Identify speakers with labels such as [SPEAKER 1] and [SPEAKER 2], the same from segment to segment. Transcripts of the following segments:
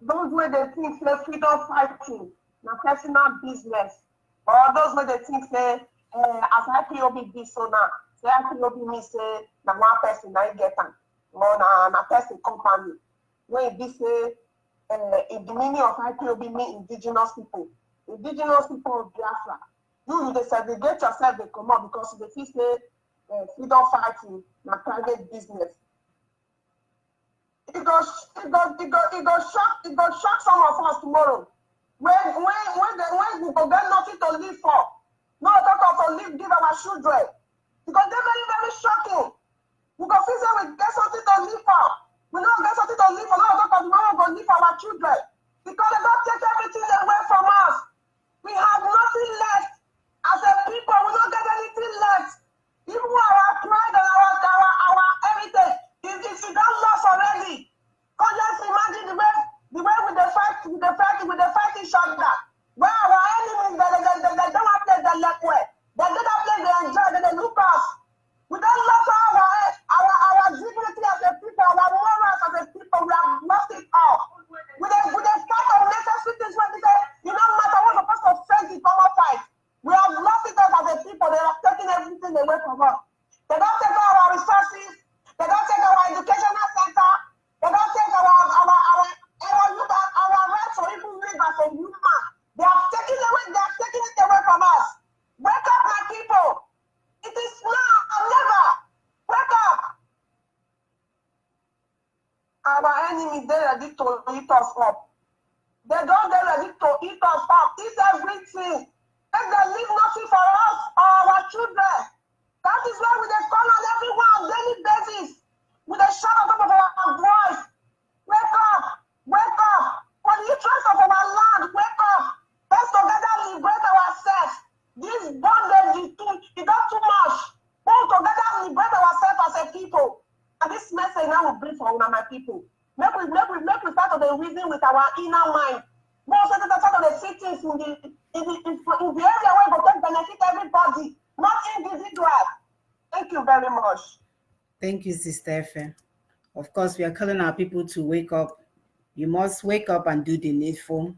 [SPEAKER 1] those where they think say freedom fighting na personal business, or those where they think say as IPOB be so now, say IPOB mean say na one person na get am, or na person company. When it be say in the meaning of IPOB mean indigenous people of Biafra. You dey segregate yourself, they come out because they feel say freedom fighting na private business. It go shock some of us tomorrow. When we go get nothing to live for, no talk to live, give our children. Because they're very, very shocking. We go feel say we get something to live for. We don't get something to live for, no talk of tomorrow we go live for our children. Because they don't take everything away from us. We have nothing left. As a people, we don't get anything left. Even our pride and our heritage, if you don't lost already. Because just imagine the way we fight each other. Where our enemies, they don't have place they left way. They do not place they enjoy, they look us. We don't lost our dignity as a people, our morals as a people, we have lost it all. With a fight of necessary things where they say, you don't matter what's supposed to face the common fight. We have lost it all as a people, they have taken everything away from us. They don't take all our resources, they don't take our educational center, they don't take our rights to even live as a human. They have taken it away from us. Wake up, my people. It is now or never. Wake up. Our enemy, they ready to eat us up. They don't get ready to eat us up. Eat everything. Make them leave nothing for us or our children. That is why we dey call on everyone on daily basis. We dey shout on top of our voice. Wake up! Wake up! For the interest of our land, wake up! Let's together liberate ourselves. This bondage is not too much. We'll together liberate ourselves as a people. And this message now will bring for my people. Make we start to reason with our inner mind. Most of the start to see things in the area where we can benefit everybody, not individual. Thank you very much.
[SPEAKER 2] Thank you, Sister Efe. Of course, we are calling our people to wake up. You must wake up and do the needful.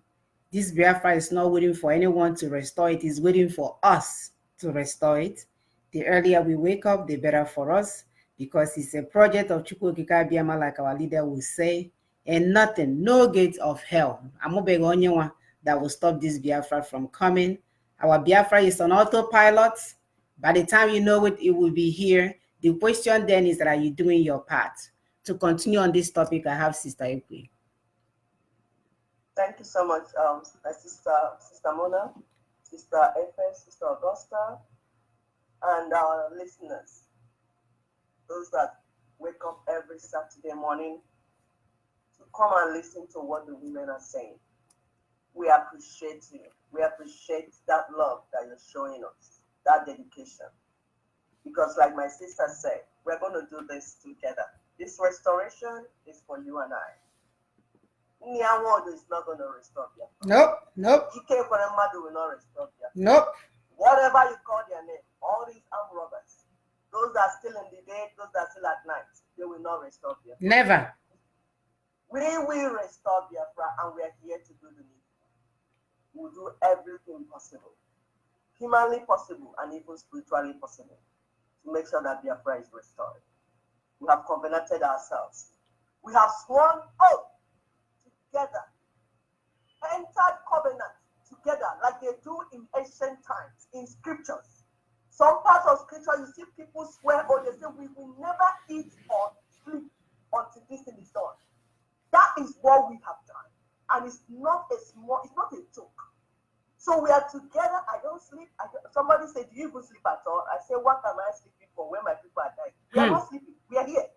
[SPEAKER 2] This Biafra is not waiting for anyone to restore it. It's waiting for us to restore it. The earlier we wake up, the better for us, because it's a project of Chukwu Okike Abiama, like our leader will say, and nothing, no gates of hell that will stop this Biafra from coming. Our Biafra is on autopilot. By the time you know it, it will be here. The question then is that, are you doing your part? To continue on this topic, I have Sister Ekwe.
[SPEAKER 1] Thank you so much, my Sister Mona, Sister Efe, Sister Augusta, and our listeners. Those that wake up every Saturday morning to come and listen to what the women are saying. We appreciate you. We appreciate that love that you're showing us, that dedication. Because like my sister said, we're going to do this together. This restoration is for you and I. Nyawodo is not going to restore Biafra.
[SPEAKER 2] Nope.
[SPEAKER 1] Ike Kweremadu will not restore Biafra.
[SPEAKER 2] Nope.
[SPEAKER 1] Whatever you call their name, all these armed robbers, those that are still in the day, those that are still at night, they will not restore Biafra.
[SPEAKER 2] Never.
[SPEAKER 1] We will restore Biafra, and we are here to do the needful. We'll do everything possible, humanly possible, and even spiritually possible, to make sure that Biafra is restored. We have covenanted ourselves. We have sworn oath together, entered covenant together, like they do in ancient times, in scriptures. Some parts of scripture, you see people swear, or they say, we will never eat or sleep until this thing is done. That is what we have done. And it's not a joke. So we are together. I don't sleep. Somebody said, do you even sleep at all? I say, what am I sleeping for when my people are dying? We are not sleeping. We are here.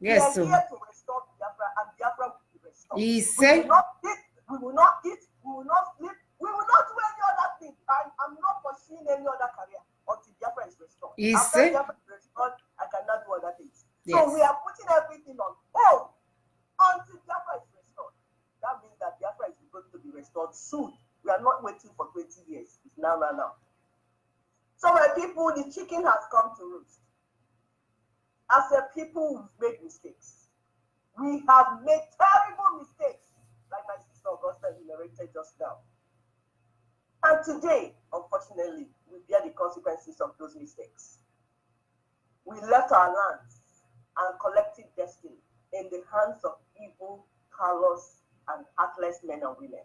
[SPEAKER 2] Yes,
[SPEAKER 1] we are here to restore Biafra, and Biafra will be restored.
[SPEAKER 2] He said,
[SPEAKER 1] we will not eat, we will not sleep, we will not do any other thing. I'm not pursuing any other career until Biafra is restored. After Biafra is restored, I cannot do other things. Yes. So we are putting everything on hold until Biafra is restored. That means that Biafra is going to be restored soon. We are not waiting for 20 years. It's now. So my people, the chicken has come to roost. As a people, we've made mistakes. We have made terrible mistakes, like my sister said just now. And today, unfortunately, we bear the consequences of those mistakes. We left our lands and collective destiny in the hands of evil, callous, and heartless men and women.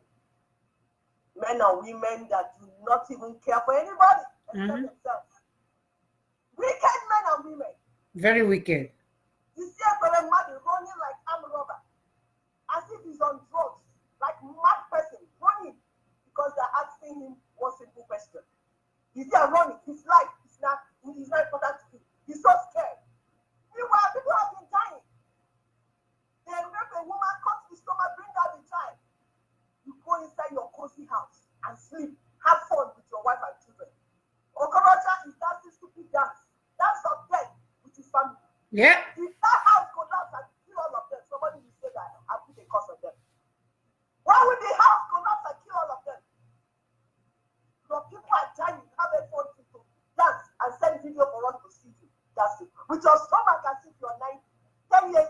[SPEAKER 1] Men and women that do not even care for anybody except themselves. Wicked men and women.
[SPEAKER 2] Very wicked.
[SPEAKER 1] You see a man running like armed robber, as if he's on drugs, like mad person running because they're asking him one simple question. You see him running, his life is not important to him. He's so scared. Meanwhile, people have been dying. They rape a woman, cut the stomach, bring out the child. You go inside your cozy house and sleep, have fun with your wife and children. Okorocha is dancing stupid dance of death with his family.
[SPEAKER 2] Yeah.
[SPEAKER 1] If that house collapse and kill all of them, somebody will say that I put a curse on them. Why would the house collapse and kill all of them? Your people are dying, have a phone to dance and send video for us to see you. That's it. With your stomach as if you're 10 years.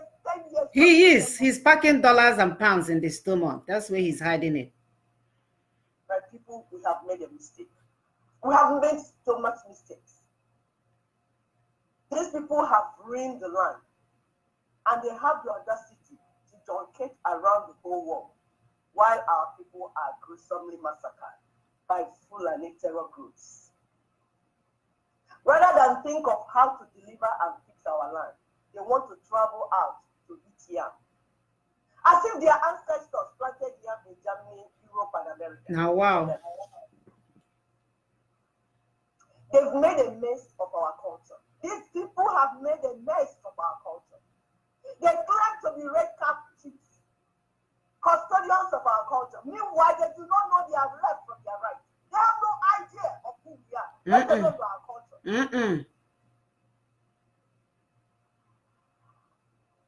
[SPEAKER 2] He is. He's packing dollars and pounds in the stomach. That's where he's hiding it.
[SPEAKER 1] My people, we have made a mistake. We have made so much mistakes. These people have ruined the land, and they have the audacity to truncate around the whole world, while our people are gruesomely massacred by Fulani terror groups. Rather than think of how to deliver and fix our land, they want to travel out to eat yam. As if their ancestors planted yam in Germany, Europe, and America.
[SPEAKER 2] Now, wow.
[SPEAKER 1] They've made a mess of our culture. These people have made a mess of our culture. They claim to be red cap chiefs, custodians of our culture. Meanwhile, they do not know their left from their right. They have no idea of who we are. Let alone our culture.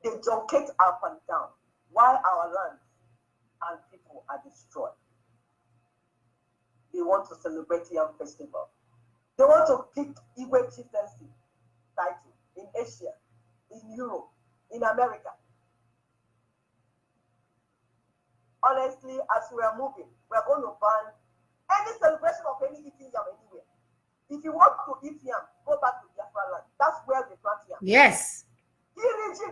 [SPEAKER 1] They truncate up and down while our land and people are destroyed. They want to celebrate Yam Festival. They want to pick Igwe chieftaincy title in Asia, in Europe, in America. Honestly, as we are moving, we are going to ban any celebration of any eating yam anywhere. If you want to eat yam, go back to Biafra land. That's where they plant yam.
[SPEAKER 2] Yes.
[SPEAKER 1] If you feel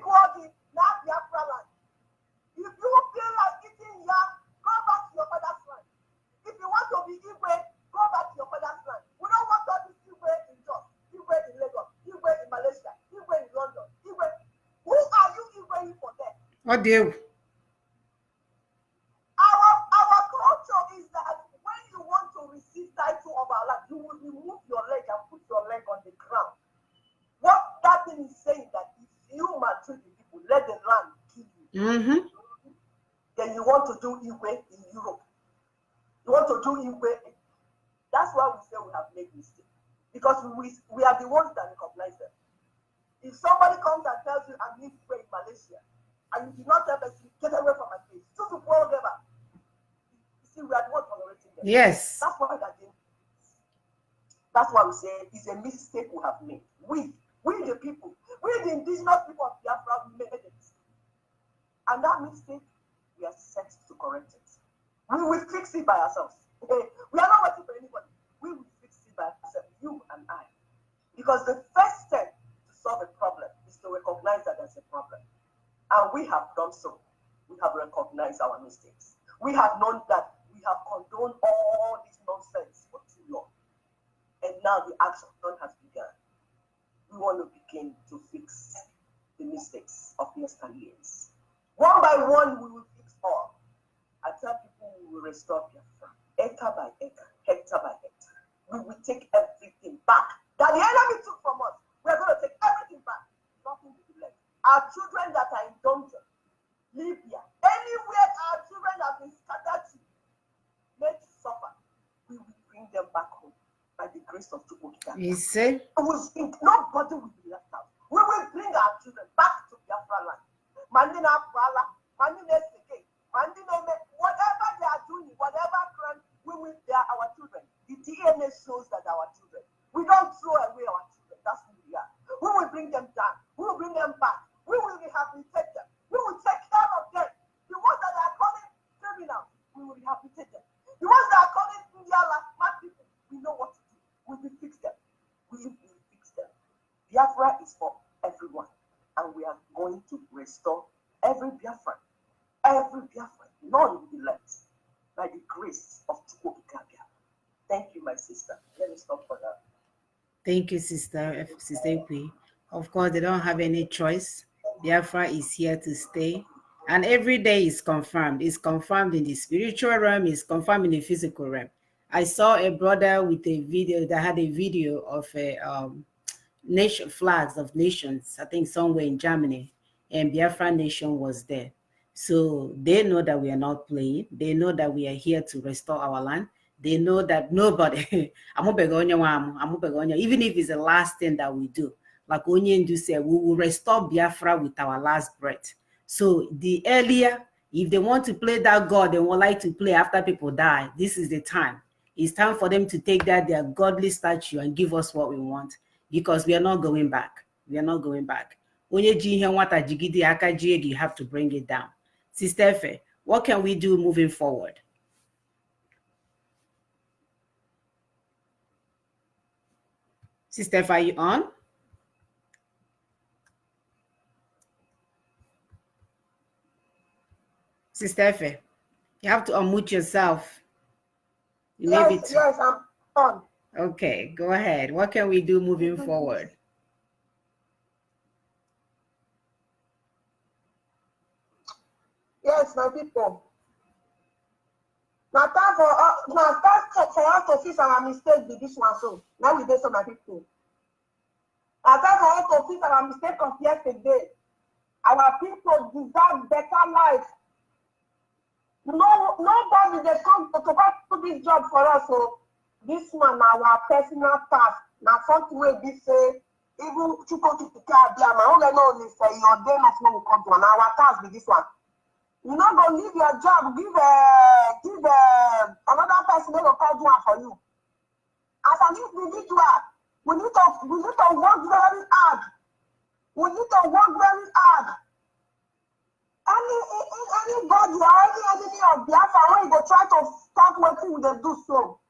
[SPEAKER 1] like eating yam, go back to your mother's land. If you want to be Igwe, go back to your mother's land. We don't want to be Igwe in Jos, Igwe in Lagos, Igwe in Malaysia, Igwe in London, Igwe. Who are you Igwe for them?
[SPEAKER 2] Oh dear.
[SPEAKER 1] Our culture is that when you want to receive title of our land, you will remove your leg and put your leg on the ground. What that thing is saying that if you maltreat the people, let the land kill you. Then you want to do Igwe in Europe. You want to do Igwe. That's why we say we have made mistakes. Because we are the ones that recognize them. If somebody comes and tells you I'm Igwe in Malaysia, and you do not tell them, get away from my face, just to pull them up. You see, we are the ones tolerating them.
[SPEAKER 2] Yes.
[SPEAKER 1] That's why that's why we say it's a mistake we have made. We the people, we the indigenous people of Biafra, we made a mistake. And that mistake, we are set to correct it. We will fix it by ourselves. Okay? We are not waiting for anybody. We will fix it by ourselves, you and I. Because the first step to solve a problem is to recognize that there's a problem. And we have done so. We have recognized our mistakes. We have known that we have condoned all this nonsense for too long. And now the action has begun. We want to begin to fix the mistakes of yesteryears. One by one, we will fix all. I tell people we will restore Biafra, acre by acre, hectare by hectare. We will take everything back that the enemy took from us. We are going to take everything back. Nothing will be left. Our children that are in dungeon, Libya, anywhere our children have been scattered to, made to suffer, we will bring them back home by the grace of Chukwuka.
[SPEAKER 2] You see?
[SPEAKER 1] Nobody will be left out. We will bring our children back to Biafra land. Mandina Prala, Mandina Seke, Mandina, whatever they are doing, whatever crime, they are our children. The DNA shows that our children. We don't throw away our children. That's who we are. We will bring them down. We will bring them back. We will rehabilitate them. We will take care of them. The ones that are calling criminals, we will rehabilitate them. The ones that are calling India like mad people, we know what to do. We will fix them. We will fix them. Biafra is for everyone, and we are going to restore every Biafran. Every Biafran. None will be left by the grace of Chukwokika. Thank you, my sister. Let me stop for that.
[SPEAKER 2] Thank you, Sister Ekwe. Of course, they don't have any choice. Biafra is here to stay. And every day is confirmed. It's confirmed in the spiritual realm, it's confirmed in the physical realm. I saw a brother with a video that had a video of a nation flags of nations, I think somewhere in Germany, and Biafra nation was there. So they know that we are not playing. They know that we are here to restore our land. They know that nobody, even if it's the last thing that we do, like Onyendu said, we will restore Biafra with our last breath. So the earlier, if they want to play that God, they would like to play after people die, this is the time. It's time for them to take that their godly statue and give us what we want, because we are not going back. We are not going back. You have to bring it down. Sister Efe, what can we do moving forward? Sister Efe, are you on? Sister Efe, you have to unmute yourself.
[SPEAKER 1] Yes, I'm on.
[SPEAKER 2] Okay, go ahead. What can we do moving forward?
[SPEAKER 1] Yes, my people. Now time for us to fix our mistake with this one. So now we do so, my people. Now time for us to fix our mistake of yesterday. Our people deserve better life. Nobody they come to do this job for us. So this one our personal task. Now something we be say even Chukwokika Abiyama only know is your day not will come to our task with this one. You not go leave your job, give another person they will call do one for you. As an individual, we need to work very hard. We need to work very hard. Anybody or any enemy of Biafra when you go try to stop working with the do so.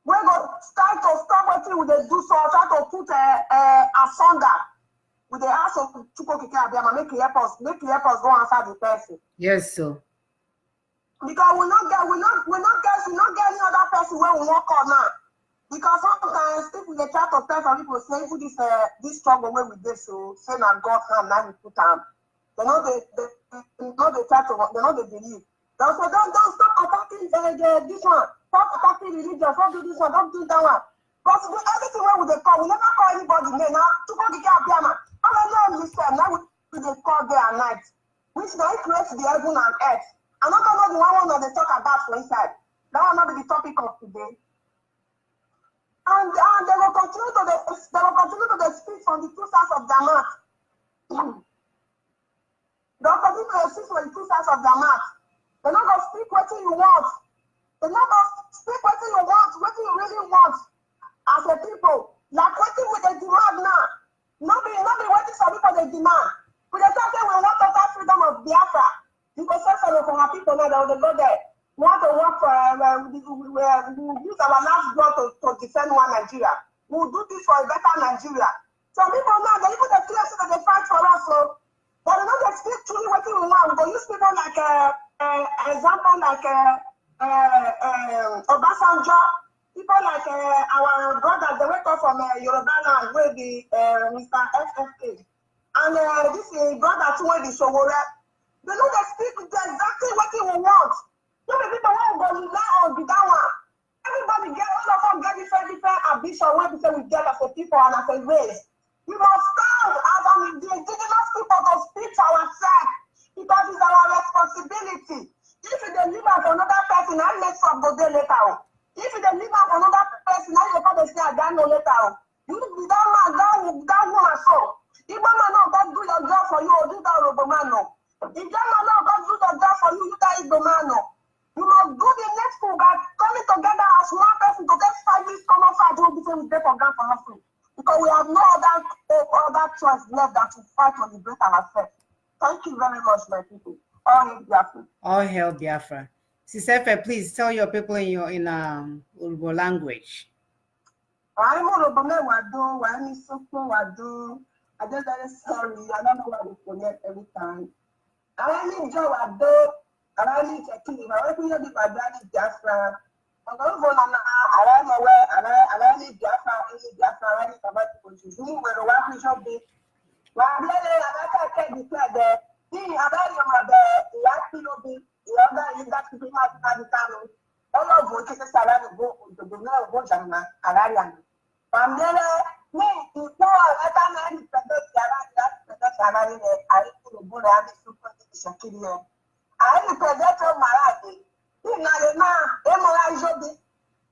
[SPEAKER 1] When go try to stop working with the do so, try to put asunder with the ass of Chukwokika Abiyama, make you help us go answer the person.
[SPEAKER 2] Yes, sir.
[SPEAKER 1] Because we not get any other person where we won't call now. Because sometimes people they try to tell some people say this struggle where we did so say na God hand now we put them. They know they believe. They'll say don't stop attacking this one, stop attacking religion, don't do this one, don't do that one. But we do everything where we call, we never call anybody name. Now Chukwokika Abiyama, all I know is now we call day and night. Which now creates the heaven and earth. I'm not gonna know the one that they talk about for inside. That will not be the topic of today. And they will continue to speak from the two sides of their mouth. They will continue to speak from the two sides of their mouth. They're not gonna speak what you want. They're not gonna speak what you want, what you really want as a people. Like what we they demand now. Nobody waiting for people they demand. We just say we want total freedom of Biafra. Because some of our people now they will go there. We want to work for we use our last blood to defend one Nigeria. We'll do this for a better Nigeria. Some people now they even the clear that they fight for us. So but they know they speak truly what we want. They use people like example like Obasanjo, people like our brothers they wake up from Yoruba land where the Mr. FFA. And this brother too where the Showore. They know they speak exactly what you want. So the people won't go rely on the that one. Everybody get all of them get different ambition when we get as a people and as a race. We must stand as the indigenous people to speak for ourselves because it's our responsibility. If they leave out another person, I next up go there later. If they leave out another person, I you come say I don't know later. You be that man, that woman so. If man no God do your job for you, or do that Robomano. If that man no God do your job for you, you that Igomano. You must do the next thing by coming together as one person to get fight this common fight will be we take for ground for nothing. Because we have no other choice left than to fight to liberate ourselves. Thank you very much, my people. All hail Biafra.
[SPEAKER 2] All hail Biafra. Sister Efe, please tell your people in your Urbo language.
[SPEAKER 1] I'm very sorry. I don't know why we forget every time. I need Joe Ado. I need to kill him. I want to be my daddy Biafra. I'm going to go I don't know where. I need Biafra. I need Biafra. I need somebody to do where the one who shall be. Well, I'm not declare there. See, I'm not your mother. The last people be the other in that people have to come. All of which is a salad go to the middle of Bojana, Ararian. I'm there. Me, before I can't any product salary, I put a good habit to put it to Shakiri. I represent of Marathi. In Narena, Emma Jobi.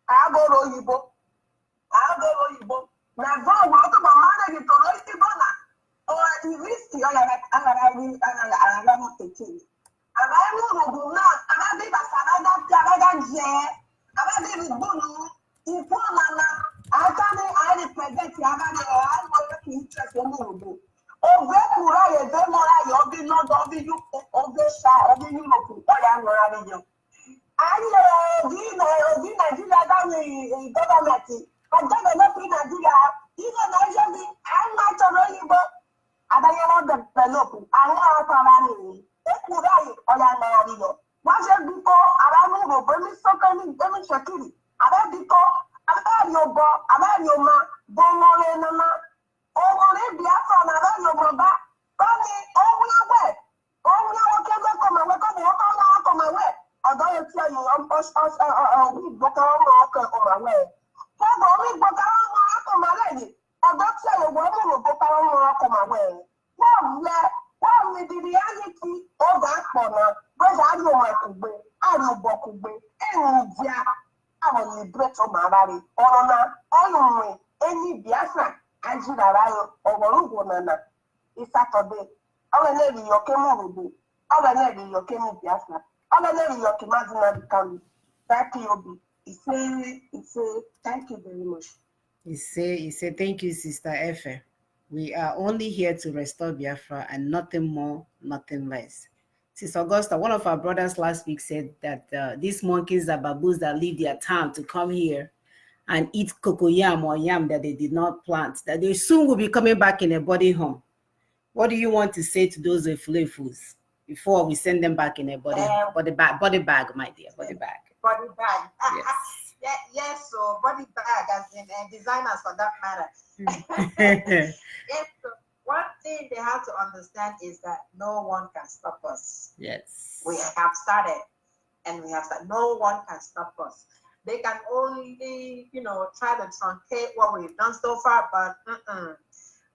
[SPEAKER 1] I go to Yibo. I go to Yibo. Now, go out of my mother, you to Rosibona. Or the risky, I not taking. And I will not, and I did a Sarada Jay. And I did Bunu. If one, I represent the other, I want to interest in you. Oh, very more, you'll be not of you, of the side of the Europe, or I'm running you. I know, Nigeria, government, but develop in Nigeria, even Nigeria, I'm not a really book. And I want to develop, I want to run or I'm running you. What's it before? I don't know, but it's so coming, Shakiri. I don't because. Your boy, about your ma, Bomole, Nama, Omole, Biafra, and about your mother. Only, way. Only, come on my way. Although you tell you, we book our way. We book our lady. Although tell you, we book our way. Well, with the reality of that corner, where's I know my Kube, I know Bokube, and yeah. I will liberate Marari, Orona, Olumwe, any Biafra, and Jirayo, or Warugonana. It's Saturday. All the lady your Kemu will be. All the lady your Kemu Biafra. All the lady your Kimazina County. That POB. It's a thank you very much.
[SPEAKER 2] He say, thank you, Sister Efe. We are only here to restore Biafra and nothing more, nothing less. Sister Augusta, one of our brothers last week said that these monkeys are baboons that leave their town to come here and eat cocoyam or yam that they did not plant, that they soon will be coming back in a body home. What do you want to say to those fools before we send them back in a body bag, my dear, body bag?
[SPEAKER 3] Body bag.
[SPEAKER 2] Yes.
[SPEAKER 3] Yes, so body bag as in designers for that matter. Yes, so one thing they have to understand is that no one can stop us.
[SPEAKER 2] Yes.
[SPEAKER 3] We have started and we have started. No one can stop us. They can only, try to truncate what we've done so far, but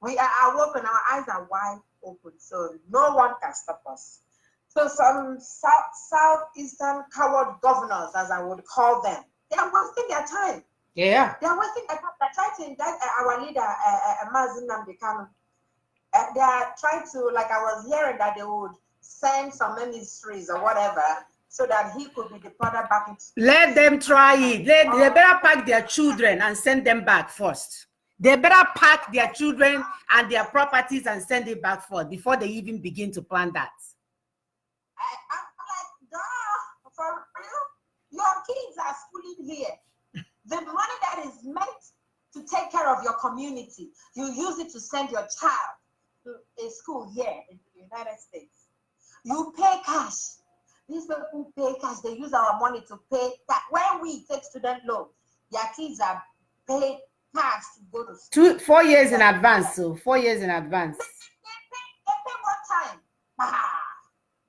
[SPEAKER 3] we are awoken, our eyes are wide open, so no one can stop us. So some southeastern coward governors, as I would call them, they are wasting their time.
[SPEAKER 2] Yeah.
[SPEAKER 3] They are wasting their time. They're trying to indict our leader, Mazi Nnamdi Kanu. They are trying to, like I was hearing that they would send some ministries or whatever so that he could be deported back into.
[SPEAKER 2] Let them try it. They better pack their children and send them back first. They better pack their children and their properties and send it back first before they even begin to plan that.
[SPEAKER 3] I'm like, duh, for real? Your kids are schooling here. The money that is meant to take care of your community, you use it to send your child to a school here in the United States. You pay cash. These people pay cash. They use our money to pay that. When we take student loan, their kids are paid cash to go to school.
[SPEAKER 2] 4 years in advance. So 4 years in advance.
[SPEAKER 3] They pay one time.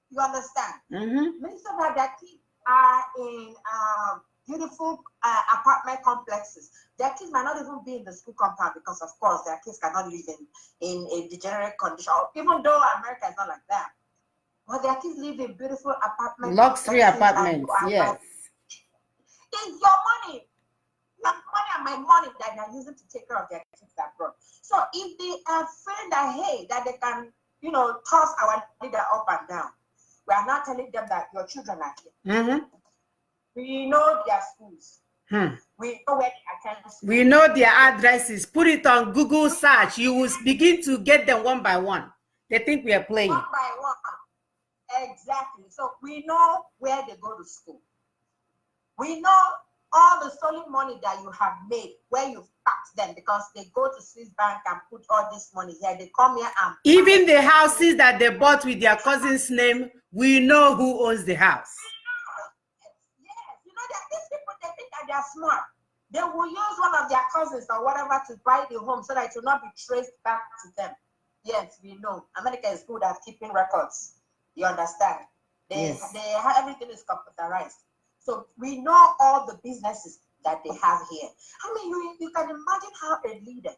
[SPEAKER 3] You understand?
[SPEAKER 2] Mm-hmm.
[SPEAKER 3] Many of their kids are in beautiful apartment complexes. Their kids might not even be in the school compound because, of course, their kids cannot live in a degenerate condition. Even though America is not like that, but their kids live in beautiful apartments.
[SPEAKER 2] Luxury apartments, yes.
[SPEAKER 3] It's your money. Your money and my money that they're using to take care of their kids abroad. So if they are feeling that, hey, that they can, toss our leader up and down, we are not telling them that your children are here.
[SPEAKER 2] Mm-hmm.
[SPEAKER 3] We know their schools. We know where they attend.
[SPEAKER 2] We know their addresses. Put it on Google search. You will begin to get them one by one. They think we are playing.
[SPEAKER 3] One by one. Exactly. So we know where they go to school. We know all the stolen money that you have made, where you've packed them, because they go to Swiss bank and put all this money here. They come here and
[SPEAKER 2] even the houses that they bought with their cousin's name, we know who owns the house.
[SPEAKER 3] Yes, you know that these people, they think that they are smart. They will use one of their cousins or whatever to buy the home so that it will not be traced back to them. Yes, we know. America is good at keeping records. You understand? They have, everything is computerized. So we know all the businesses that they have here. I mean, you can imagine how a leader,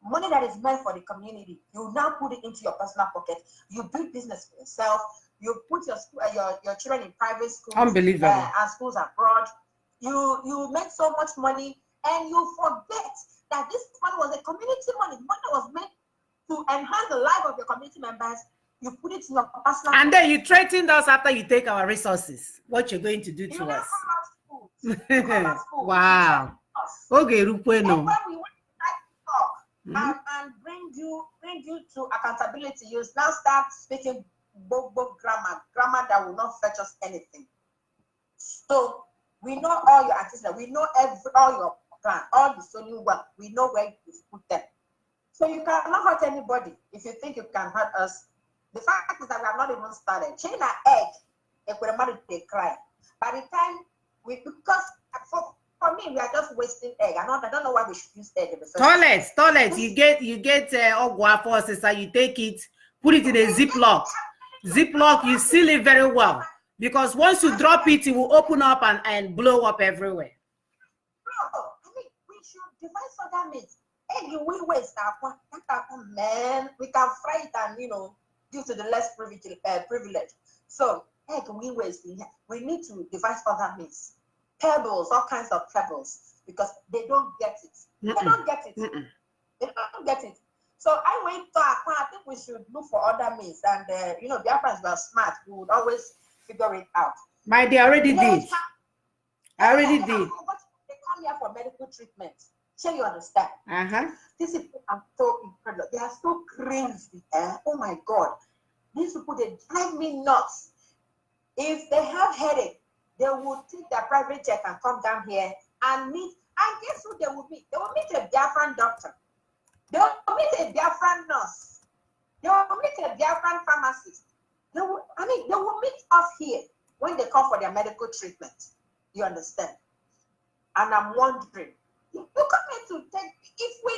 [SPEAKER 3] money that is meant for the community, you now put it into your personal pocket. You build business for yourself. You put your children in private schools.
[SPEAKER 2] Unbelievable.
[SPEAKER 3] And schools abroad. You make so much money, and you forget that this money was a community money. Money that was meant to enhance the life of your community members. You put it in your personal.
[SPEAKER 2] And then you threatened us after you take our resources. What you're going to do to us? Wow. Okay, Rukweno.
[SPEAKER 3] When we want to talk and bring you to accountability, you now start speaking bobo grammar that will not fetch us anything. So we know all your activities. We know all your plan, all the stolen work. We know where you put them. So you cannot hurt anybody if you think you can hurt us. The fact is that we have not even started. China egg, if we're married, they cry. By the time because for me, we are just wasting egg. I don't know why we should use egg in the first
[SPEAKER 2] Toilet. You get ogwa forces and you take it, put it in a ziplock. Ziplock, you seal it very well. Because once you drop it, it will open up and blow up everywhere.
[SPEAKER 3] No, I mean, we should devise other means. Egg, we waste man. We can fry it and, due to the less privilege. So, egg, we waste. We need to devise other means. Pebbles, all kinds of pebbles, because they don't get it. They don't get it. They don't get it. So I went to Accra. I think we should look for other means. And, Biafrans were smart. We would always figure it out.
[SPEAKER 2] My dear, already did. I already did.
[SPEAKER 3] They come here for medical treatment. Sure, you understand? These people are so incredible. They are so crazy. Oh my God. These people, they drive me nuts. If they have headache, they will take their private jet and come down here and meet. And guess who they will meet? They will meet a Biafran doctor. They will meet a Biafran nurse. They will meet a Biafran pharmacist. They will meet us here when they come for their medical treatment. You understand? And I'm wondering, you come here to take, if we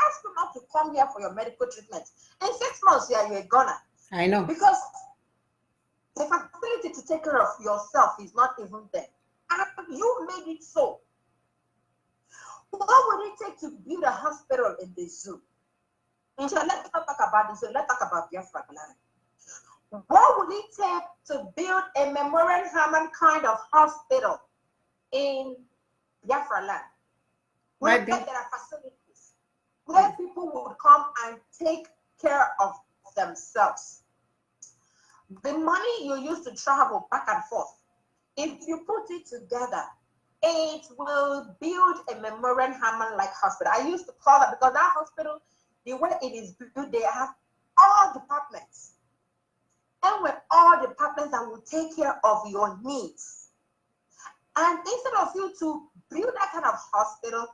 [SPEAKER 3] ask you not to come here for your medical treatment, in 6 months, you're a goner.
[SPEAKER 2] I know.
[SPEAKER 3] Because the facility to take care of yourself is not even there. And you made it so. What would it take to build a hospital in the zoo? Let's not talk about the zoo, let's talk about Biafra land. What would it take to build a Memorial Hermann kind of hospital in Biafra land? Where there are facilities, where people would come and take care of themselves. The money you use to travel back and forth, if you put it together, it will build a Memorial Hermann-like hospital. I used to call it, because that hospital, the way it is built, they have all departments. And with all departments that will take care of your needs. And instead of you to build that kind of hospital,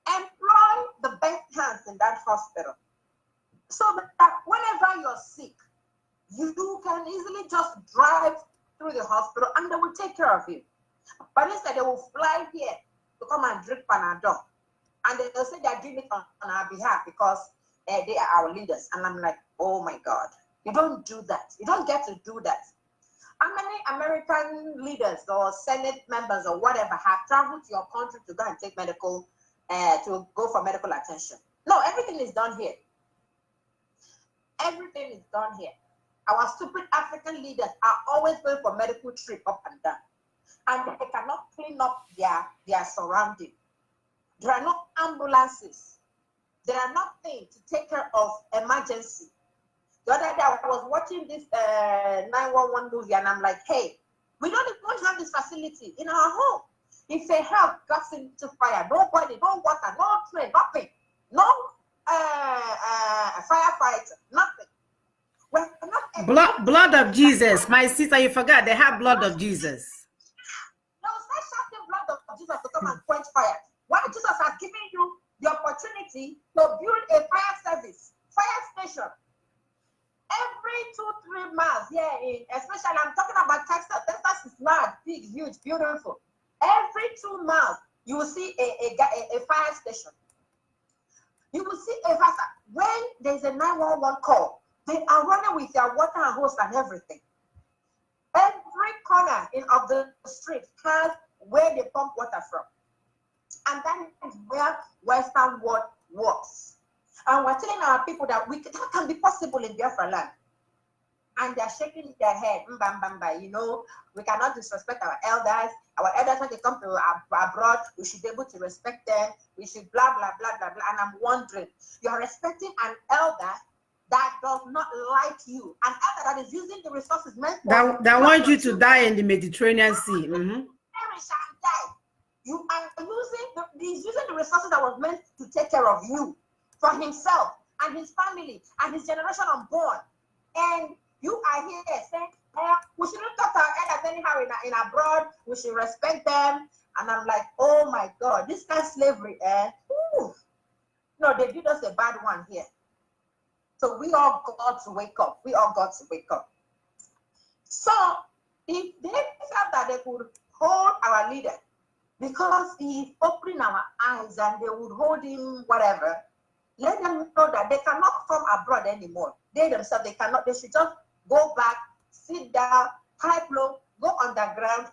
[SPEAKER 3] employ the best hands in that hospital. So that whenever you're sick, you can easily just drive through the hospital and they will take care of you. But instead, they will fly here to come and drink Panadol. And they'll say they're doing it on our behalf because they are our leaders. And I'm like, oh my God, you don't do that. You don't get to do that. How many American leaders or Senate members or whatever have traveled to your country to go and take medical, to go for medical attention? No, everything is done here. Everything is done here. Our stupid African leaders are always going for medical trip up and down. And they cannot clean up their surrounding. There are no ambulances. There are nothing to take care of emergency. The other day I was watching this 911 movie and I'm like, hey, we don't even have this facility in our home. If a help gets into fire, nobody, no water, no train, nothing. No firefighter, nothing. Well,
[SPEAKER 2] blood of Jesus. My sister, you forgot they have blood of Jesus.
[SPEAKER 3] No, such authority to build a fire service, fire station. Every 2-3 miles, especially I'm talking about Texas. Texas is large, big, huge, beautiful. Every 2 miles, you will see a fire station. You will see a fire. When there's a 911 call, they are running with their water and hose and everything. Every corner of the street has where they pump water from. And that is where Western World works. And we're telling our people that that can be possible in Biafra land. And they're shaking their head, we cannot disrespect our elders. Our elders, when they come to abroad, we should be able to respect them. We should blah, blah, blah, blah, blah. And I'm wondering, you're respecting an elder that does not like you, an elder that is using the resources meant for
[SPEAKER 2] that want you to die in the Mediterranean Sea.
[SPEAKER 3] Perish and die. You are he's using the resources that was meant to take care of you, for himself and his family and his generation unborn. And you are here saying, we shouldn't talk to our elders anyhow in abroad, we should respect them. And I'm like, oh my God, this kind of slavery, No, they did us a bad one here. So we all got to wake up. We all got to wake up. So if they felt that they could hold our leader because he's opening our eyes and they would hold him, whatever, let them know that they cannot come abroad anymore. They themselves, they cannot, they should just go back, sit down, type low, go underground,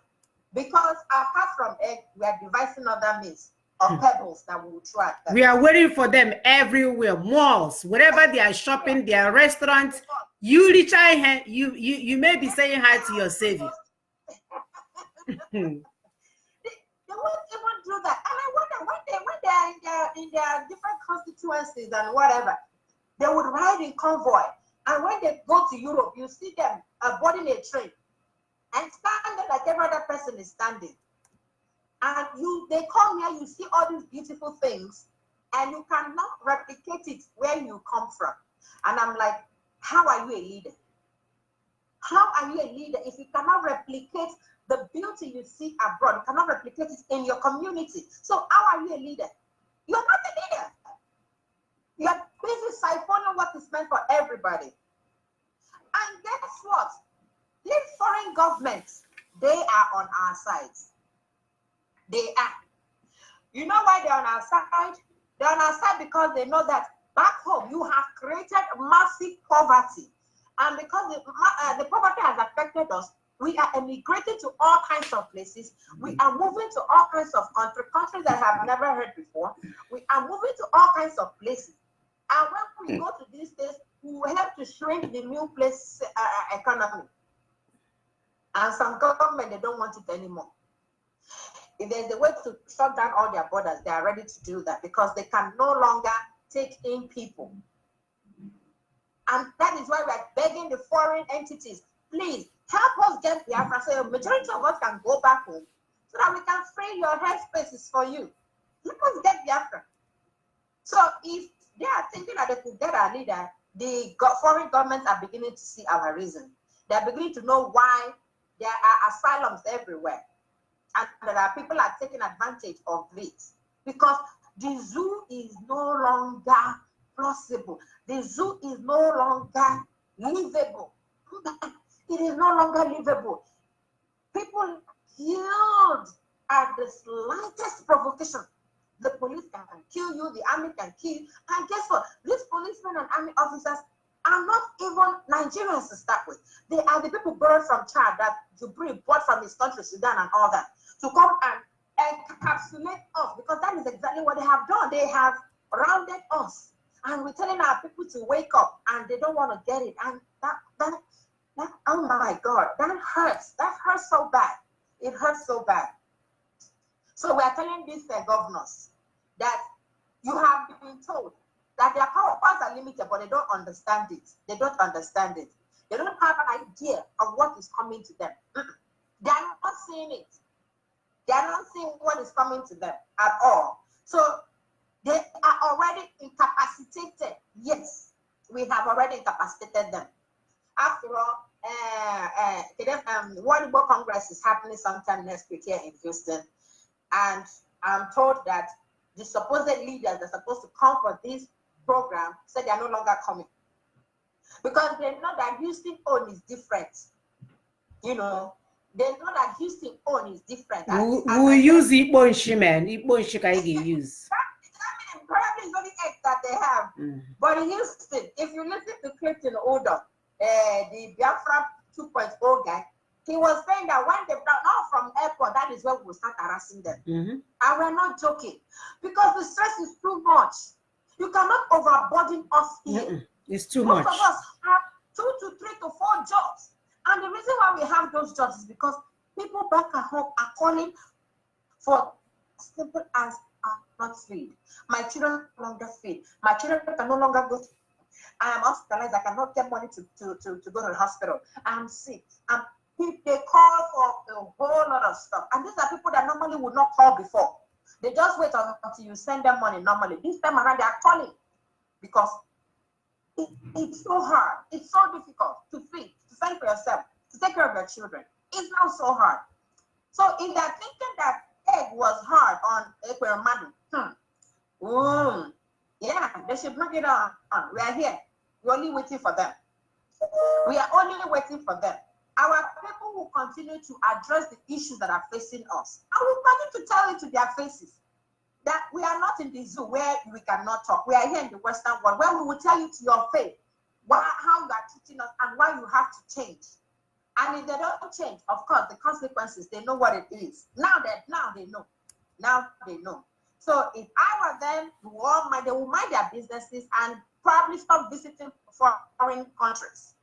[SPEAKER 3] because apart from it, we are devising other means of pebbles that we will try.
[SPEAKER 2] We are waiting for them everywhere, malls, wherever they are shopping, their restaurants. You reach out, you may be saying hi to your savior.
[SPEAKER 3] They won't even do that. And I wonder when they're in their different constituencies and whatever, they would ride in convoy. And when they go to Europe, you see them boarding a train and standing like every other person is standing. And they come here, you see all these beautiful things, and you cannot replicate it where you come from. And I'm like, how are you a leader? How are you a leader if you cannot replicate the beauty you see abroad? You cannot replicate it in your community. So how are you a leader? You're not a leader. You're busy siphoning what is meant for everybody. And guess what? These foreign governments, they are on our side. They are. You know why they're on our side? They're on our side because they know that back home you have created massive poverty. And because the poverty has affected us, we are emigrating to all kinds of places. We are moving to all kinds of countries that I have never heard before. We are moving to all kinds of places. And when we go to these states, we will have to shrink the new place economy. And some government, they don't want it anymore. If there's a way to shut down all their borders, they are ready to do that because they can no longer take in people. And that is why we are begging the foreign entities, please help us get Biafra so a majority of us can go back home so that we can free your head spaces for you. Let us get Biafra. So if they are thinking that they could get our leader, the foreign governments are beginning to see our reason. They are beginning to know why there are asylums everywhere. And there are people are taking advantage of it because the zoo is no longer plausible. The zoo is no longer livable. It is no longer livable. People killed at the slightest provocation. The police can kill you, the army can kill you. And guess what? These policemen and army officers are not even Nigerians to start with. They are the people borrowed from Chad that Jubril bought from his country, Sudan and all that, to come and encapsulate us, because that is exactly what they have done. They have rounded us. And we're telling our people to wake up, and they don't want to get it. And that oh my God, that hurts. That hurts so bad. It hurts so bad. So we are telling these governors that you have been told that their powers are limited, but they don't understand it. They don't understand it. They don't have an idea of what is coming to them. They are not seeing it. They are not seeing what is coming to them at all. So they are already incapacitated. Yes, we have already incapacitated them. After all, World War Congress is happening sometime next week here in Houston. And I'm told that the supposed leaders that are supposed to come for this program said they are no longer coming. Because they know that Houston own is different. You know, they know that Houston own is different.
[SPEAKER 2] We'll use Igbo Nshi, man. Igbo Nshi can use.
[SPEAKER 3] Probably is only X that they have. But in Houston, if you listen to Clinton Odom, the Biafra 2.0 guy, he was saying that when they brought out from airport, that is when we'll start harassing them. And we're not joking. Because the stress is too much. You cannot overburden us here.
[SPEAKER 2] It's too much.
[SPEAKER 3] Most of us have 2 to 3 to 4 jobs. And the reason why we have those jobs is because people back at home are calling for simple as I'm not feed. My children are no longer feed. My children can no longer go. I am hospitalized. I cannot get money to go to the hospital. I'm sick. They call for a whole lot of stuff. And these are people that normally would not call before. They just wait until you send them money normally. This time around, they are calling because it's so hard. It's so difficult to feed, to fend for yourself, to take care of your children. It's now so hard. So if they're thinking that egg was hard on Ekweremadu, yeah, they should bring it on. We are here. We're only waiting for them. We are only waiting for them. Our people will continue to address the issues that are facing us. And we'll continue to tell it to their faces that we are not in the zoo where we cannot talk. We are here in the Western world where we will tell you to your face how you are treating us and why you have to change. And if they don't change, of course, the consequences, they know what it is. Now they know. Now they know. So if I were them, they will mind their businesses and probably stop visiting foreign countries.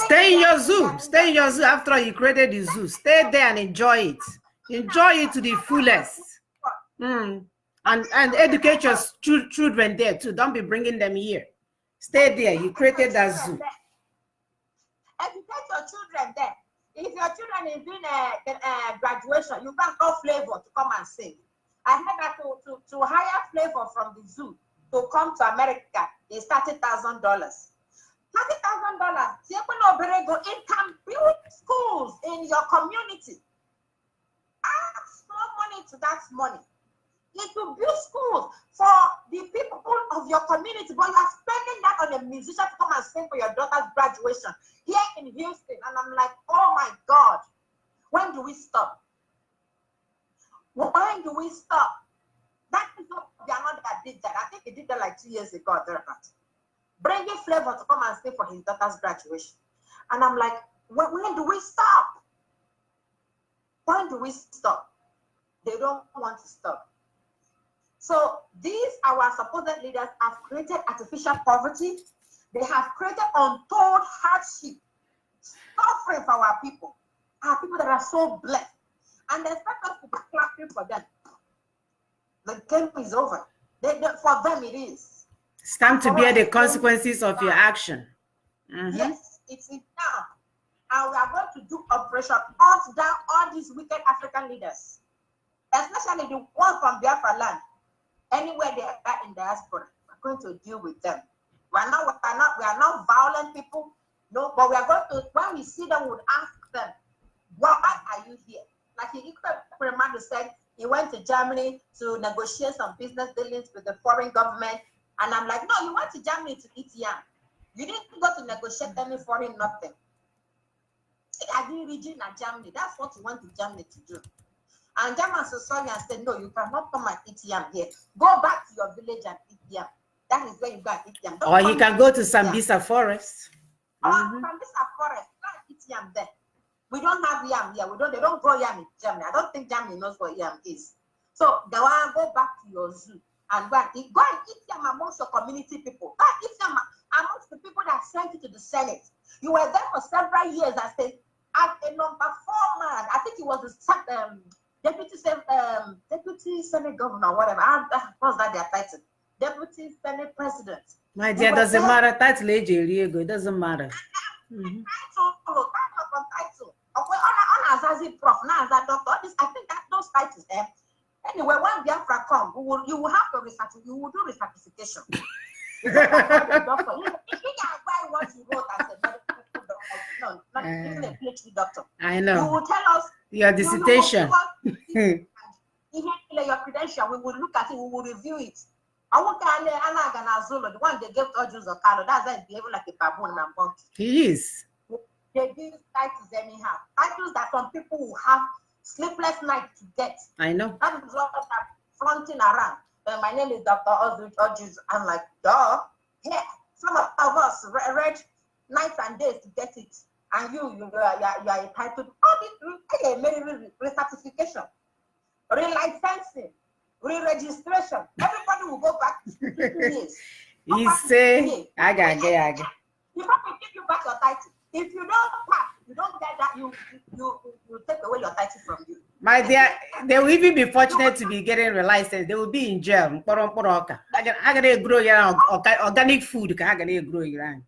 [SPEAKER 2] Stay in your zoo. Stay in your zoo after you created the zoo. Stay there and enjoy it. Enjoy it to the fullest. And educate your children there too. Don't be bringing them here. Stay there. You created that zoo.
[SPEAKER 3] Educate your children there. If your children is doing a graduation, you can call Flavor to come and sing. I heard that to hire Flavor from the zoo to come to America is $30,000. $30,000. It can build schools in your community. Add more money to that money. It will build schools for the people of your community, but you are spending that on a musician to come and sing for your daughter's graduation here in Houston. And I'm like, oh my God, when do we stop? When do we stop? That is not the another that did that. I think he did that like 2 years ago. Bringing Flavor to come and sing for his daughter's graduation. And I'm like, when do we stop? When do we stop? They don't want to stop. So these, our supposed leaders, have created artificial poverty. They have created untold hardship, suffering for our people that are so blessed. And they expect us to be clapping for them. The game is over. For them it is.
[SPEAKER 2] It's time to bear the consequences of your action.
[SPEAKER 3] Yes, it's now. And we are going to do operation hunt down all these wicked African leaders, especially the ones from Biafra land. Anywhere they are in diaspora, we're going to deal with them. We are not violent people, no, but we are going to, when we see them, we would ask them, why are you here? Like Ekweremadu said, he went to Germany to negotiate some business dealings with the foreign government. And I'm like, no, you went to Germany to eat yam. You didn't go to negotiate any foreign nothing. I didn't region at Germany. That's what you went to Germany to do. And Germans saw you and said, no, you cannot come and eat yam here. Go back to your village and eat yam. That is where you go and eat yam.
[SPEAKER 2] Or he can go to Sambisa Forest.
[SPEAKER 3] Sambisa Forest, go and eat yam there. We don't have yam here. They don't grow yam in Germany. I don't think Germany knows what yam is. So they want to go back to your zoo and go and eat yam amongst your community people. Go and eat yam amongst the people that sent you to the Senate. You were there for several years as a number 4 man. I think he was the deputy Senate governor, whatever. What's that their title? Deputy Senate President.
[SPEAKER 2] My dear, doesn't matter. Title, it doesn't matter.
[SPEAKER 3] Title. Prof. Now that doctor. I think that those titles. Anyway, when Biafra come, you will have to research. You will do recertification. You can buy what you wrote as a medical doctor. No, not even a PhD doctor.
[SPEAKER 2] I know.
[SPEAKER 3] You will tell us
[SPEAKER 2] your dissertation.
[SPEAKER 3] He your credential, we will look at it, we will review it. I want the one they gave to Jews or Carlo, that's like behaving like a baboon and monkey.
[SPEAKER 2] He is.
[SPEAKER 3] They give titles anyhow. Titles that some people will have sleepless night to get.
[SPEAKER 2] I know.
[SPEAKER 3] That is what I'm flaunting around. My name is Dr. Ojus. I'm like, duh. Yeah. Some of us read nights and days to get it. And you are entitled all this recertification, relicensing, re-registration. Everybody will go back to 2 years.
[SPEAKER 2] He say, I got.
[SPEAKER 3] You probably give you back your title. If you don't pass, you don't get that, you take away your title from you.
[SPEAKER 2] My dear, they will even be fortunate to be getting a license. They will be in jail. I gotta grow your organic food. I gotta grow your.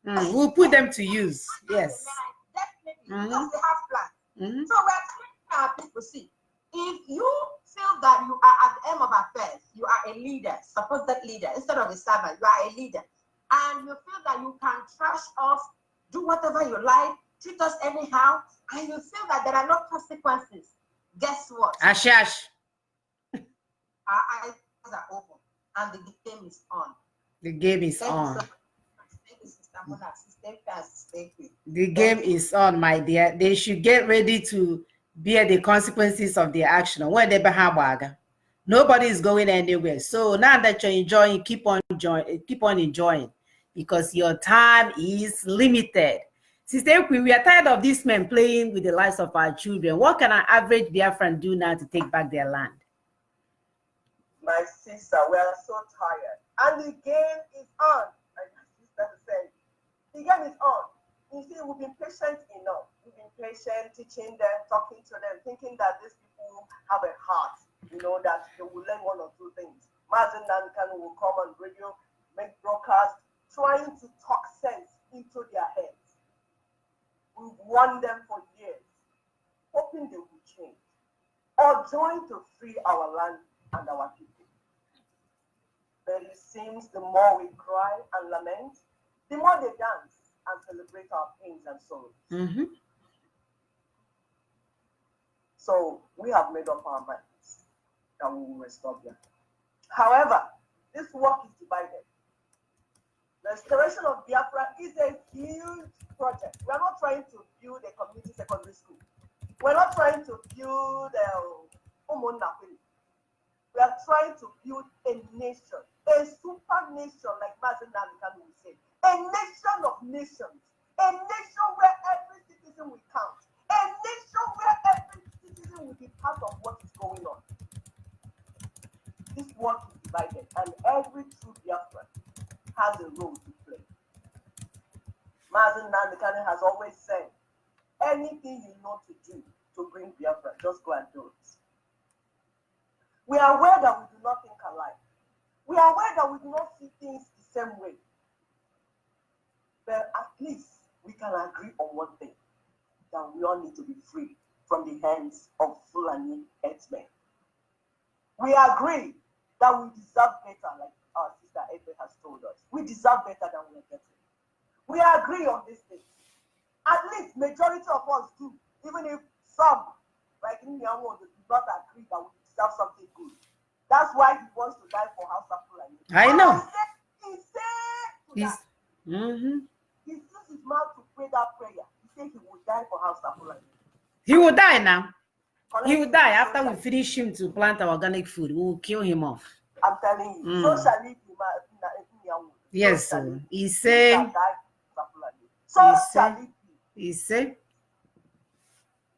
[SPEAKER 2] We'll put them to use. Yes.
[SPEAKER 3] Definitely. Because they have plans. So we're telling our people, see, if you feel that you are at the end of affairs, you are a leader, supposed leader, instead of a servant, you are a leader, and you feel that you can trash us, do whatever you like, treat us anyhow, and you feel that there are no consequences, guess what?
[SPEAKER 2] Ash.
[SPEAKER 3] Our eyes are open, and the game is on.
[SPEAKER 2] The game is on. The game is on, my dear. They should get ready to bear the consequences of their action. When they behave, nobody is going anywhere. So now that you're enjoying, keep on enjoying, because your time is limited. Sister, we are tired of these men playing with the lives of our children. What can an average Biafran do now to take back their land?
[SPEAKER 1] My sister, we are so tired, and the game is on. Like my sister said, the game is on. You see, we've been patient enough. We've been patient, teaching them, talking to them, thinking that these people have a heart, that they will learn one or two things. Mazen Nankan will come on radio, make broadcasts, trying to talk sense into their heads. We've warned them for years, hoping they will change or join to free our land and our people. But it seems the more we cry and lament, the more they dance and celebrate our pains and sorrows. So we have made up our minds that we will restore them. However, this work is divided. The restoration of Biafra is a huge project. We are not trying to build a community secondary school. We're not trying to build we are trying to build a nation, a super nation, like Mazen Nankan will say. A nation of nations, a nation where every citizen will count, a nation where every citizen will be part of what is going on. This work is divided, and every true Biafran has a role to play. Mazen Nankan has always said, anything you know to do to bring Biafra, just go and do it. We are aware that we do not think alike. We are aware that we do not see things the same way. But at least we can agree on one thing, that we all need to be free from the hands of Fulani headsmen. We agree that we deserve better, like our sister Efe has told us. We deserve better than we are getting. We agree on these things. At least majority of us do, even if some, like Nyawo, do not agree that we deserve something good. That's why he wants to die for House of Fulani.
[SPEAKER 2] I know.
[SPEAKER 1] He said to that. He used his mouth to pray that prayer. He said he would die for House of Fulani.
[SPEAKER 2] He will die now. He will die after we finish him to plant our organic food. We will kill him off.
[SPEAKER 1] I'm telling you. So shall it be.
[SPEAKER 2] Yes, so he said.
[SPEAKER 1] So shall it be.
[SPEAKER 2] He said.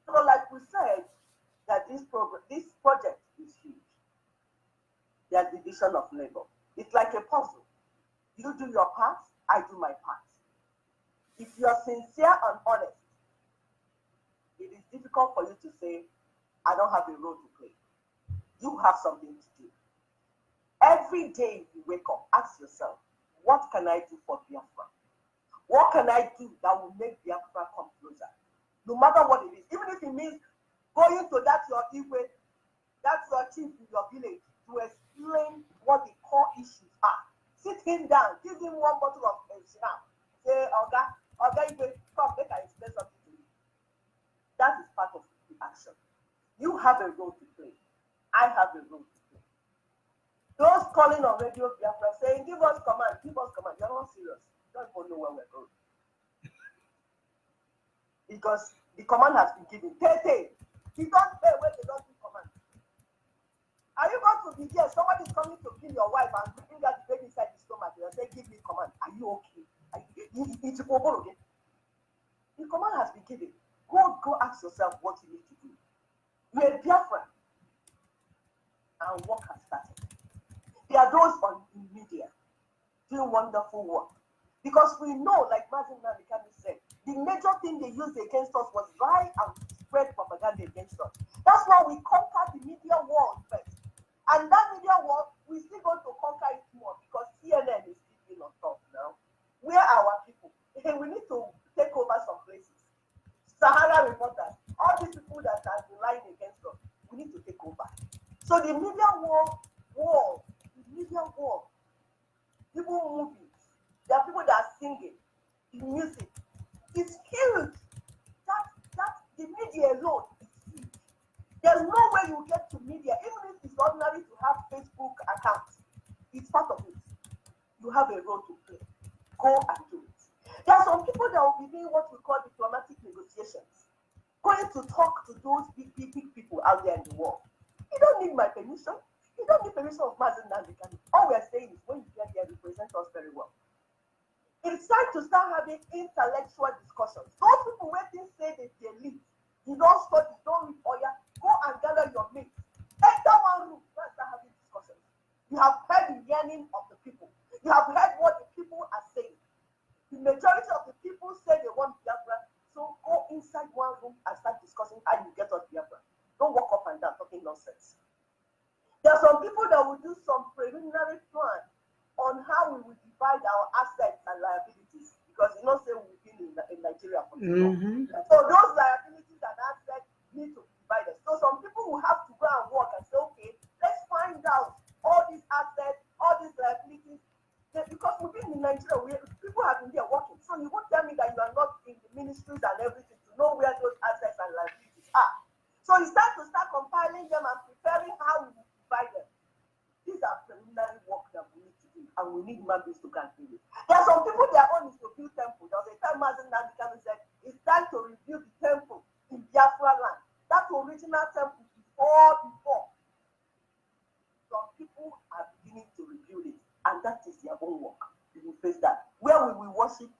[SPEAKER 1] So, like we said, that this project is huge. There's division of labor. It's like a puzzle. You do your part, I do my part. If you are sincere and honest, it is difficult for you to say, I don't have a role to play. You have something to do. Every day you wake up, ask yourself, what can I do for Biafra? What can I do that will make Biafra come closer? No matter what it is, even if it means going to that your Igwe, that's your chief in your village, to explain what the core issues are. Sit him down, give him one bottle of Shina. Say, Oga Igwe, come, make I explain something to you. That is part of the action. You have a role to play. I have a role to play. Those calling on Radio Biafra saying, give us command, you're not serious. You don't even know where we're going. Because the command has been given. Tete, you don't pay when they don't give command. Are you going to be here? Somebody's coming to kill your wife and bring out the baby inside the stomach and say, give me command. Are you okay? It's a problem again. The command has been given. Go ask yourself what you need to do. You're a Biafra. And work has started. There are those on the media doing wonderful work. Because we know, like Martin Nalikami said, the major thing they used against us was lie and spread propaganda against us. That's why we conquered the media war first. And that media war, we're still going to conquer it more because CNN is still on top now. Where are our people? We need to take over some places. Sahara reporters, all these people that have been lying against us, we need to take over. So the media war, people moving, there are people that are singing, the music, it's huge. That the media alone is huge. There's no way you get to media, even if it's ordinary to have Facebook accounts. It's part of it. You have a role to play. Go and do it. There are some people that will be doing what we call diplomatic negotiations, going to talk to those big people out there in the world. You don't need my permission. You don't need permission of Mazen Nandikani. All we are saying is when you get there, represent us very well. It's time to start having intellectual discussions. Those people waiting say that they lead. You don't study, don't read Oya. Go and gather your mates. Enter one room. Let's start having discussions. You have heard the yearning of the people. You have heard what the people are saying. The majority of the people say they want Biafra. So go inside one room and start discussing how you get us Biafra. Don't walk up and down talking nonsense. There are some people that will do some preliminary plan on how we will divide our assets and liabilities because you know say we've been in Nigeria for too long. So those liabilities and assets need to be divided. So some people will have to go and work and say, okay, let's find out all these assets, all these liabilities. Because we've been in Nigeria, people have been there working. So you won't tell me that you are not in the ministries and everything to know where those assets and liabilities are. So it's time to start compiling them and preparing how we will divide them. These are preliminary work that we need to do, and we need human beings to continue. There are some people, their own is to build temple. There was a time Mazen Nandikami said, it's time to rebuild the temple in Biafra land. That original temple before. Some people are beginning to rebuild it, and that is their own work. We will face that. Where we will worship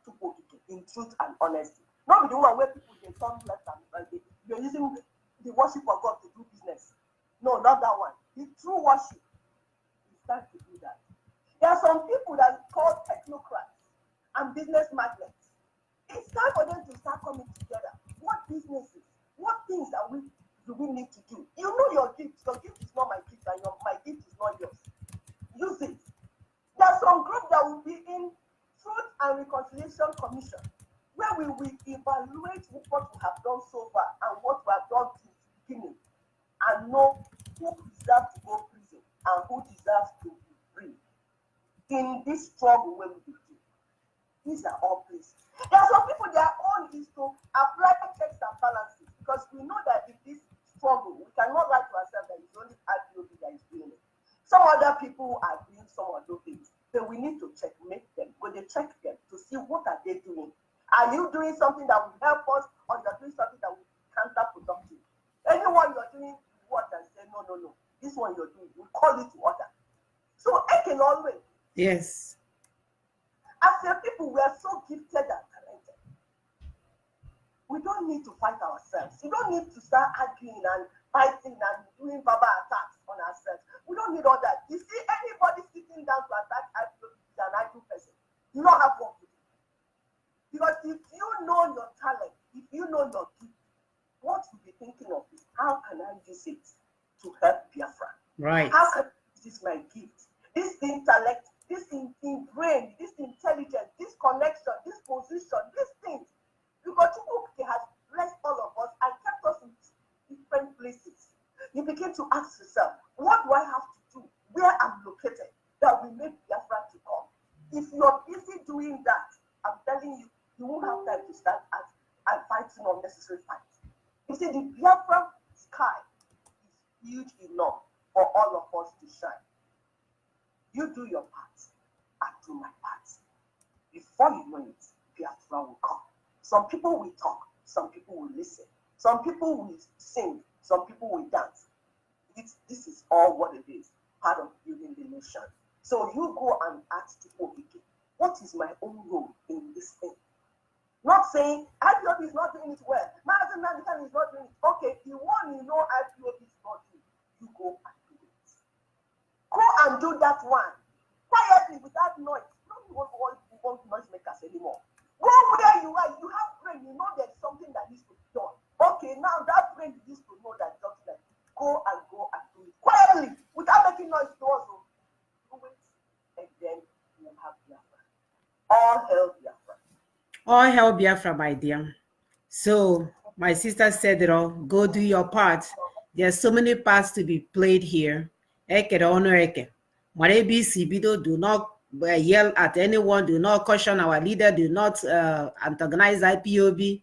[SPEAKER 1] in truth and honesty. Not the one where people they turn left and right. You're using the worship of God to do business. No, not that one. The true worship. It's time to do that. There are some people that are called technocrats and business magnets. It's time for them to start coming together. What businesses, what things do we need to do? You know your gift. Your gift is not my gift, and my gift is not yours. Use it. There's some group that will be in Truth and Reconciliation Commission, where we will evaluate what we have done so far and what we have done since the beginning, and know who deserves to go to prison and who deserves to be free in this struggle when we begin. These are all places. There are some people, their own is to apply checks and balances, because we know that in this struggle, we cannot lie to ourselves that it's only IPOB that is doing it. Some other people are doing some other things, but we need to checkmate them. When they check them to see what are they doing. Are you doing something that will help us, or you're doing something that will be counterproductive? Anyone you're doing what and say, no. This one you're doing, we call it to order. So I can always.
[SPEAKER 2] Yes.
[SPEAKER 1] As a people, we are so gifted and talented. We don't need to fight ourselves. We don't need to start arguing and fighting and doing verbal attacks on ourselves. We don't need all that. You see, anybody sitting down to attack is an idle person. You don't have work to do. Because if you know your talent, if you know your gift, what you'll be thinking of is how can I use it to help Biafra?
[SPEAKER 2] Right.
[SPEAKER 1] How can I use this my gift? This intellect, this brain, this intelligence, this connection, this position, these things. Because Chukwuka has blessed all of us and kept us in different places. You begin to ask yourself, what do I have to do? Where I'm located that will make Biafra to come? If you're busy doing that, I'm telling you, you won't have time to start and fighting unnecessary fights. You see, the Biafra sky is huge enough for all of us to shine. You do your part, I do my part. Before you know it, Biafra will come. Some people will talk, some people will listen, some people will sing, some people will dance. This is all what it is, part of building the nation. So you go and ask Obike, what is my own role in this thing? Not saying IPOB is not doing it well. Martin Nandikan is not doing it. Okay, you want to know IPOB is not doing it, you go and do it. Go and do that one. Quietly, without noise. Don't want noise makers anymore. Go where you are. You have brain. You know there's something that needs to be done. Okay, now that brain needs to know that just like go and do it quietly, without making noise to us. Do it, and then you have Biafra. All hell Biafra.
[SPEAKER 2] All hell Biafra, my dear. So my sister said it all. Go do your part. There's so many parts to be played here. Eke ono eke. Do not yell at anyone. Do not caution our leader. Do not antagonize IPOB.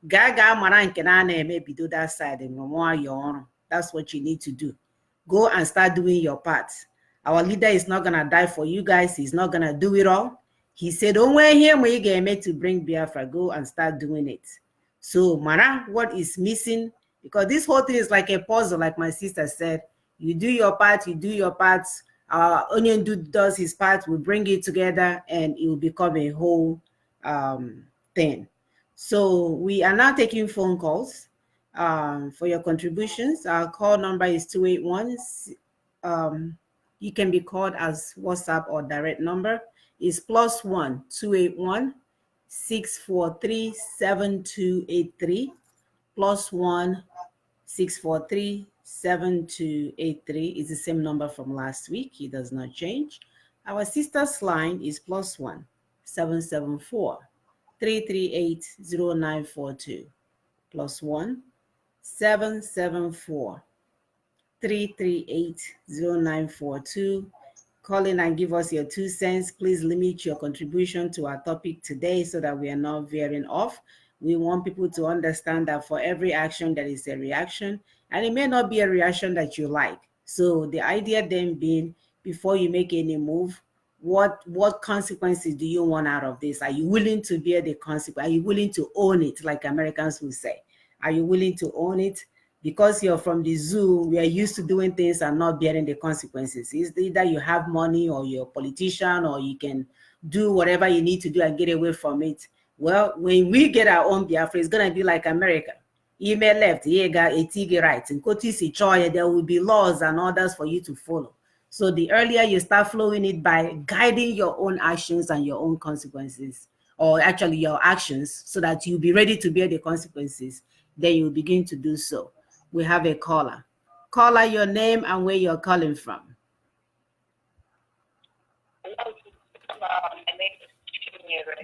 [SPEAKER 2] Gaga maranke na eme bido that side and your. That's what you need to do. Go and start doing your part. Our leader is not gonna die for you guys. He's not gonna do it all. He said, don't wait here when you get made to bring Biafra. Go and start doing it. So, Mara, what is missing? Because this whole thing is like a puzzle, like my sister said. You do your part, you do your part. Onion Dude does his part. We bring it together, and it will become a whole thing. So, we are now taking phone calls for your contributions. Our call number is 281. You can be called as WhatsApp or direct number. Is +1 281 643 7283 +1 643 7283 is the same number from last week. It does not change. Our sister's line is +1 774 338 0942 +1 774 338 0942. Call in and give us your 2 cents. Please limit your contribution to our topic today so that we are not veering off. We want people to understand that for every action, there is a reaction, and it may not be a reaction that you like. So the idea then being, before you make any move, what consequences do you want out of this? Are you willing to bear the consequence? Are you willing to own it, like Americans will say? Are you willing to own it? Because you're from the zoo, we are used to doing things and not bearing the consequences. It's either you have money or you're a politician or you can do whatever you need to do and get away from it. Well, when we get our own Biafra, it's going to be like America. Email left, right. And there will be laws and orders for you to follow. So the earlier you start flowing it by guiding your own actions and your own consequences, or actually your actions, so that you'll be ready to bear the consequences, then you'll begin to do so. We have a caller. Caller, your name and where you're calling from.
[SPEAKER 4] Hello, my name is Chinyere.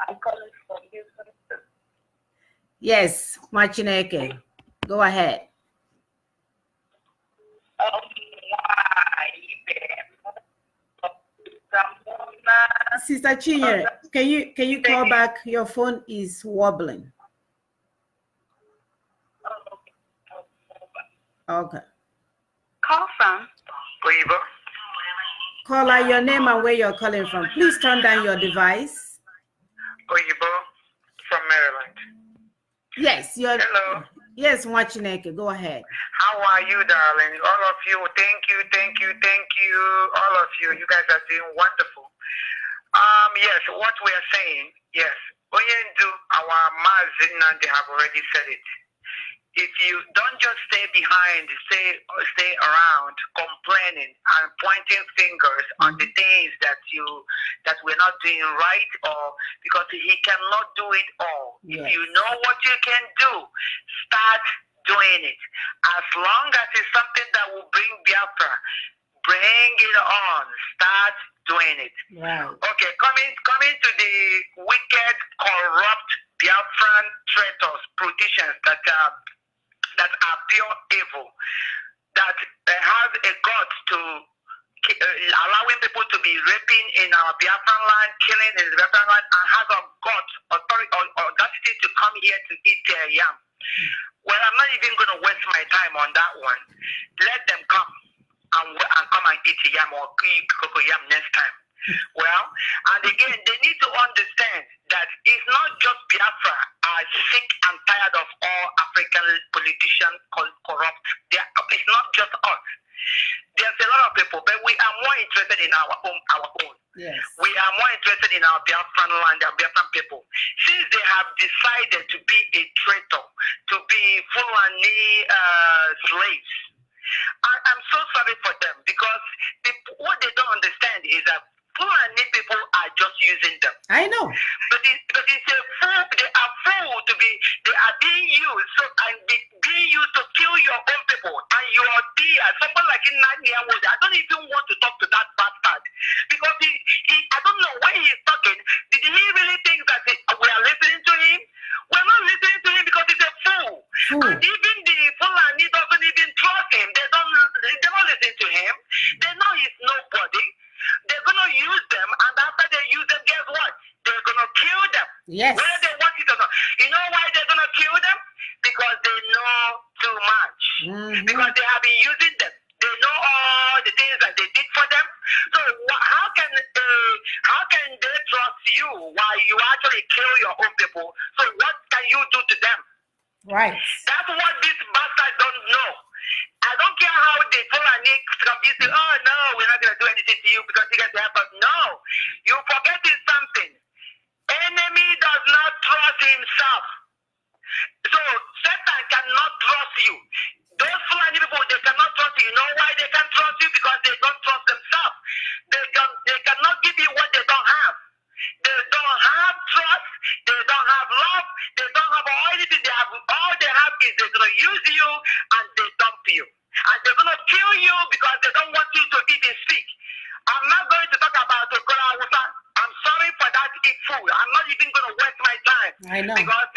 [SPEAKER 4] I'm calling from Houston.
[SPEAKER 2] Yes, Machineke. Go ahead. Sister Chinyere, can you call back? Your phone is wobbling. Okay.
[SPEAKER 4] Call from Oyibo.
[SPEAKER 2] Caller, your name and where you're calling from. Please turn down your device.
[SPEAKER 4] Oyibo from Maryland.
[SPEAKER 2] Yes,
[SPEAKER 4] Hello.
[SPEAKER 2] Yes, Mwachineke, go ahead.
[SPEAKER 4] How are you, darling? All of you, thank you. All of you, you guys are doing wonderful. Yes, what we are saying, yes. Oyendu, our Mazina, they have already said it. If you don't just stay behind, stay around complaining and pointing fingers on the things that we're not doing right, or because he cannot do it all. Yes. If you know what you can do, start doing it. As long as it's something that will bring Biafra, bring it on. Start doing it.
[SPEAKER 2] Right.
[SPEAKER 4] Okay, coming to the wicked, corrupt Biafran traitors, politicians that are pure evil, that have a gut to allowing people to be raping in our Biafran land, killing in the Biafran land, and have a gut, authority, or audacity to come here to eat their yam. Well, I'm not even going to waste my time on that one. Let them come. eat yam or eat cocoyam next time. Well, and again, they need to understand that it's not just Biafra are sick and tired of all African politicians corrupt. It's not just us. There's a lot of people, but we are more interested in our own.
[SPEAKER 2] Yes.
[SPEAKER 4] We are more interested in our Biafran land, our Biafran people. Since they have decided to be a traitor, to be Fulani slaves, I'm so sorry for them, because what they don't understand is that Fulani people are just using them.
[SPEAKER 2] I know.
[SPEAKER 4] But it's a fool. They are fool to be. They are being used. So and being used to kill your own people. And you are there. Someone like Nanya Wood. I don't even want to talk to that bastard, because he I don't know when he's talking. Did he really think that we are listening to him? We're not listening to him because he's a fool. And even the Fulani doesn't even trust him. They don't listen to him. They know he's nobody. They're going to use them, and after they use them, guess what? They're going to kill them.
[SPEAKER 2] Yes.
[SPEAKER 4] Whether they want it or not. You know why they're going to kill them? Because they know too much. Because they have been using them. They know all the things that they did for them. So how can they trust you while you actually kill your own people? So what can you do to them?
[SPEAKER 2] Right.
[SPEAKER 4] That's what this bastard don't know. I don't care how the Fulani can be saying, oh no, we're not going to do anything to you because you guys help us. No, you're forgetting something. Enemy does not trust himself. So Satan cannot trust you. Those Fulani people, they cannot trust you. You know why they can't trust you? Because they don't trust themselves. They cannot give you what they don't have. They don't have trust. They don't have love. They don't have anything. They have all they have is they're gonna use you and they dump you. And they're gonna kill you because they don't want you to even speak. I'm not going to talk about Okola Hausa. I'm sorry for that fool. I'm not even gonna waste my time.
[SPEAKER 2] I know.
[SPEAKER 4] Because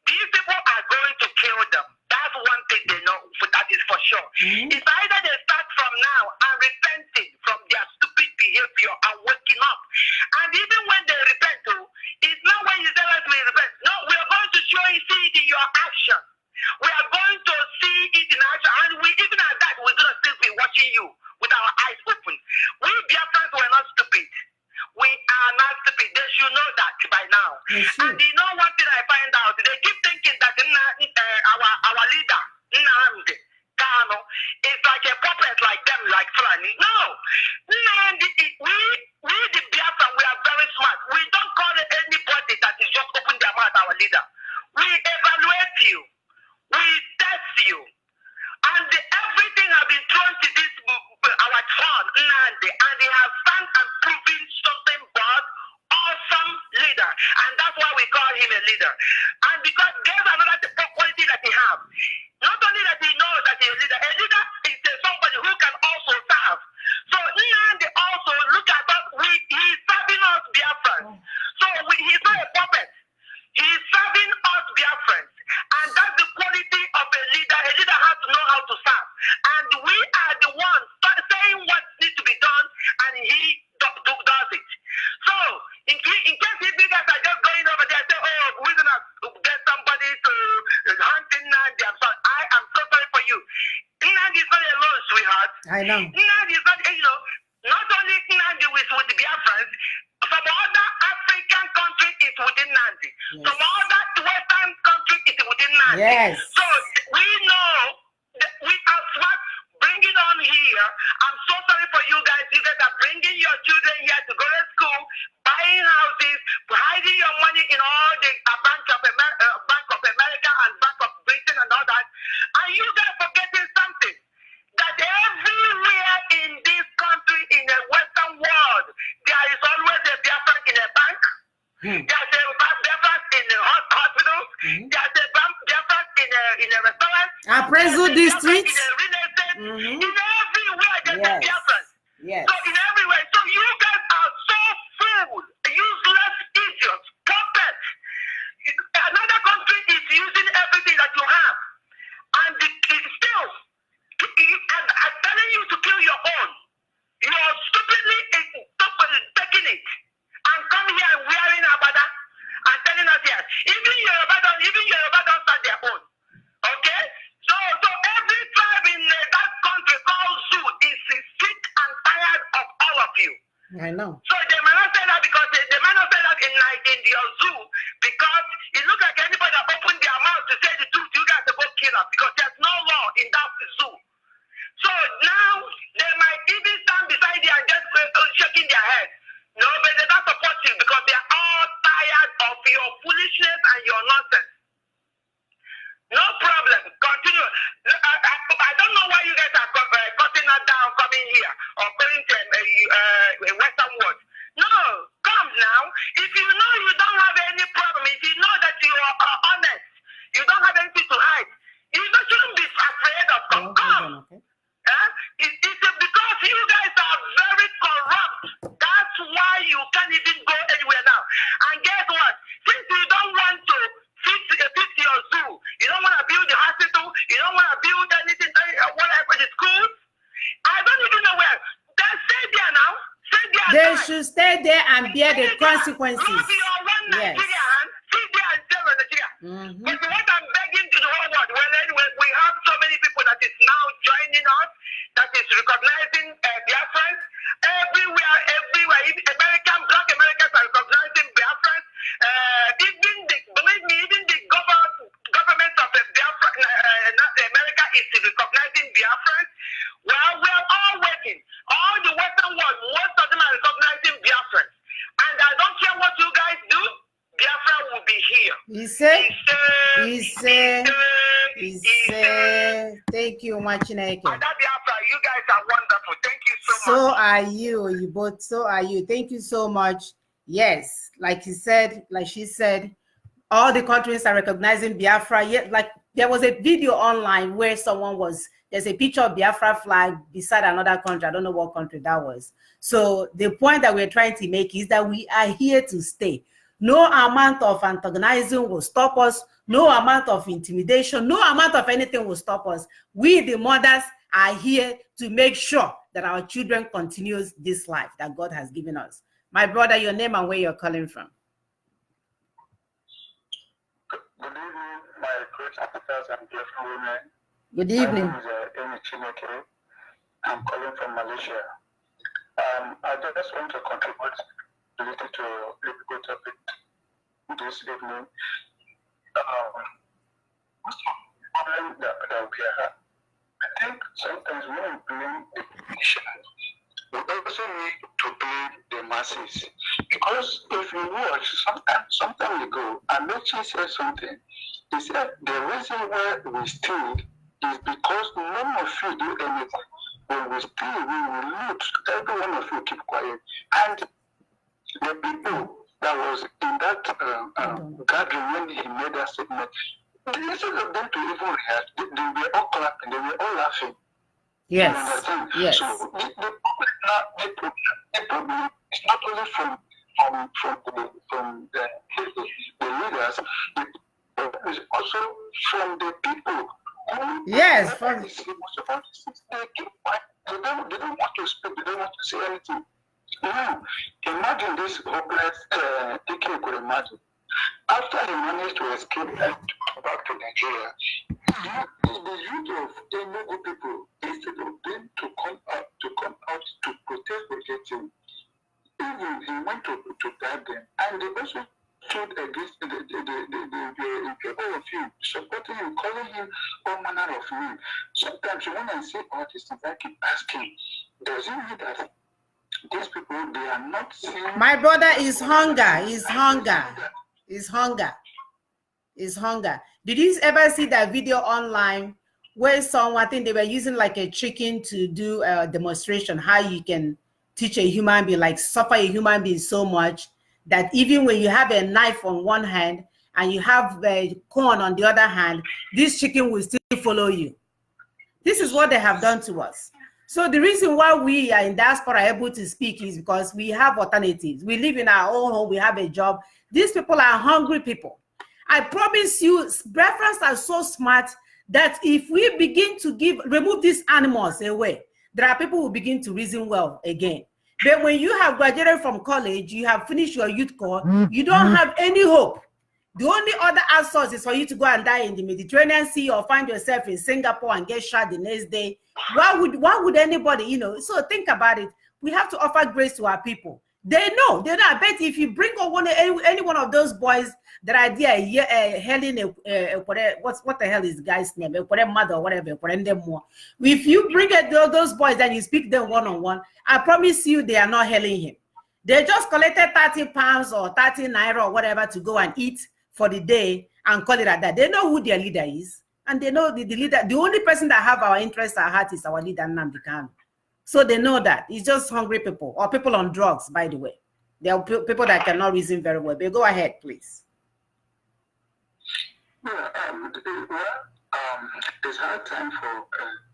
[SPEAKER 4] these people are going to kill them. That's one thing they know, that is for sure. It's either they start from now and repenting from their stupid behavior and waking up. And even when they repent, it's not when you tell us we repent. No, we are going to show you, see it in your action. We are going to see it in action. And even at that, we're going to still be watching you with our eyes open. We Biafrans were not stupid. We are not stupid. They should know that by now. And you know one thing I find out? They keep thinking that our leader, Nnamdi Kanu, is like a puppet like them, like Fulani. No. We the Biafra, we are very smart. We don't call anybody that is just open their mouth our leader. We evaluate you. We test you. And everything has been thrown to this our son, Nnamdi, and he has stand and proven something but awesome leader. And that's why we call him a leader. And because there's another quality that he has. Not only that he knows that he's a leader is somebody who can also serve. So Nnamdi also, look at us, he's serving us Biafrans. So he's not a puppet. He's serving us Biafrans. And that's the quality of a leader. A leader has to know how to serve. And we are the ones saying what needs to be done, and he does it. So, in case if you guys are just going over there and say, oh, we're going to get somebody to hunt Nnamdi, I am so sorry for you. Nnamdi is not alone, sweetheart.
[SPEAKER 2] I know.
[SPEAKER 4] Nnamdi is not, not only Nnamdi with the Biafrans, some other African country is within Nnamdi.
[SPEAKER 2] Yes.
[SPEAKER 4] Some other Western country is within Nnamdi.
[SPEAKER 2] Yes.
[SPEAKER 4] So we know that we are smart. Bring it on here. I'm so sorry for you guys. You guys are bringing your children here to go to school, buying houses, hiding your money in all the Bank of America and Bank of Britain and all that. And you guys forgetting something. That everywhere in this country, in the Western world, there is always a Biafran in a bank. There's a Biafran in the hospitals. There's a Biafran in a restaurant.
[SPEAKER 2] Appraisal district.
[SPEAKER 4] In a real estate. In everywhere, there's a Biafran.
[SPEAKER 2] Yes.
[SPEAKER 4] So in everywhere. So you guys are so fool, useless idiots, puppets. Another country is using everything that you have. And it's still, I'm telling you to kill your own. You are stupidly taking it. And come here and wearing abada and telling us yes. Even Yoruba don't start their own. Okay? So every tribe in that country call
[SPEAKER 2] I know.
[SPEAKER 4] So they might not say that because they might not say that in your zoo because it looks like anybody that opened their mouth to say the truth, you guys are both killer because there's no law in that zoo. So now they might even stand beside you and just shaking their head. No, but they don't support you because they are all tired of your foolishness and your nonsense. No problem. Continue. I don't know why you guys are cutting that down, coming here or going to Western world. No, come now. If you know you don't have any problem, if you know that you are honest, you don't have anything to hide, you shouldn't be afraid of come.
[SPEAKER 2] Okay.
[SPEAKER 4] It's because you guys are very corrupt. That's why you can't even go anywhere now. And guess what? Since you don't want to fix your zoo, you don't want to build the hospital, you don't want to build anything, whatever, the schools, I don't even know where. Then stay there now. Stay there.
[SPEAKER 2] They should stay there and bear the consequences.
[SPEAKER 4] Love your one Nigeria and sit there and stay with Nigeria. But what I'm begging to the whole world, well, anyway, we have so many people that is now joining us, that is recognizing Biafrans everywhere. Black Americans are recognizing Biafrans. Believe me, even the government of Biafra, America is recognizing Biafrans. Well, we are all waiting. All the Western world, most of them are recognizing Biafrans. And I don't care what you guys do, Biafra will be here.
[SPEAKER 2] He said, thank you, Machineke.
[SPEAKER 4] Biafra, you guys are wonderful. Thank you so much.
[SPEAKER 2] So are you both. So are you. Thank you so much. Yes, like she said, all the countries are recognizing Biafra. Yet, like there was a video online where there's a picture of Biafra flag beside another country. I don't know what country that was. So the point that we're trying to make is that we are here to stay. No amount of antagonizing will stop us. No amount of intimidation, no amount of anything will stop us. We, the mothers, are here to make sure that our children continues this life that God has given us. My brother, your name and where you're calling from.
[SPEAKER 5] Good evening, my great officers and beautiful women.
[SPEAKER 2] Good evening.
[SPEAKER 5] My name is Amy Chineke. I'm calling from Malaysia. I just want to contribute related to the topic this evening. What's the problem that we have? I think sometimes when we blame the politicians, we also need to blame the masses. Because if you watch, sometime ago, Amechi said something. He said the reason why we stayed is because none of you do anything. When we stay, we will loot. Every one of you keep quiet. And the people that was in that gathering when he made that statement, instead of them to even react, they were all clapping, they were all laughing.
[SPEAKER 2] Yes. Yes.
[SPEAKER 5] So the problem is not only from the leaders, the problem is also from the people.
[SPEAKER 2] Yes.
[SPEAKER 5] They keep quiet. They don't want to speak. They don't want to say anything. Now, imagine this hopeless Ike could imagine. After he managed to escape and back to Nigeria, the youth of Enugu people, instead of them to come out to protest him, even he went to guard them, and they also stood against the people of him, supporting him, calling him all manner of names. Sometimes when I see all these things, I keep asking, does it mean that these people, they are not seeing...
[SPEAKER 2] My brother, is hunger. Is hunger. Is hunger. Is hunger. Did you ever see that video online where someone, I think they were using like a chicken to do a demonstration, how you can teach a human being, like suffer a human being so much that even when you have a knife on one hand and you have the corn on the other hand, this chicken will still follow you. This is what they have done to us. So the reason why we are in diaspora able to speak is because we have alternatives. We live in our own home, we have a job. These people are hungry people. I promise you, Biafrans are so smart that if we begin to remove these animals away, there are people who begin to reason well again. But when you have graduated from college, you have finished your youth corps, you don't have any hope. The only other outsource is for you to go and die in the Mediterranean Sea or find yourself in Singapore and get shot the next day. Why would anybody, so think about it. We have to offer grace to our people. They know. I bet if you bring on any one of those boys that are there, Helen, what the hell is the guy's name? Mother or whatever. If you bring those boys and you speak them one-on-one, I promise you they are not helling him. They just collected 30 pounds or 30 naira or whatever to go and eat for the day and call it at that. They know who their leader is. And they know the leader, the only person that have our interests at heart is our leader, Nnamdi Kanu. So they know that. It's just hungry people or people on drugs, by the way. There are people that cannot reason very well. But go ahead, please.
[SPEAKER 5] Yeah, it's hard time for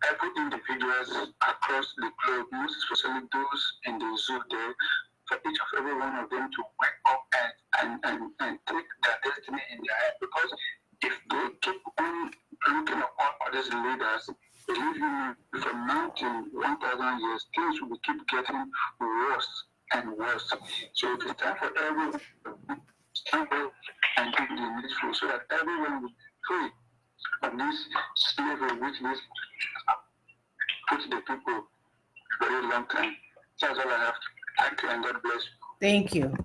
[SPEAKER 5] every individuals across the globe, most especially those in the zoo there, for each of every one of them to wake up and take their destiny in their hand. Because if they keep on looking upon other leaders, believe me, from now to 1,000 years, things will keep getting worse and worse. So it is time for everyone to stand up and do the needful so that everyone will be free of this slavery which this put the people a very long time. That's all I have to. Thank you and God bless you.
[SPEAKER 2] Thank you.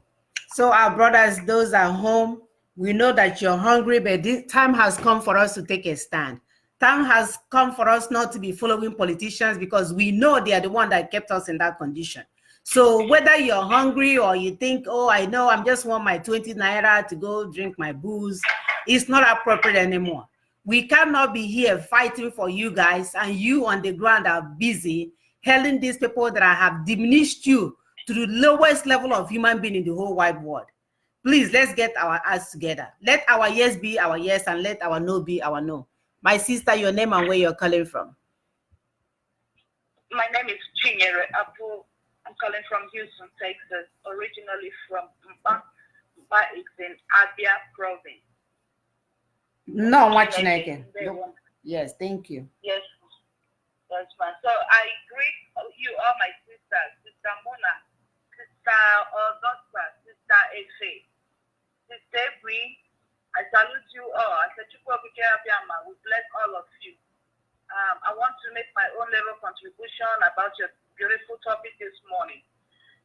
[SPEAKER 2] So our brothers, those at home, we know that you're hungry, but this time has come for us to take a stand. Time has come for us not to be following politicians because we know they are the one that kept us in that condition. So whether you're hungry or you think, oh, I know, I just want my 20 naira to go drink my booze, it's not appropriate anymore. We cannot be here fighting for you guys and you on the ground are busy hailing these people that have diminished you to the lowest level of human being in the whole wide world. Please, let's get our acts together. Let our yes be our yes and let our no be our no. My sister, your name and where you're calling from?
[SPEAKER 6] My name is Chinyere Abu. I'm calling from Houston, Texas, originally from Mba. Mba is in Abia province.
[SPEAKER 2] No, watching again. Yes, thank you.
[SPEAKER 6] Yes, that's fine. So I greet you all, my sisters, Sister Mona, Sister Augusta, Sister Efe, Sister Bri. I salute you all. I said, we bless all of you. I want to make my own little contribution about your beautiful topic this morning.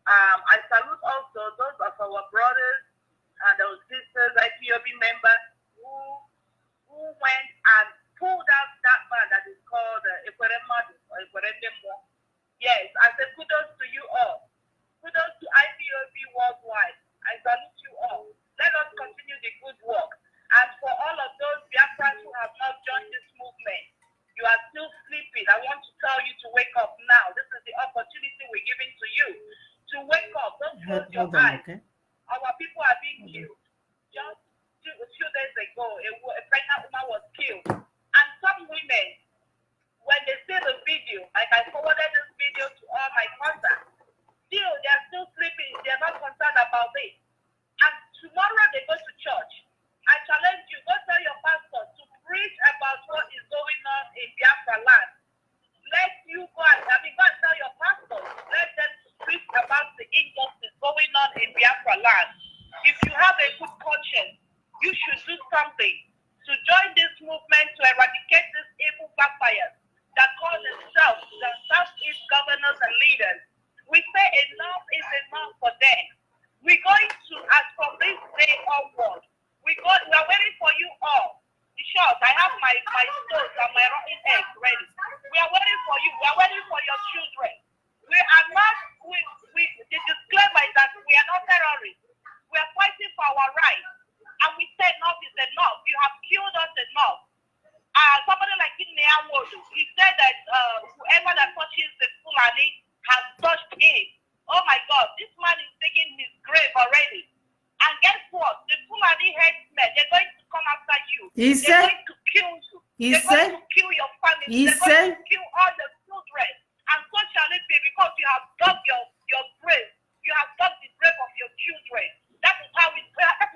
[SPEAKER 6] I salute also those of our brothers and our sisters, IPOB members, who went and pulled out that man that is called Ekweremadu or Ekwerememo. Yes, I said kudos to you all. Kudos to IPOB worldwide. I salute you all. Let us continue the good work. And for all of those Biafrans who have not joined this movement, you are still sleeping. I want to tell you to wake up now. This is the opportunity we're giving to you to wake up. Don't close your eyes. Okay. Our people are being killed. Just a few days ago, a pregnant woman was killed. And some women, when they see the video, like I forwarded this video to all my contacts, they're still sleeping. They're not concerned about it. And tomorrow they go to church. I challenge you, go tell your pastor to preach about what is going on in Biafra land. Let you go and tell your pastor, let them preach about the injustice going on in Biafra land. If you have a good conscience, you should do something to join this movement to eradicate these evil vampires that call themselves the Southeast governors and leaders. We say enough is enough for them. We're going to, as from this day onward, we are waiting for you all. The short, I have my stones and my rotten eggs ready. We are waiting for you. We are waiting for your children. We are not, the disclaimer is that we are not terrorists. We are fighting for our rights. And we say enough is enough. You have killed us enough. Somebody like Ineya Wodu, he said that whoever that touches the Fulani has touched him. Oh my God, this man is digging his grave already. And guess what? The Fulani headsmen, they're going to come after you. They're going to kill you. They're going to kill your family. They're going to kill all the children. And so shall it be because you have dug your grave. You have dug the grave of your children. That is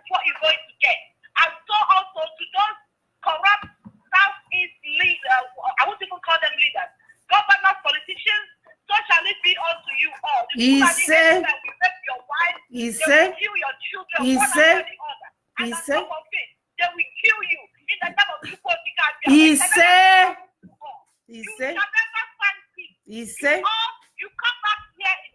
[SPEAKER 6] what you're going to get. And so also to those corrupt Southeast leaders, I won't even call them leaders, governors, politicians, so shall it be unto you all. The Fulani headsmen will rape your wife. They will kill your children, one after the other. And on top of it, they will kill you in the name of people. You shall never find peace. You come back here in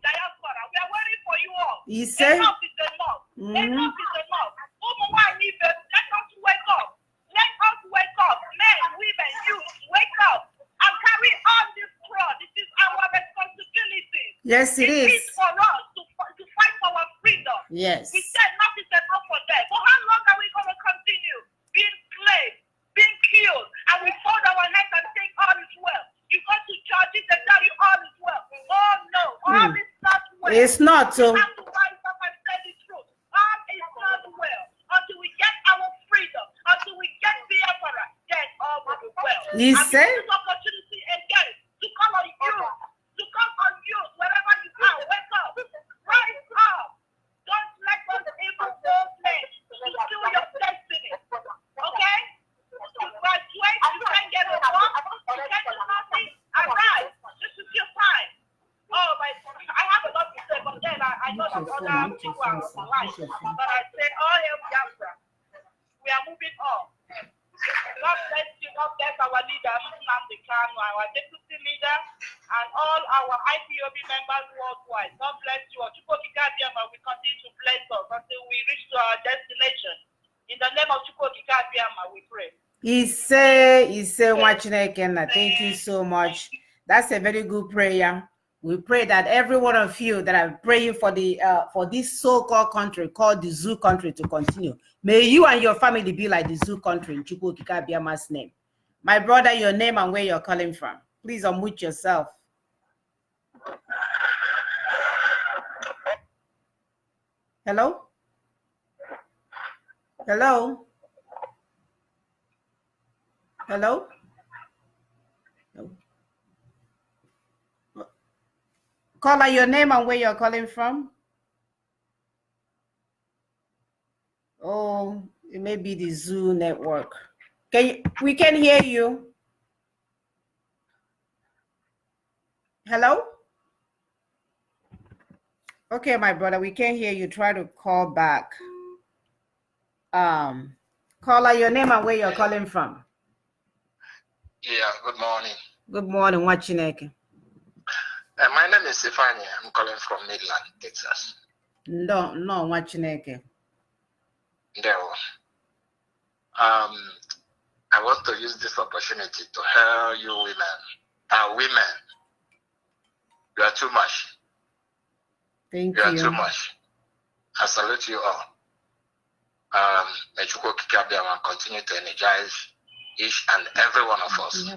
[SPEAKER 2] He said,
[SPEAKER 6] enough is enough. Enough is enough. Let us wake up. Let us wake up. Men, women, youth, wake up and carry on this cross. It is our responsibility.
[SPEAKER 2] yes, it is.
[SPEAKER 6] It is for us to fight for our freedom.
[SPEAKER 2] Yes.
[SPEAKER 6] We said enough is enough for them. For how long are we going to continue being slaves, being killed, and we fold our heads and think all is well? You go to churches and tell you all is well. Oh no, all is not well.
[SPEAKER 2] It's not so.
[SPEAKER 6] We have to rise up and say the truth. All is not well. Until we get our freedom, until we get Biafra, then all will be well.
[SPEAKER 2] He
[SPEAKER 6] and
[SPEAKER 2] said,
[SPEAKER 6] this opportunity again to call on you, wherever you are, wake up, rise up. Don't let those evil men to steal your destiny. Okay? To graduate, you can't get a work, you can't do nothing. Arise. This is your time. Oh my, I have a lot to say, but then I know that other people are online. But I say, oh, hail Biafra. We are moving on. God bless you. God bless our leader, Nnamdi Kanu, our deputy leader, and all our IPOB members worldwide. God bless you. Chukwokika Abiyama will continue to bless us until we reach to our destination. In the name of Chukwokika Abiyama, we pray.
[SPEAKER 2] He said, Wachinekena, thank you so much. That's a very good prayer. We pray that every one of you that are praying for the for this so-called country called the zoo country to continue. May you and your family be like the zoo country in Chukwokika Abiyama's name. My brother, your name and where you're calling from. Please unmute yourself. Hello? Hello? Hello? No. Caller, your name and where you're calling from? Oh, it may be the Zoo network. We can hear you. Hello? Okay, my brother, we can't hear you. Try to call back. Caller, your name and where you're calling from?
[SPEAKER 7] Yeah, good morning.
[SPEAKER 2] Good morning, Wachineke.
[SPEAKER 7] My name is Stephanie. I'm calling from Midland, Texas.
[SPEAKER 2] No, Wachineke.
[SPEAKER 7] There. I want to use this opportunity to hail you women. You are too much.
[SPEAKER 2] Thank
[SPEAKER 7] you.
[SPEAKER 2] You
[SPEAKER 7] are too much. I salute you all. May Chukwokika Abiyama continue to energize each and every one of us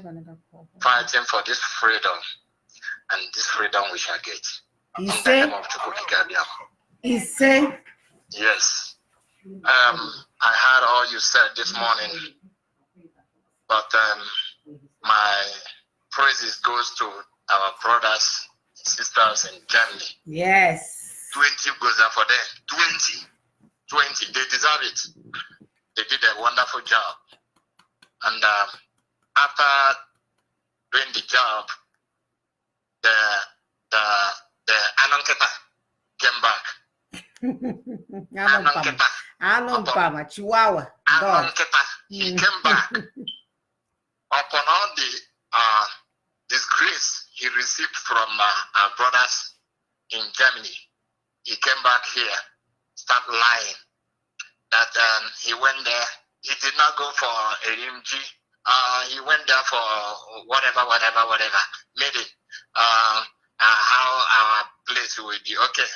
[SPEAKER 7] fighting for this freedom, and this freedom we shall get. In the name of Chukwokika Abiyama.
[SPEAKER 2] He said,
[SPEAKER 7] yes. I heard all you said this morning, but my praises goes to our brothers and sisters in Germany.
[SPEAKER 2] Yes.
[SPEAKER 7] 20 goes out for them. 20. They deserve it. They did a wonderful job. And after doing the job, the Ananketa came back.
[SPEAKER 2] Ananketa, Chihuahua.
[SPEAKER 7] Ananketa, he came back. Upon all the disgrace he received from our brothers in Germany, he came back here, start lying that he went there. He did not go for a MG. He went there for whatever. Made it. How our place will be okay.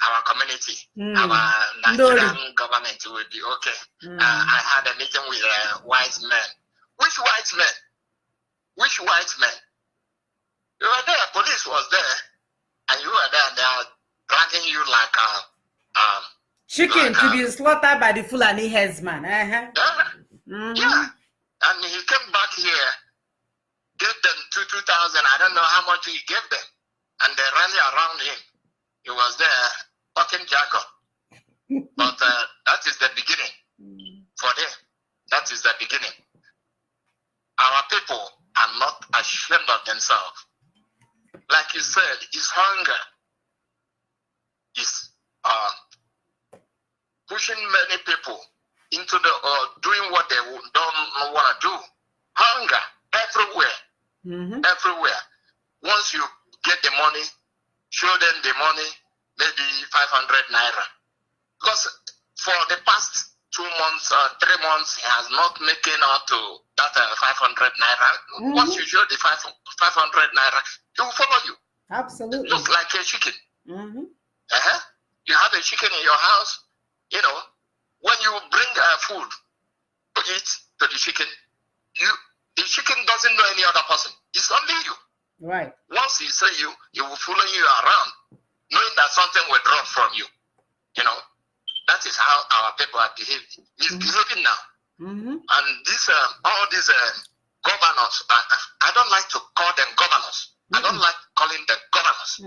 [SPEAKER 7] Our community, our Nigerian government will be okay. I had a meeting with white men. Which white men? Which white men? You were there. Police was there, and you were there. They are dragging you like
[SPEAKER 2] chicken to be slaughtered by the Fulani headsman.
[SPEAKER 7] Yeah. And he came back here, gave them 2,000. I don't know how much he gave them, and they rally around him. He was there talking Jacob. But that is the beginning for them. That is the beginning. Our people are not ashamed of themselves. Like you said, it's hunger. It's pushing many people into the doing what they don't want to do. Hunger everywhere. Everywhere. Once you get the money, show them the money, maybe 500 naira. Because for the past 2 months or 3 months, he has not making out to that 500 naira. Once you show the 500 naira, he will follow you.
[SPEAKER 2] Absolutely.
[SPEAKER 7] Just like a chicken. You have a chicken in your house, you know, when you bring food to eat to the chicken, the chicken doesn't know any other person. It's only you.
[SPEAKER 2] Right.
[SPEAKER 7] Once he see you, he will follow you around, knowing that something will drop from you. You know, that is how our people are behaving. He's behaving now. And this, all these governors, I don't like to call them governors. I don't like calling them governors.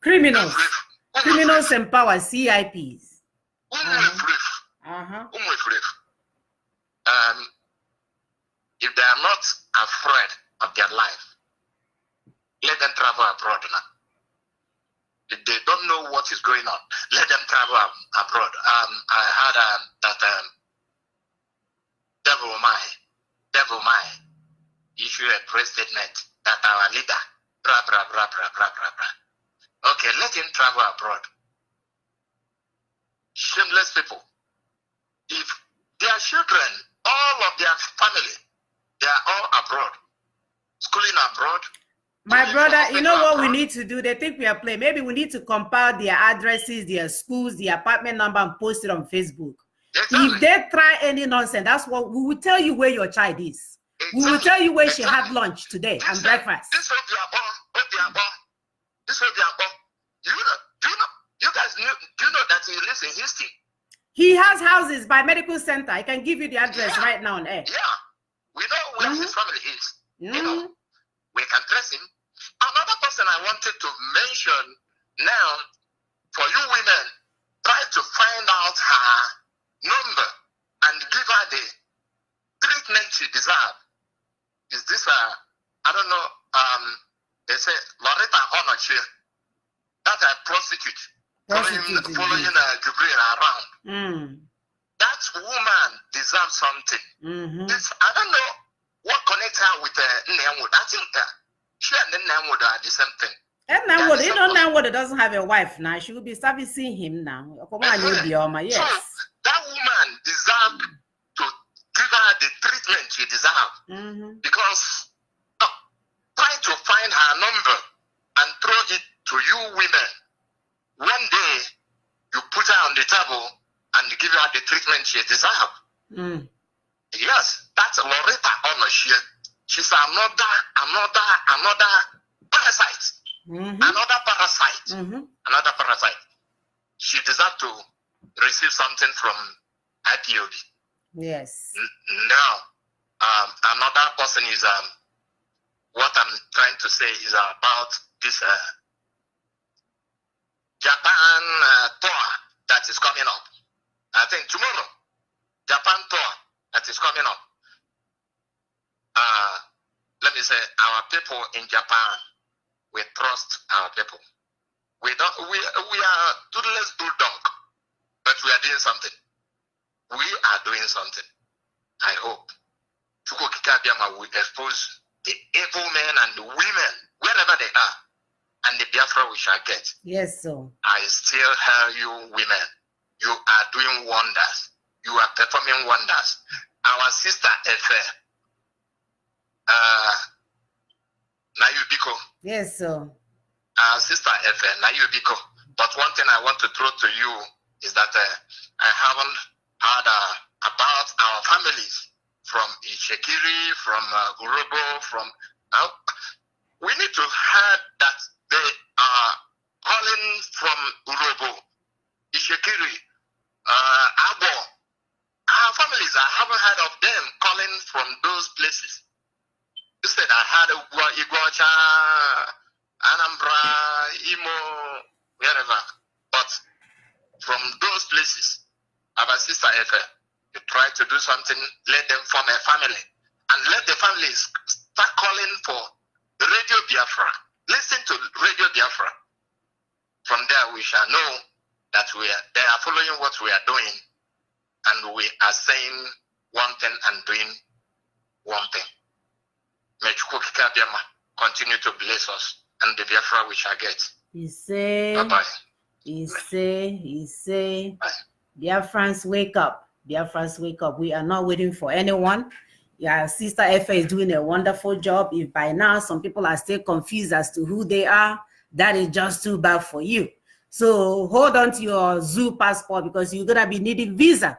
[SPEAKER 2] Criminals. Criminals in power, CIPs.
[SPEAKER 7] If they are not afraid of their life, let them travel abroad now. If they don't know what is going on, let them travel abroad. I heard that Devil Mai issued a press statement that our leader, Okay, let him travel abroad. Shameless people. If their children, all of their family, they are all abroad, schooling abroad.
[SPEAKER 2] My brother, you know what we need to do? They think we are playing. Maybe we need to compile their addresses, their schools, their apartment number, and post it on Facebook. Exactly. If they try any nonsense, that's what we will tell you where your child is. Exactly. We will tell you where she had lunch today and breakfast.
[SPEAKER 7] This will be born. This will be born. Do you guys do you know that he lives in Houston?
[SPEAKER 2] He has houses by medical center. I can give you the address right now on air.
[SPEAKER 7] Yeah. We know where his family is. You know, we can trace him. Another person I wanted to mention now, for you women, try to find out her number and give her the treatment she deserves. Is this I don't know, they say Loretta Onochie, that a prostitute following Gabriel around. That woman deserves something. This, I don't know what connects her with Nnewood. I think she and Nnewood are the same thing.
[SPEAKER 2] And Nnewood, you know, Nnewood doesn't have a wife now. She will be servicing him now. Yes.
[SPEAKER 7] So that woman deserves to give her the treatment she deserves. Because try to find her number and throw it to you women. One day, you put her on the table and give her the treatment she deserves. Yes, that's Loretta Onochie. She's another parasite. Another parasite. She deserves to receive something from IPOD.
[SPEAKER 2] Yes.
[SPEAKER 7] Now, another person is what I'm trying to say is about this Japan tour that is coming up. I think tomorrow, Japan tour that is coming up. Let me say, our people in Japan, we trust our people. We are toothless bulldog, but we are doing something. We are doing something. I hope Chukwu will expose the evil men and the women, wherever they are, and the Biafra we shall get.
[SPEAKER 2] Yes, sir.
[SPEAKER 7] I still hear you women. You are doing wonders. You are performing wonders. Our sister Efe, Nayubiko.
[SPEAKER 2] Yes, sir.
[SPEAKER 7] Our sister Efe, Nayubiko. But one thing I want to throw to you is that I haven't heard about our families from Ishekiri, from Urobo, from... we need to hear that they are calling from Urobo, Ishekiri, Abo. Our families, I haven't heard of them calling from those places. Instead, I heard Iguacha, Anambra, Imo, wherever. But from those places, our sister Efe, you try to do something, let them form a family. And let the families start calling for Radio Biafra. Listen to Radio Biafra. From there, we shall know that they are following what we are doing. And we are saying one thing and doing one thing. May Chukwu continue to bless us and the Biafra we shall get.
[SPEAKER 2] You say.
[SPEAKER 7] Bye-bye.
[SPEAKER 2] He say, Biafrans, wake up. Biafrans, wake up. We are not waiting for anyone. Yeah, Sister Efe is doing a wonderful job. If by now some people are still confused as to who they are, that is just too bad for you. So hold on to your zoo passport, because you're going to be needing visa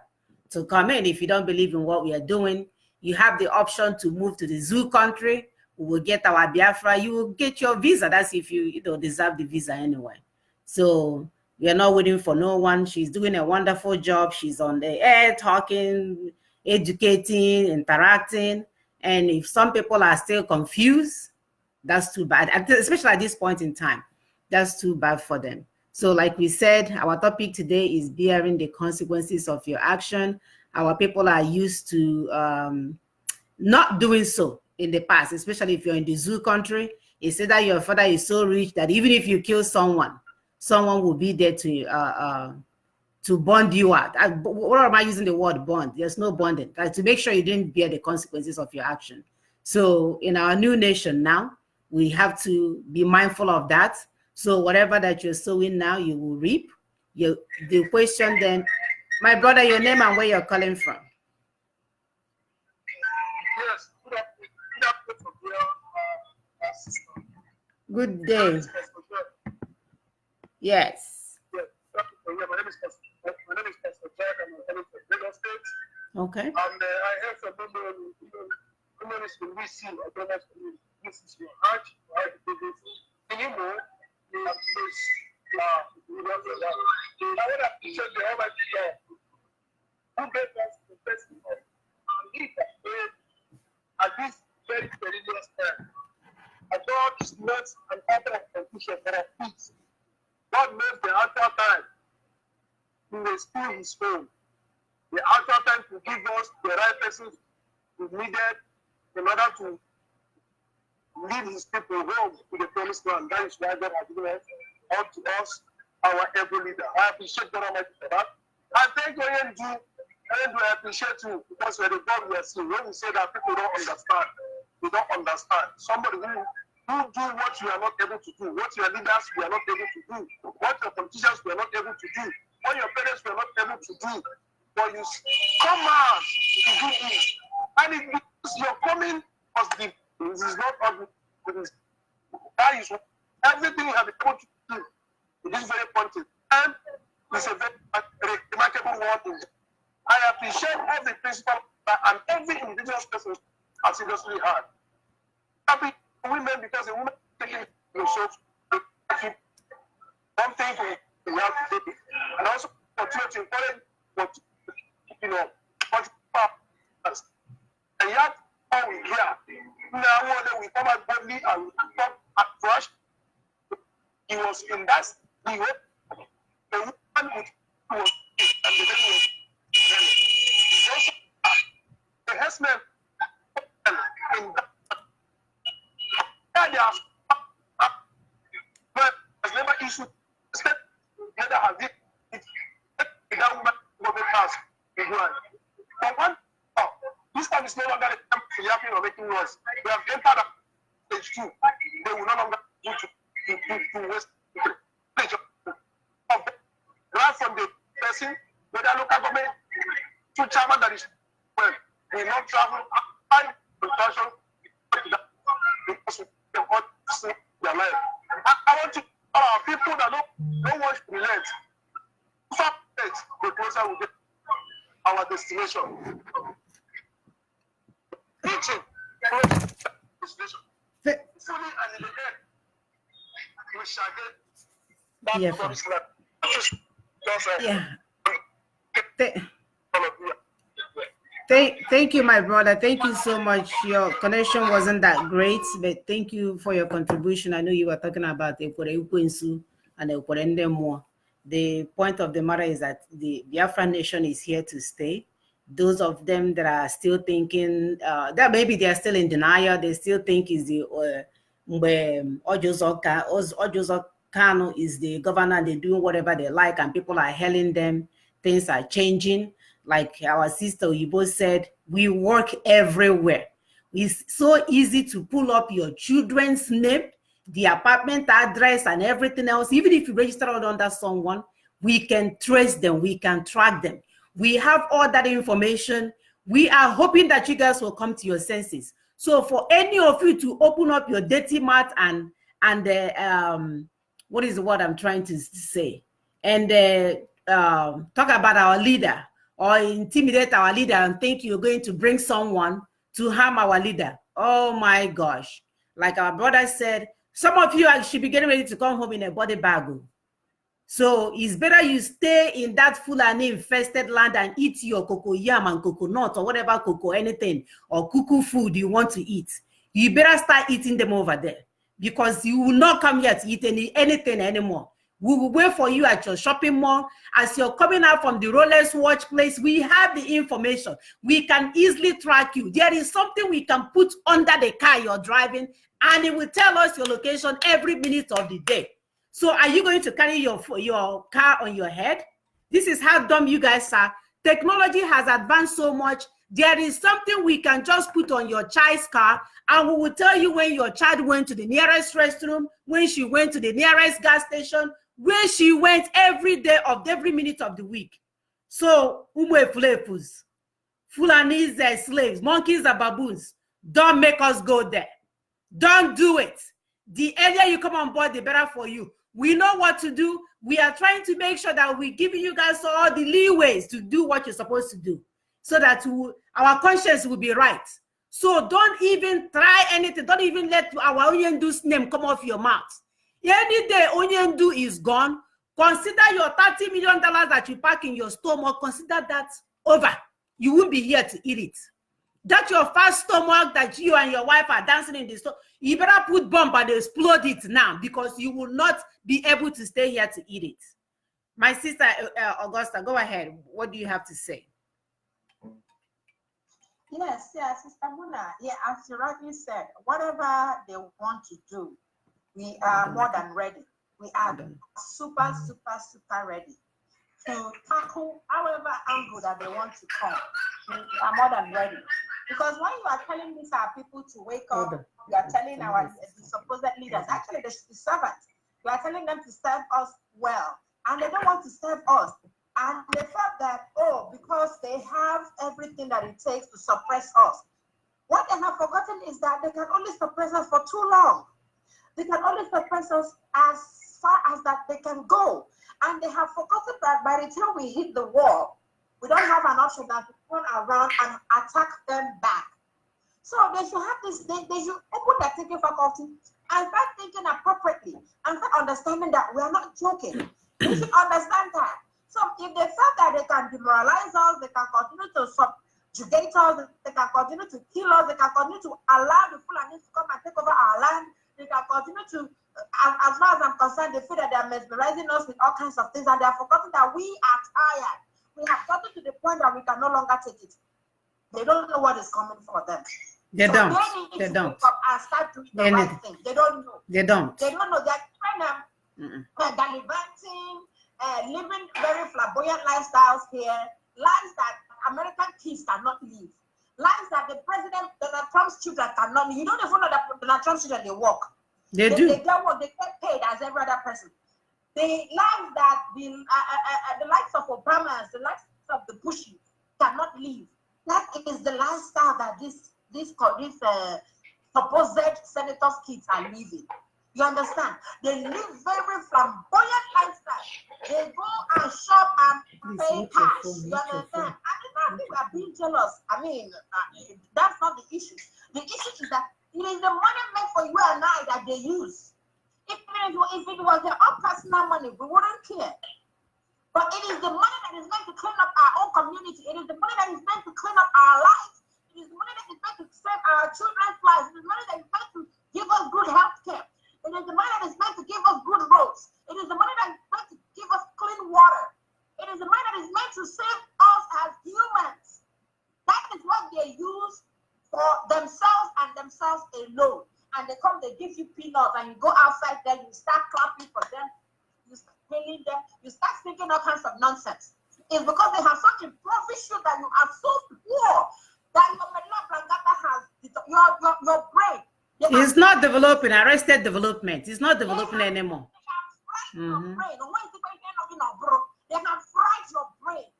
[SPEAKER 2] to come in. If you don't believe in what we are doing, you have the option to move to the zoo country. We will get our Biafra. You will get your visa. That's if you deserve the visa anyway. So we are not waiting for no one. She's doing a wonderful job. She's on the air talking, educating, interacting. And if some people are still confused, that's too bad, especially at this point in time. That's too bad for them. So like we said, our topic today is bearing the consequences of your action. Our people are used to not doing so in the past, especially if you're in the zoo country. It's said that your father is so rich that even if you kill someone will be there to bond you out. What am I using the word bond? There's no bonding. To make sure you didn't bear the consequences of your action. So in our new nation now, we have to be mindful of that. So whatever that you're sowing now, you will reap. The question then, my brother, your name and where you're calling from?
[SPEAKER 8] Yes,
[SPEAKER 2] good day. Yes.
[SPEAKER 8] My name is Pastor Jack. I'm from Lagos State.
[SPEAKER 2] Okay.
[SPEAKER 8] And I heard from women when we see a brother, this is your heart, right? Anymore, I want to appreciate the Almighty God who gave us the best of and He can pray at this very perilous time. And God is not an author of confusion, but of peace. God knows the actual time. He will still His own. The actual time to give us the right person is needed in order to lead His people home to the promised land. That is why God has given us up to us, our every leader. I appreciate God Almighty for that. I thank you, and I appreciate you because you're the God we are seeing. When we say that, people don't understand. They don't understand. Somebody who do what you are not able to do, what your leaders were not able to do, what your politicians were not able to do, what your parents were not able to do. But you come out to do this. And it because your coming was the this is not ugly. That is everything you have been able to do. It is very important. And it's a very remarkable word. I appreciate every principal and every individual person are seriously hard. Happy women because the women taking themselves one thing we have to do, and also continue to encourage what and yet all we hear now we come out boldly and we talk at first. He was in that the woman with who was and the lady was it's also the herdsmen in that they have but has never issued step neither has it that woman government has in one. But one this time is no longer the time to yapping or making noise. We have entered stage 2. They will no longer go to waste right from the person, whether local government to chairman that is well, we will not travel and precaution because they want to save their life. I want to people that don't want to relent. The closer we get our destination. Teaching destination. Fully and in the end, we shall get back to promised land.
[SPEAKER 2] Thank you, my brother. Thank you so much. Your connection wasn't that great, but thank you for your contribution. I know you were talking about Ekwerensu and Ekwerendemo. The point of the matter is that the Biafra nation is here to stay. Those of them that are still thinking that maybe they are still in denial, they still think is the Ojozo Kano is the governor, they're doing whatever they like, and people are hailing them. Things are changing. Like our sister Oyibo said, we work everywhere. It's so easy to pull up your children's name. the apartment address and everything else. Even if you register under someone, we can trace them, we can track them. We have all that information. We are hoping that you guys will come to your senses. So for any of you to open up your dirty mouth and what is the word I'm trying to say? And talk about our leader or intimidate our leader and think you're going to bring someone to harm our leader. Oh my gosh. Like our brother said, some of you should be getting ready to come home in a body bag. So it's better you stay in that Fulani infested land and eat your cocoa yam and coconut or whatever cocoa anything or cuckoo food you want to eat. You better start eating them over there because you will not come here to eat anything anymore. We will wait for you at your shopping mall. As you're coming out from the Rolex watch place, we have the information. We can easily track you. There is something we can put under the car you're driving and it will tell us your location every minute of the day. So are you going to carry your car on your head? This is how dumb you guys are. Technology has advanced so much. There is something we can just put on your child's car and we will tell you when your child went to the nearest restroom, when she went to the nearest gas station, where she went every day of every minute of the week. So, Fulanese are slaves, monkeys are baboons. Don't make us go there. Don't do it. The earlier you come on board, the better for you. We know what to do. We are trying to make sure that we're giving you guys all the leeways to do what you're supposed to do so that our conscience will be right. So don't even try anything. Don't even let our Onyendu's name come off your mouth. Any day Onyendu is gone, consider your $30 million that you pack in your stomach, consider that over. You won't be here to eat it. That your first stomach that you and your wife are dancing in the store, you better put bomb and explode it now because you will not be able to stay here to eat it. My sister, Augusta, go ahead. What do you have to say?
[SPEAKER 3] Yes, Sister Muna. Yeah, as you rightly said, whatever they want to do, we are more than ready. We are super ready to tackle however angle that they want to come. We are more than ready. Because when you are telling these our people to wake up, you are telling our supposed leaders, actually the servants, you are telling them to serve us well. And they don't want to serve us. And they felt that, because they have everything that it takes to suppress us. What they have forgotten is that they can only suppress us for too long. They can only suppress us as far as that they can go. And they have forgotten that by the time we hit the wall, we don't have an option than to turn around and attack them back. So they should have this, they should open their thinking faculty and start thinking appropriately and start understanding that we are not joking. They should understand that. So if they felt that they can demoralize us, they can continue to subjugate us, they can continue to kill us, they can continue to allow the Fulani to come and take over our land, they can continue to, as far as I'm concerned, they feel that they are mesmerizing us with all kinds of things and they are forgotten that we are tired. We have gotten to the point that we can no longer take it. They don't know what is coming for them.
[SPEAKER 2] They don't.
[SPEAKER 3] They don't. And start doing the right thing. They don't know.
[SPEAKER 2] They don't.
[SPEAKER 3] They don't know. They're trying to gallivanting, living very flamboyant lifestyles here, lives that American kids cannot live, lives that the president, Donald Trump's children cannot live. You don't even know that Donald Trump's children, they work. They do. They get work. They get paid as every other person. The life that the likes of Obama, the likes of the Bushes cannot live. That is the lifestyle that these supposed senators' kids are living. You understand? They live very flamboyant lifestyle. They go and shop and pay cash. You understand? I mean, I think we are being jealous. I mean, that's not the issue. The issue is that it is the money meant for you and I that they use. If it was their own personal money, we wouldn't care. But it is the money that is meant to clean up our own community. It is the money that is meant to clean up our lives. It is the money that is meant to save our children's lives. It is the money that is meant to give us good health care. It is the money that is meant to give us good roads. It is the money that is meant to give us clean water. It is the money that is meant to save us as humans. That is what they use for themselves and themselves alone. And they come, they give you peanuts, and you go outside there, you start clapping for them, you start hailing them, you start speaking all kinds of nonsense. It's because they have such a profit that you are so poor that your medulla oblongata has your brain
[SPEAKER 2] It's not developing. Arrested development. It's not developing anymore.
[SPEAKER 3] They have fried your brain.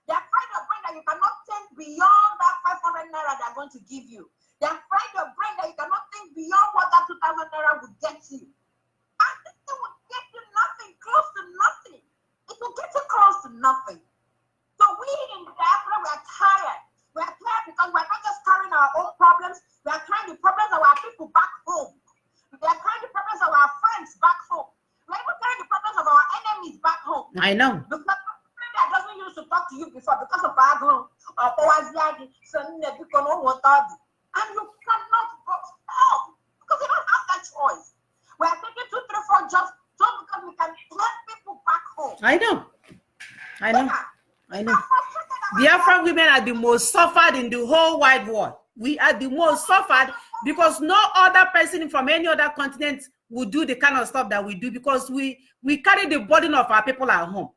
[SPEAKER 3] They have fried your brain. They have fried your brain that you cannot think beyond that 500 naira they're going to give you. They have fried your brain that you cannot think beyond what that 2,000 naira would get you. And this thing will get you nothing, close to nothing. It will get you close to nothing. So we in Biafra, we are tired. We are tired because we're not just carrying our own problems, we are carrying the problems of our people back home. We are carrying the problems of our friends back home. We're even carrying the problems of our enemies back home.
[SPEAKER 2] I know.
[SPEAKER 3] Because that doesn't used to talk to you before because of Agro or Powaziadi, and you cannot go home because you don't have that choice. We are taking 2, 3, 4 jobs just because we can let people back home.
[SPEAKER 2] I know. Biafra women are the most suffered in the whole wide world. We are the most suffered because no other person from any other continent will do the kind of stuff that we do because we carry the burden of our people at home.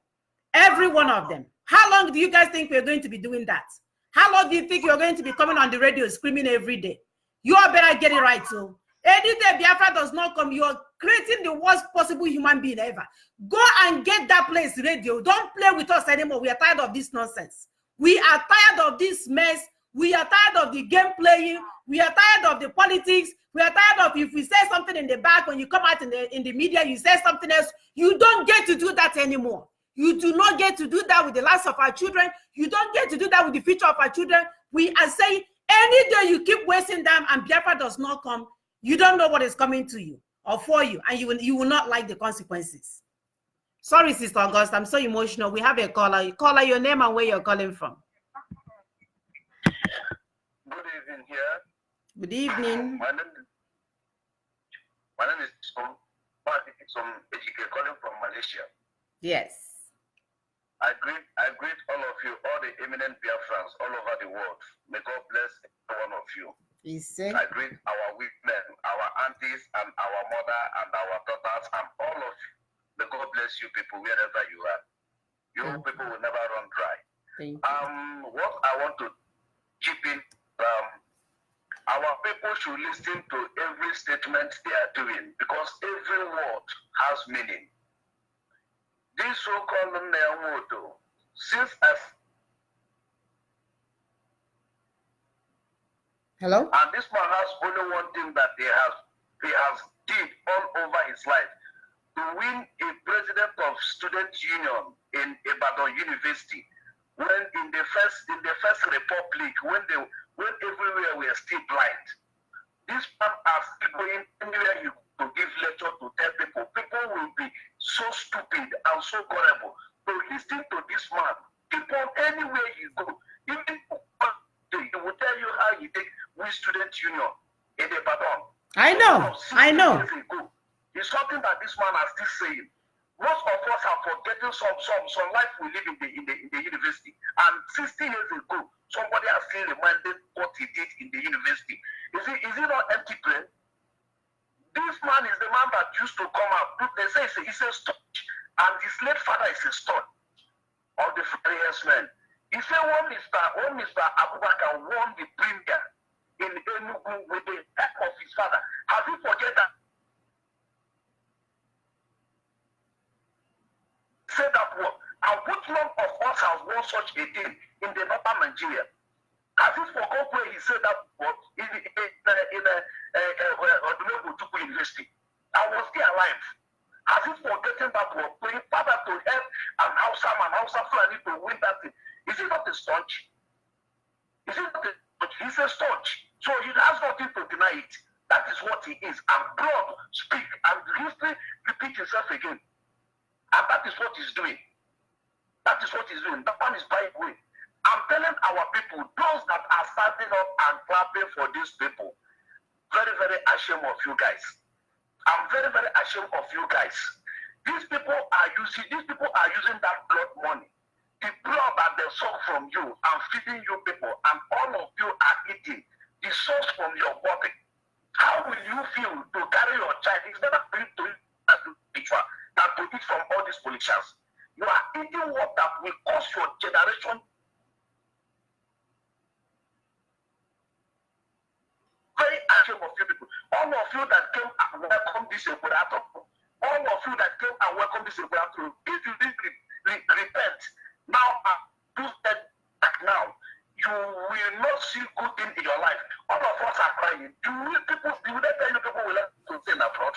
[SPEAKER 2] Every one of them. How long do you guys think we're going to be doing that? How long do you think you're going to be coming on the radio screaming every day? You all better get it right, so. Any day Biafra does not come, you're creating the worst possible human being ever. Go and get that place radio. Don't play with us anymore. We are tired of this nonsense. We are tired of this mess. We are tired of the game playing. We are tired of the politics. We are tired of if we say something in the back, when you come out in the media, you say something else. You don't get to do that anymore. You do not get to do that with the lives of our children. You don't get to do that with the future of our children. We are saying any day you keep wasting time and Biafra does not come, you don't know what is coming to you or for you, and you will not like the consequences. Sorry, Sister August, I'm so emotional. We have a caller. Caller, your name and where you're calling from.
[SPEAKER 8] Good evening here.
[SPEAKER 2] Good evening.
[SPEAKER 8] My name is Som Ejike, calling from Malaysia.
[SPEAKER 2] Yes.
[SPEAKER 8] I greet all of you, all the eminent Biafrans all over the world. May God bless every one of you. I greet our women, our aunties, and our mother, and our daughters, and all of you. May God bless you people wherever you are. You people will never run dry. What I want to chip in, our people should listen to every statement they are doing because every word has meaning. This so-called Neamoto, since
[SPEAKER 2] hello?
[SPEAKER 8] And this man has only one thing that he has did all over his life to win a president of student union in Ibadan University when in the first republic when everywhere we are still blind. This man is still going anywhere you to give lecture to tell people. People will be so stupid and so gullible to listen to this man. People anywhere you go, even he will tell you how he take with student union in Ibadan.
[SPEAKER 2] I know.
[SPEAKER 8] It's something that this man is still saying. Most of us are forgetting some life we live in the university. And 60 years ago, somebody has still reminded what he did in the university. Is it not empty brain? This man is the man that used to come out. They say he's a stud, and his late father is a stud of the various men. He said one Mr. Abubakar won the premier in Enugu with the help of his father. Have you forget that? Say that word. And which one of us has won such a thing in the northern Nigeria? Has he forgot where he said that word in University? I was still alive. Has he forgotten that word? For his father to help an Hausa family to win that thing. Is it not a staunch? Is it not a staunch? He's a staunch. So he has nothing to deny it. That is what he is. And blood speak and history repeat itself again. And that is what he's doing. That is what he's doing. That one is by way. I'm telling our people, those that are standing up and clapping for these people, very, very ashamed of you guys. I'm very, very ashamed of you guys. These people are using that blood money. The blood that they suck from you and feeding you people, and all of you are eating the source from your body. How will you feel to carry your child? It's never going to eat than to eat from all these politicians. You are eating what that will cause your generation very ashamed of you people. All this Equator. All of you that came and welcome this Equator, if you didn't repent, now do that back now, you will not see good thing in your life. All of us are crying. Do they tell you people will let to stay in abroad?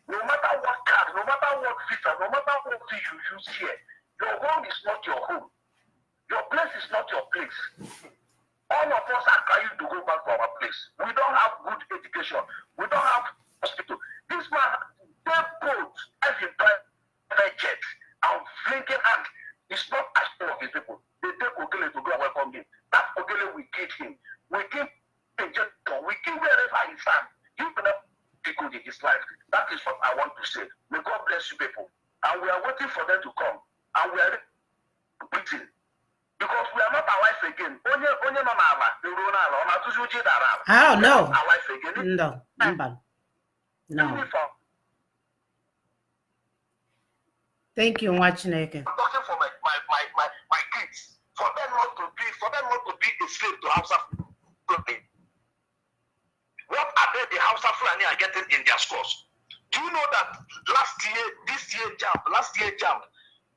[SPEAKER 8] No matter what card, no matter what visa, no matter what thing you use here, your home is not your home. Your place is not your place. All of us are trying to go back to our place. We don't have good education. We don't have hospital. This man, they both as a private jet and flinking hand. It's not asking of his people. They take Ogele to go and welcome him. That Ogele, we kill him. We kill him, we kill wherever he stands. He will not be good in his life. That is what I want to say. May God bless you people. And we are waiting for them to come. And we are waiting. Because we are not alive again.
[SPEAKER 2] Oh, no.
[SPEAKER 8] Alive again.
[SPEAKER 2] No. Thank you, Wachineke.
[SPEAKER 8] I'm talking for my kids. For them not to be a slave to Hausa Fulani. What are the Hausa Fulani are getting in their schools? Do you know that last year jam,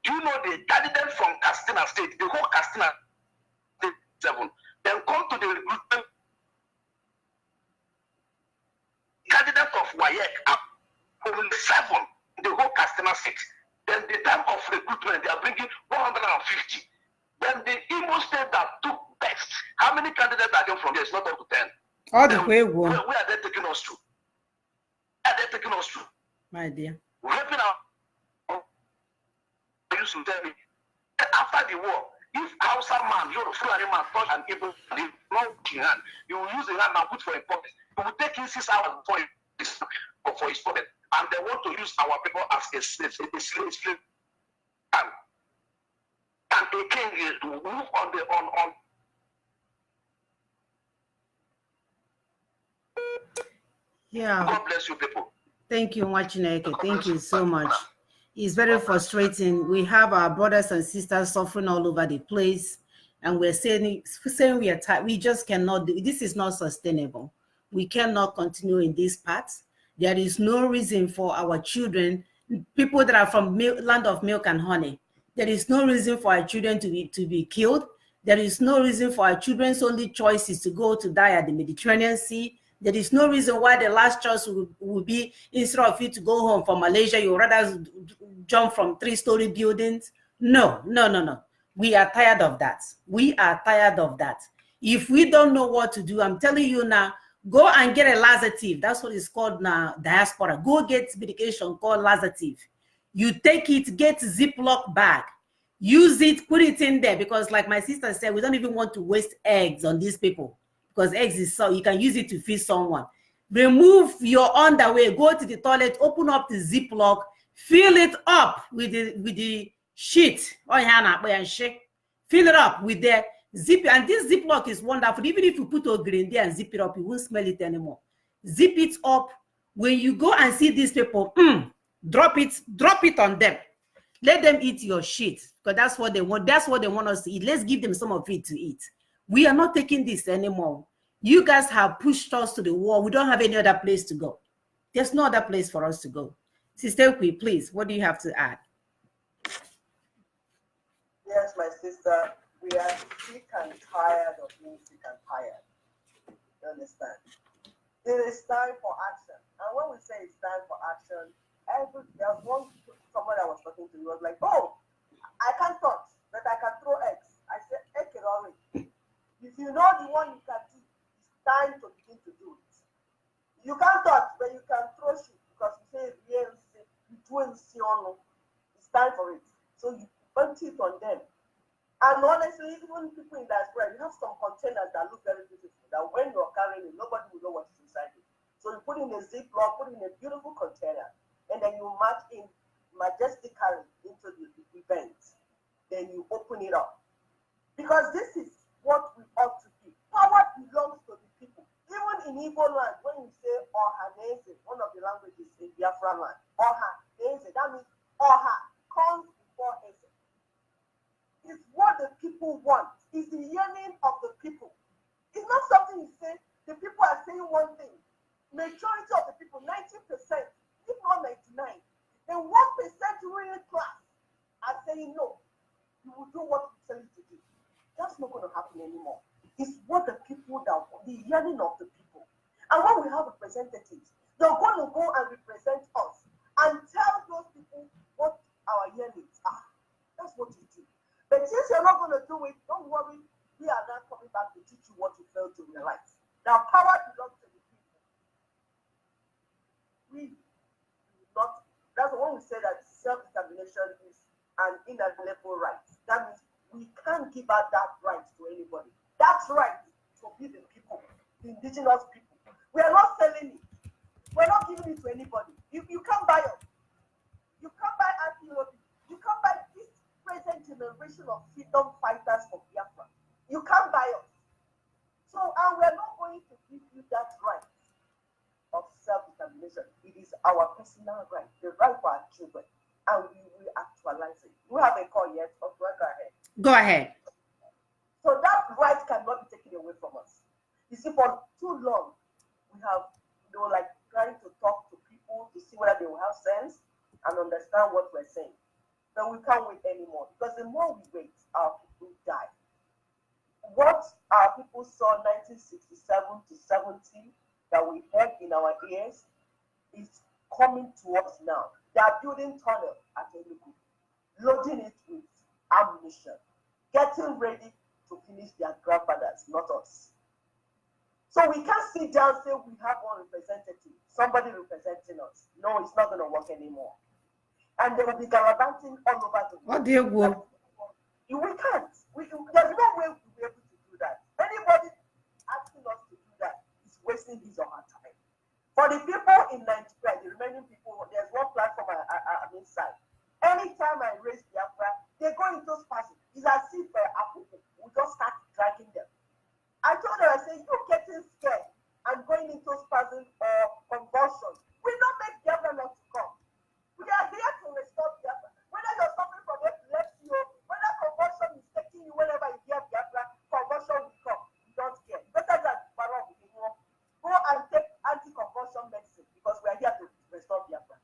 [SPEAKER 8] do you know the candidate from Katsina State, the whole Katsina State 7, then come to the recruitment candidate of WAEC only 7, the whole Katsina State. Then the time of recruitment, they are bringing 150. Then the Imo State that took best, how many candidates are there from there? It's not up to 10.
[SPEAKER 2] All the way,
[SPEAKER 8] where are they taking us to? Are they taking us to?
[SPEAKER 2] My dear.
[SPEAKER 8] Raping our used to tell me after the war, if Hausa man, you're a Fulani man, touch an Igbo man, hand, you will use the hand and put for a pocket. You will take in 6 hours for his pocket. And they want to use our people as a slave. And the king is to move on.
[SPEAKER 2] Yeah.
[SPEAKER 8] God bless you people.
[SPEAKER 2] Thank you, Wachineke. Thank you so much. It's very frustrating. We have our brothers and sisters suffering all over the place, and we're saying we are tired. We just cannot do it. This is not sustainable. We cannot continue in this path. There is no reason for our children, people that are from land of milk and honey, there is no reason for our children to be killed. There is no reason for our children's only choice is to go to die at the Mediterranean Sea. There is no reason why the last choice would be, instead of you to go home from Malaysia, you rather jump from 3-story buildings. No. We are tired of that. We are tired of that. If we don't know what to do, I'm telling you now, go and get a laxative. That's what it's called now, diaspora. Go get medication called laxative. You take it, get Ziploc bag. Use it, put it in there, because like my sister said, we don't even want to waste eggs on these people, because eggs is so, you can use it to feed someone. Remove your underwear, go to the toilet, open up the Ziploc, fill it up with the shit. Fill it up with the zip, and this Ziploc is wonderful. Even if you put a green there and zip it up, you won't smell it anymore. Zip it up. When you go and see these people, drop it on them. Let them eat your shit, because that's what they want. That's what they want us to eat. Let's give them some of it to eat. We are not taking this anymore. You guys have pushed us to the wall. We don't have any other place to go. There's no other place for us to go. Sister Kwi, please, what do you have to add?
[SPEAKER 1] Yes, my sister, we are sick and tired of being sick and tired. You understand? It is time for action. And when we say it's time for action, there was someone I was talking to, he was like, oh, I can't touch, but I can throw eggs. I said, Ekerori, if you know the one you can do, it's time to begin to do it. You can't touch, but you can throw shit, because you say, it's time for it. So you put it on them. And honestly, even people in diaspora, you have some containers that look very beautiful, that when you're carrying it, nobody will know what is inside it. So you put in a Ziploc, put in a beautiful container, and then you march in majestically into the event. Then you open it up. Because this is what we ought to be. Power belongs to the people. Even in Igbo land, when you say Ohanese, one of the languages in Biafra land, Ohanese, that means Oha comes before Eze. It's what the people want. It's the yearning of the people. It's not something you say, the people are saying one thing. Majority of the people, 90%, inalienable right. That means we can't give out that right to anybody. That right to be the people, the indigenous people. We are not selling it. We're not giving it to anybody. You can't buy us. You can't buy anti-lobby. You can't buy this present generation of freedom fighters for Biafra. You can't buy us. So, and we're not going to give you that right of self-determination. It is our personal right, the right for our children, and we will actualize it. We have a call yet, or go ahead?
[SPEAKER 2] Go ahead.
[SPEAKER 1] So that right cannot be taken away from us. You see, for too long, we have, like trying to talk to people to see whether they will have sense and understand what we're saying. But we can't wait anymore, because the more we wait, our people die. What our people saw 1967 to 70 that we heard in our ears is coming to us now. They are building tunnel at Enugu, loading it with ammunition, getting ready to finish their grandfathers, not us. So we can't sit down and say we have one representative, somebody representing us. No, it's not going to work anymore. And they will be gallivanting all over the world.
[SPEAKER 2] What do you want?
[SPEAKER 1] We can't. There's no way we'll be able to do that. Anybody asking us to do that is wasting his or her time. For the people in Nigeria, the remaining people, there's one platform I'm inside. Anytime I raise Biafra, they go into spasm. It's as if we just start dragging them. I told them, I said, you getting scared and going into spasm or convulsion will not make Biafra not to come. We are here to restore Biafra. Whether you're suffering from epilepsy, whether convulsion is taking you whenever you hear Biafra, convulsion will come. You don't care. Better than Barrow, go and take anti-convulsion medicine, because we are here to restore Biafra.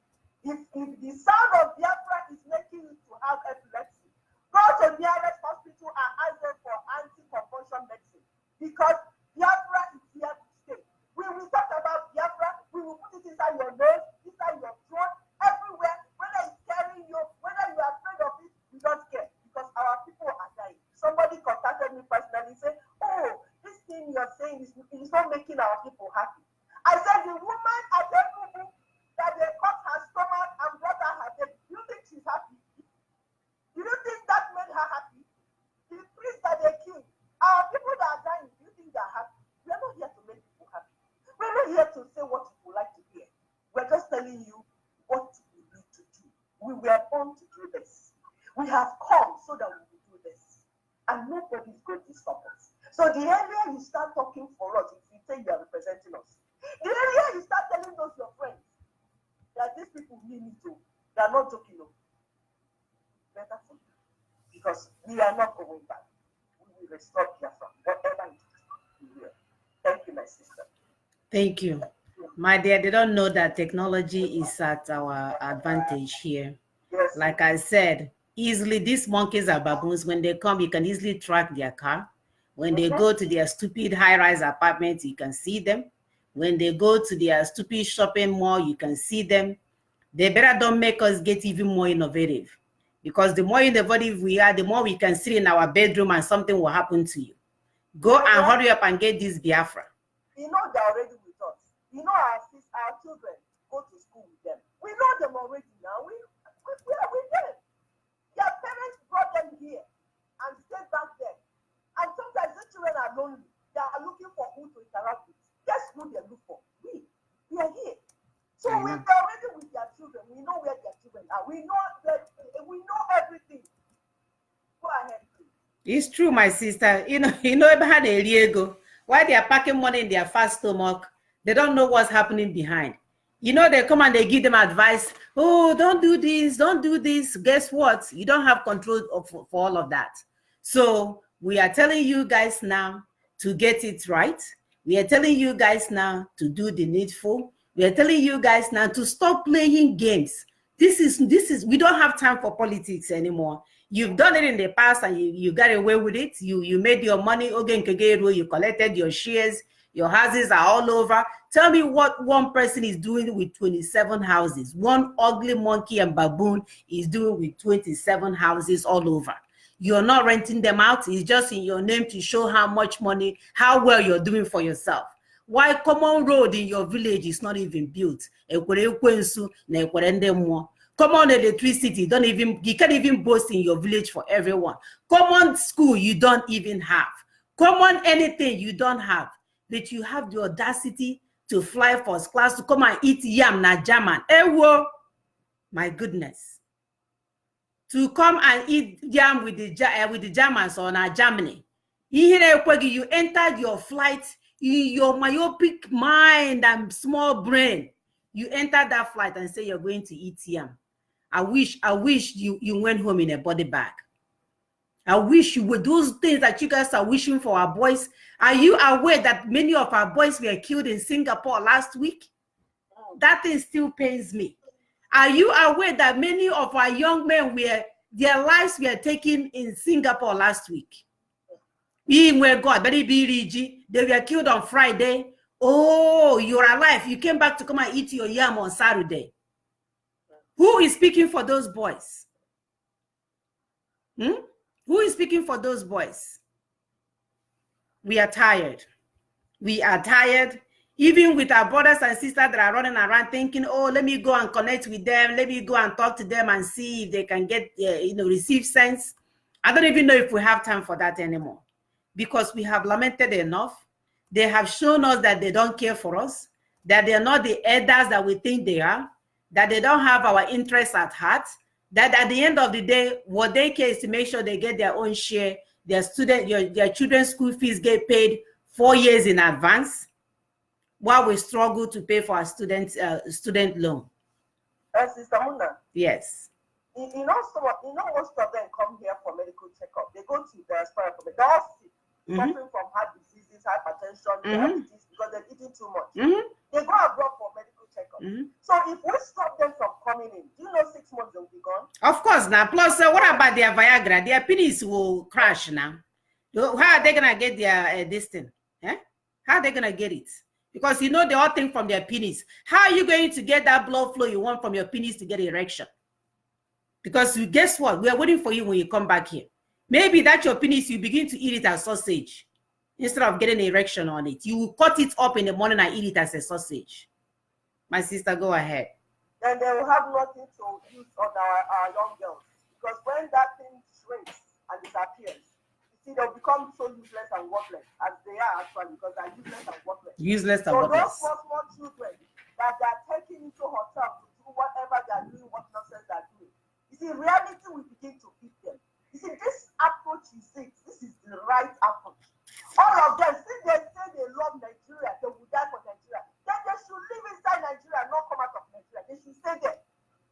[SPEAKER 1] If the sound of Biafra is making you to have epilepsy, go to the nearest hospital and ask them for anti-convulsion medicine, because Biafra is here to stay. We will talk about Biafra. We will put it inside your nose, inside your throat, everywhere. Whether it's scaring you, whether you are afraid of it, we don't care, because our people are dying. Somebody contacted me personally and said, oh, this thing you're saying is not making our people happy. I said, the woman at Enugu that they cut her stomach and brought her baby, do you think she's happy? Do you think that made her happy? The priest that they killed, our people that are dying, do you think they're happy? We're not here to make people happy. We're not here to say what you would like to hear. We're just telling you what we need to do. We were born to do this. We have come so that we will do this. And nobody's going to stop us. So the earlier you start talking for us, if you say you are representing us, the earlier you start telling those your friends that these people really need to, they are not joking, no. Better for you. Because we are not going back. We will restore Biafra, whatever it is. We will. Thank you, my sister.
[SPEAKER 2] Thank you. My dear, they don't know that technology is at our advantage here.
[SPEAKER 1] Yes.
[SPEAKER 2] Like I said, easily these monkeys are baboons. When they come, you can easily track their car. When they go to their stupid high-rise apartments, you can see them. When they go to their stupid shopping mall, you can see them. They better don't make us get even more innovative. Because the more innovative we are, the more we can sit in our bedroom and something will happen to you. Go and hurry up and get this Biafra.
[SPEAKER 1] You know they're already with us. You know our children go to school with them. We know them already now. We are with them. Their parents brought them here and stayed back there. And sometimes the children are lonely. They are looking for who to interact with. Guess who they look for? We are here. So we're already with their children. We know where their children are. We know everything. Go ahead, please.
[SPEAKER 2] It's true, my sister. You know about the Diego. Why they are packing money in their fat stomach, they don't know what's happening behind. You know, they come and they give them advice. Oh, don't do this, don't do this. Guess what? You don't have control for all of that. So we are telling you guys now to get it right. We are telling you guys now to do the needful. We are telling you guys now to stop playing games. This is we don't have time for politics anymore. You've done it in the past and you got away with it. You made your money, you collected your shares, your houses are all over. Tell me what one person is doing with 27 houses. One ugly monkey and baboon is doing with 27 houses all over. You're not renting them out. It's just in your name to show how much money, how well you're doing for yourself. Why common road in your village is not even built? Common electricity, you can't even boast in your village for everyone. Common school, you don't even have. Common anything, you don't have. But you have the audacity to fly first class to come and eat yam na German. Ewo, my goodness. To come and eat yam with the Germans or na Germany. You entered your flight in your myopic mind and small brain. You entered that flight and say you're going to eat yam. I wish you went home in a body bag. I wish you would. Those things that you guys are wishing for our boys. Are you aware that many of our boys were killed in Singapore last week? That thing still pains me. Are you aware that many of our young men their lives were taken in Singapore last week? They were killed on Friday. Oh, you're alive. You came back to come and eat your yam on Saturday. Who is speaking for those boys? Who is speaking for those boys? We are tired. We are tired. Even with our brothers and sisters that are running around thinking, oh, let me go and connect with them. Let me go and talk to them and see if they can get, receive sense. I don't even know if we have time for that anymore. Because we have lamented enough. They have shown us that they don't care for us, that they are not the elders that we think they are, that they don't have our interests at heart, that at the end of the day, what they care is to make sure they get their own share, their children's school fees get paid 4 years in advance, while we struggle to pay for our student loan.
[SPEAKER 1] Sister Muna.
[SPEAKER 2] Yes.
[SPEAKER 1] Most of them come here for medical checkup. They go to the diaspora for the diocese, suffering from heart diseases, hypertension, diabetes, because they're eating too much. They go abroad for medical checkup. So if we stop them from coming in, do you know 6 months they'll be gone?
[SPEAKER 2] Of course now. Plus, what about their Viagra? Their penis will crash now. How are they gonna get their this thing? How are they gonna get it? Because they all think from their penis. How are you going to get that blood flow you want from your penis to get erection? Because guess what? We are waiting for you when you come back here. Maybe that your penis, you begin to eat it as sausage. Instead of getting an erection on it. You will cut it up in the morning and eat it as a sausage. My sister, go ahead.
[SPEAKER 1] Then they will have nothing to use on our young girls. Because when that thing shrinks and disappears, they'll become so useless and worthless, as they are actually, because they're useless and worthless.
[SPEAKER 2] Useless and
[SPEAKER 1] worthless.
[SPEAKER 2] worthless.
[SPEAKER 1] So those small children that they're taking into hotels to do whatever they're doing, what nonsense they're doing. You see, reality will begin to hit them. You see, this approach is it. This is the right approach. All of them, since they say they love Nigeria, they will die for Nigeria, then they should live inside Nigeria and not come out of Nigeria. They should stay there.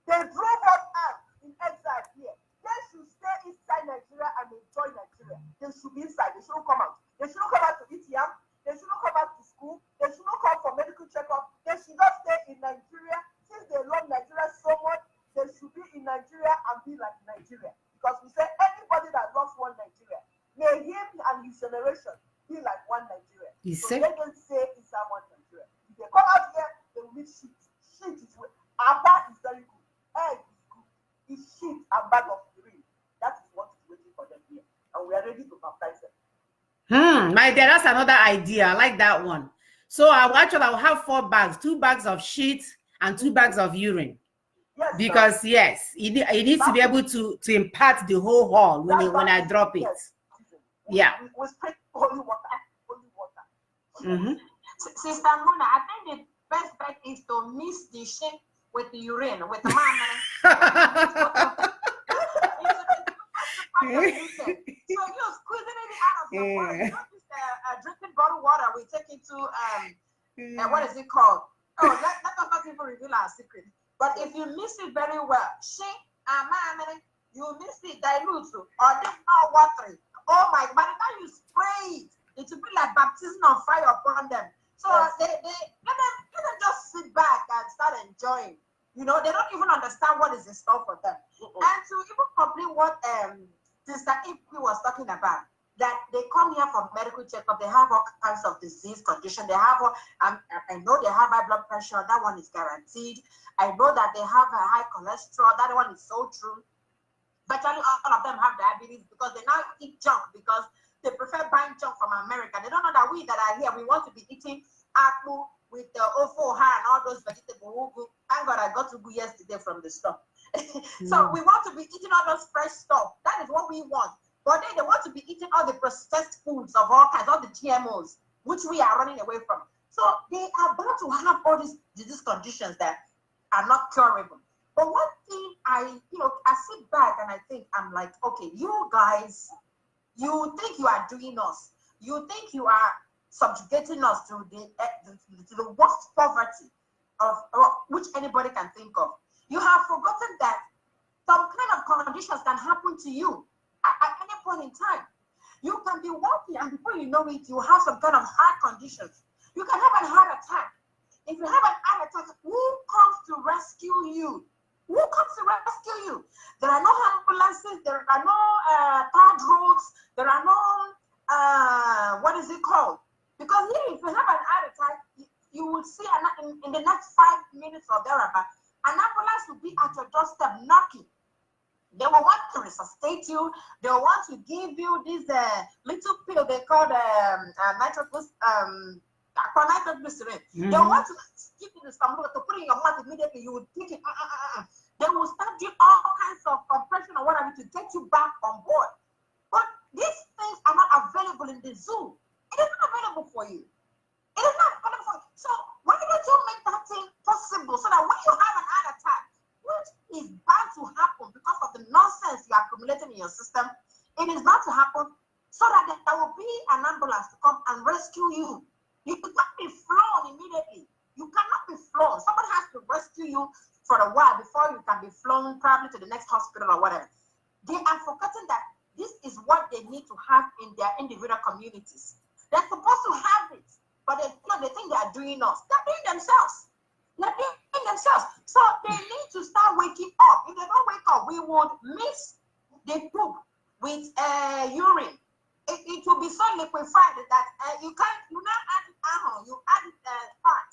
[SPEAKER 1] They drove us out in exile here. They should stay inside Nigeria and enjoy Nigeria. They should be inside. They shouldn't come out. They shouldn't come out to eat yam. They shouldn't come out to school. They shouldn't come for medical checkup. They should just stay in Nigeria. Since they love Nigeria so much, they should be in Nigeria and be like Nigeria. Because we say anybody that loves one Nigeria, may him and his generation be like one Nigeria. So they don't say inside one Nigeria. If they come out here, they will meet shit. Shit is good. Abba is very good. Egg is good. It's shit and bag of urine. That is what is waiting for them here. And we are ready to baptize them.
[SPEAKER 2] My dear, that's another idea. I like that one. So I'll have 4 bags, 2 bags of shit and 2 bags of urine. Yes, because yes, it needs to be able to impart the whole hall when I drop it.
[SPEAKER 1] Yes.
[SPEAKER 2] Yeah.
[SPEAKER 1] We spray holy water.
[SPEAKER 3] Sister Muna, I think the best bet is to mix the shit with the urine, with the mama. So you're squeezing it out of your water. Not just drinking bottled water. We take it to what is it called? Oh, let us not even reveal our secret. But if you mix it very well, you mix it, dilute, or this not watering. Oh my! By the time you spray it, it will be like baptism of fire upon them. So they let them just sit back and start enjoying. They don't even understand what is in store for them. And to even complete what Sister Ipi was talking about, that they come here for medical checkup, they have all kinds of disease condition. They have, I know they have high blood pressure. That one is guaranteed. I know that they have a high cholesterol. That one is so true. Virtually all of them have diabetes because they now eat junk because they prefer buying junk from America. They don't know that we that are here, we want to be eating apple, with the ofo and all those vegetables. Thank God I got to go yesterday from the store. So we want to be eating all those fresh stuff. That is what we want. But then they want to be eating all the processed foods of all kinds, all the GMOs, which we are running away from. So they are about to have all these disease conditions that are not curable. But one thing I sit back and I think, I'm like, okay, you guys, you think you are doing us. You think you are subjugating us to the worst poverty of which anybody can think of. You have forgotten that some kind of conditions can happen to you at any point in time. You can be walking and before you know it, you have some kind of heart conditions. You can have a heart attack. If you have an heart attack, who comes to rescue you? Who comes to rescue you? There are no ambulances, there are no third roads, there are no, what is it called? Because here, if you have an heart attack, you will see in the next 5 minutes or thereabout, an ambulance will be at your doorstep knocking. They will want to resuscitate you. They will want to give you this little pill they call nitroglycerin. They want to give you the stomach to put in your mouth immediately. You will take it. They will start doing all kinds of compression or whatever to get you back on board. But these things are not available in the zoo. It is not available for you. It is not available for you. So why don't you make that thing possible so that when you have an heart attack, which is bound to happen because of the nonsense you are accumulating in your system, it is bound to happen so that there will be an ambulance to come and rescue you. You cannot be flown immediately. You cannot be flown. Somebody has to rescue you for a while before you can be flown probably to the next hospital or whatever. They are forgetting that this is what they need to have in their individual communities. They're supposed to have it, but they think they are doing us. They're doing themselves. They're doing themselves. So they need to start waking up. If they don't wake up, we would mix the poop with urine. It will be so liquefied that you not add it alcohol, you add it fat.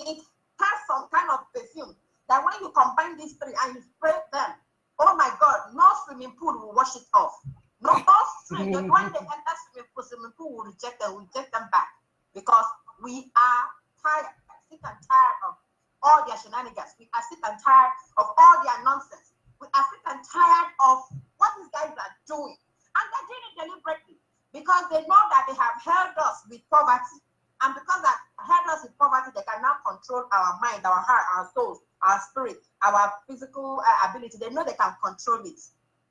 [SPEAKER 3] It has some kind of perfume that when you combine these three and you spray them, oh my God, no swimming pool will wash it off. No stream. When they enter swimming pool will reject them back because we are tired, sick and tired of all their shenanigans. We are sick and tired of all their nonsense. We are sick and tired of what these guys are doing. And they're doing it deliberately because they know that they have held us with poverty. And because they held us with poverty, they cannot control our mind, our heart, our souls, our spirit, our physical ability. They know they can control it.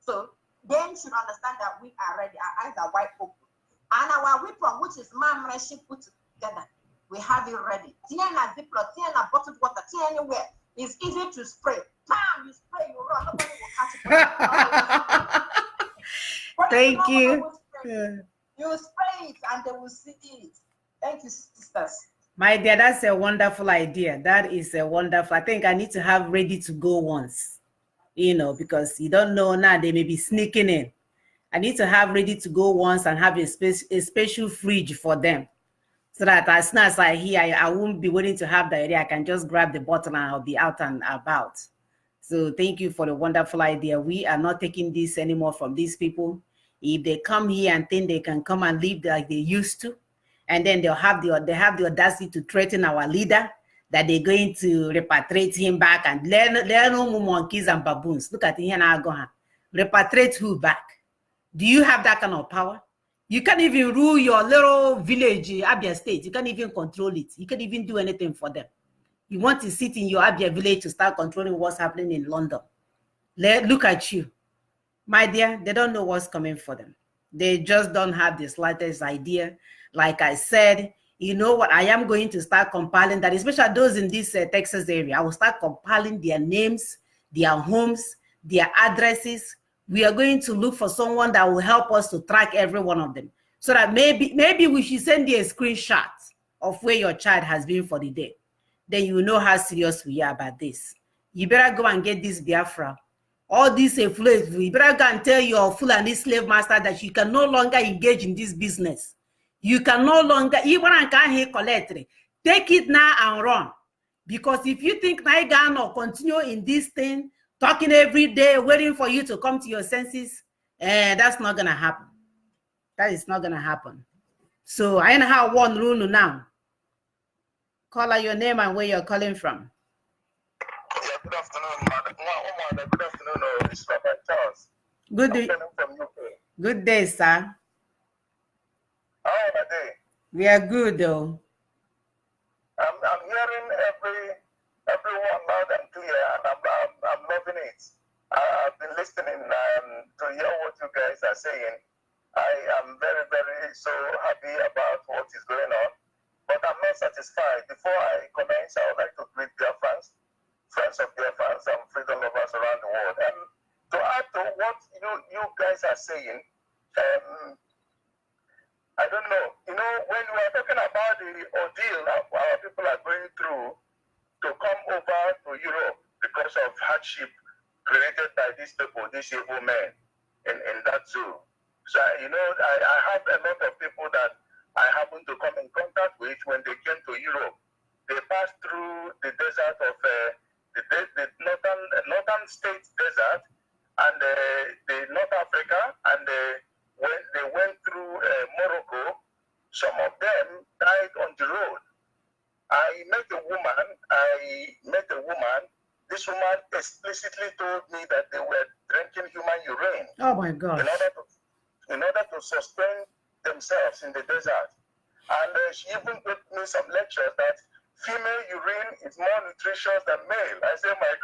[SPEAKER 3] So they should understand that we are ready. Our eyes are wide open. And our weapon, which is man-machine put together, we have it ready. Tiana Ziploc, Tiana bottled water, Tiana anywhere. It's easy to spray. Bam, you spray, you run. Nobody will catch it.
[SPEAKER 2] Thank you.
[SPEAKER 3] You spray it and they will see it. Thank you, sisters.
[SPEAKER 2] My dear, that's a wonderful idea. That is a wonderful. I think I need to have ready to go once, because you don't know now, they may be sneaking in. I need to have ready to go once and have a special fridge for them. So that as soon as I hear, I won't be waiting to have the idea. I can just grab the bottle and I'll be out and about. So thank you for the wonderful idea. We are not taking this anymore from these people. If they come here and think they can come and live like they used to, and then they have the audacity to threaten our leader that they're going to repatriate him back and learn no more monkeys and baboons. Look at here now, go on. Repatriate who back? Do you have that kind of power? You can't even rule your little village, Abia State. You can't even control it. You can't even do anything for them. You want to sit in your Abia village to start controlling what's happening in London. Look at you. My dear, they don't know what's coming for them. They just don't have the slightest idea. Like I said, you know what? I am going to start compiling that, especially those in this Texas area. I will start compiling their names, their homes, their addresses. We are going to look for someone that will help us to track every one of them. So that maybe we should send you a screenshot of where your child has been for the day. Then you will know how serious we are about this. You better go and get this Biafra. All these slaves, you better go and tell your Fulani slave master that you can no longer engage in this business. You can no longer, even I can't hear collect. Take it now and run. Because if you think Naigan or continue in this thing, talking every day, waiting for you to come to your senses, that's not going to happen. That is not going to happen. So I know how one rule now. Caller, your name and where you're calling from.
[SPEAKER 8] Yeah, good afternoon, madam. Good afternoon, it's Papa Charles.
[SPEAKER 2] Good
[SPEAKER 8] I'm
[SPEAKER 2] day.
[SPEAKER 8] calling from UK.
[SPEAKER 2] Good day, sir.
[SPEAKER 8] How are they?
[SPEAKER 2] We are good, though.
[SPEAKER 8] I'm hearing everyone loud and clear, and I'm loving it. I've been listening to hear what you guys are saying. I am very, very so happy about what is going on, but I'm not satisfied. Before I commence, I would like to greet their fans, friends of their fans, and freedom lovers around the world. And to add to what you guys are saying, I don't know. When we are talking about the ordeal that our people are going through to come over to Europe because of hardship created by these people, these evil men in that zoo. So, I have a lot of people that I happen to come in contact with when they came to Europe. They passed through the desert of the northern states desert and the North Africa, and when they went through Morocco, some of them died on the road. I met a woman. This woman explicitly told me that they were drinking human urine.
[SPEAKER 2] Oh my gosh.
[SPEAKER 8] In order to sustain themselves in the desert. And she even gave me some lectures that female urine is more nutritious than male. I said, my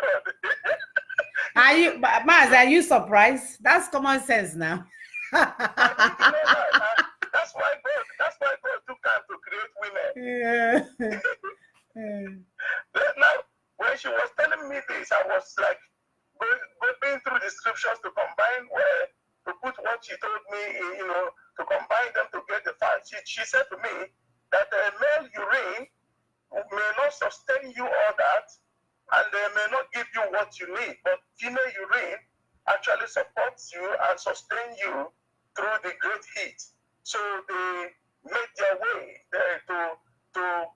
[SPEAKER 8] God.
[SPEAKER 2] Maz, are you surprised? That's common sense now.
[SPEAKER 8] That's why God took time to create women.
[SPEAKER 2] Yeah.
[SPEAKER 8] Now, when she was telling me this, I was like going through the scriptures to combine to put what she told me, to combine them to get the facts. She said to me that male urine may not sustain you all that, and they may not give you what you need, but female urine actually supports you and sustains you through the great heat. So they made their way to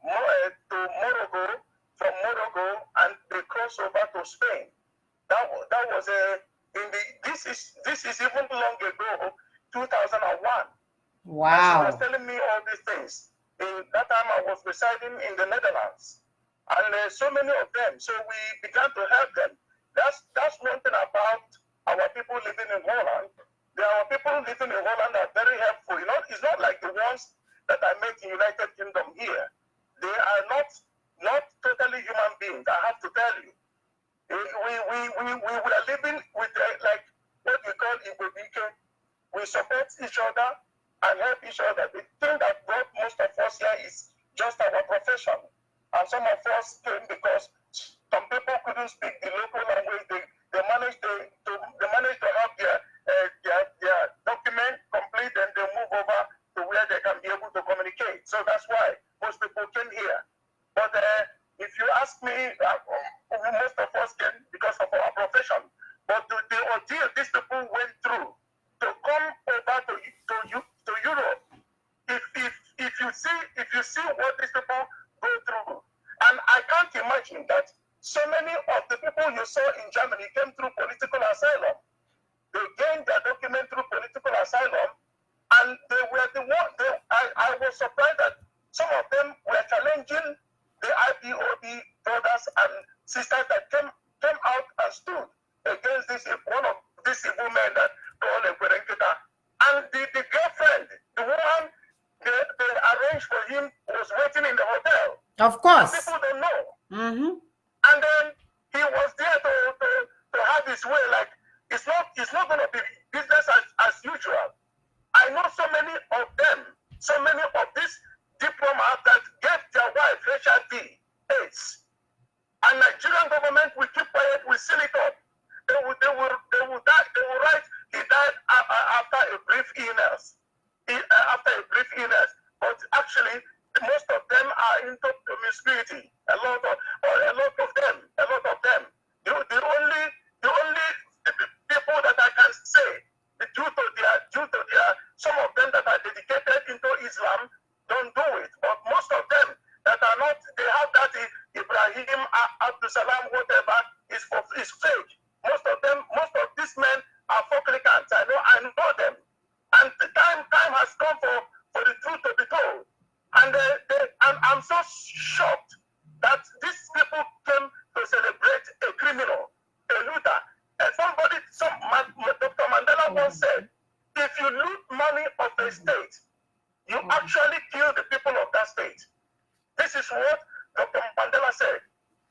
[SPEAKER 8] Morocco, from Morocco, and they crossed over to Spain. That was this is even long ago, 2001.
[SPEAKER 2] Wow.
[SPEAKER 8] And she was telling me all these things. In that time, I was residing in the Netherlands, and so many of them. So we began to help them. That's one thing about our people living in Holland. Our people living in Holland are very helpful. It's not like the ones that I met in United Kingdom here. They are not totally human beings. I have to tell you. We are living with like what we call Igbo. We support each other and help each other. The thing that brought most of us here is just our profession. And some of us came because some people couldn't speak the local language. They managed to have their document complete, and they move over to where they can be able to communicate. So that's why most people came here. But if you ask me, most of us came because of our profession. But the ordeal these people went through to come over to Europe, if you see what these people go through, and I can't imagine that so many of the people you saw in Germany came through political asylum. They gained their document through political asylum, and they were the one. I was surprised that some of them were challenging the IPOB brothers and sisters that came out and stood against one of these evil men that called a Kwerenkita. And the girlfriend, the woman they arranged for him, was waiting in the hotel.
[SPEAKER 2] Of course.
[SPEAKER 8] People don't know.
[SPEAKER 2] Mm-hmm.
[SPEAKER 8] And then he was there to have his way. Like it's not going to be business as usual. I know so many of them, so many of these diplomats that gave their wife HIV/AIDS, and Nigerian government will keep quiet, will seal it up. They will die. They will write he died after a brief illness. But actually, most of them are into promiscuity. A lot of them. The only people that I can say, due to their some of them that are dedicated into Islam don't do it. But most of them that are not, they have that Ibrahim, Abdul Salam, whatever, is fake. Most of these men are fabricants. I know them. And the time said, if you loot money of a state, you actually kill the people of that state. This is what Dr. Mandela said.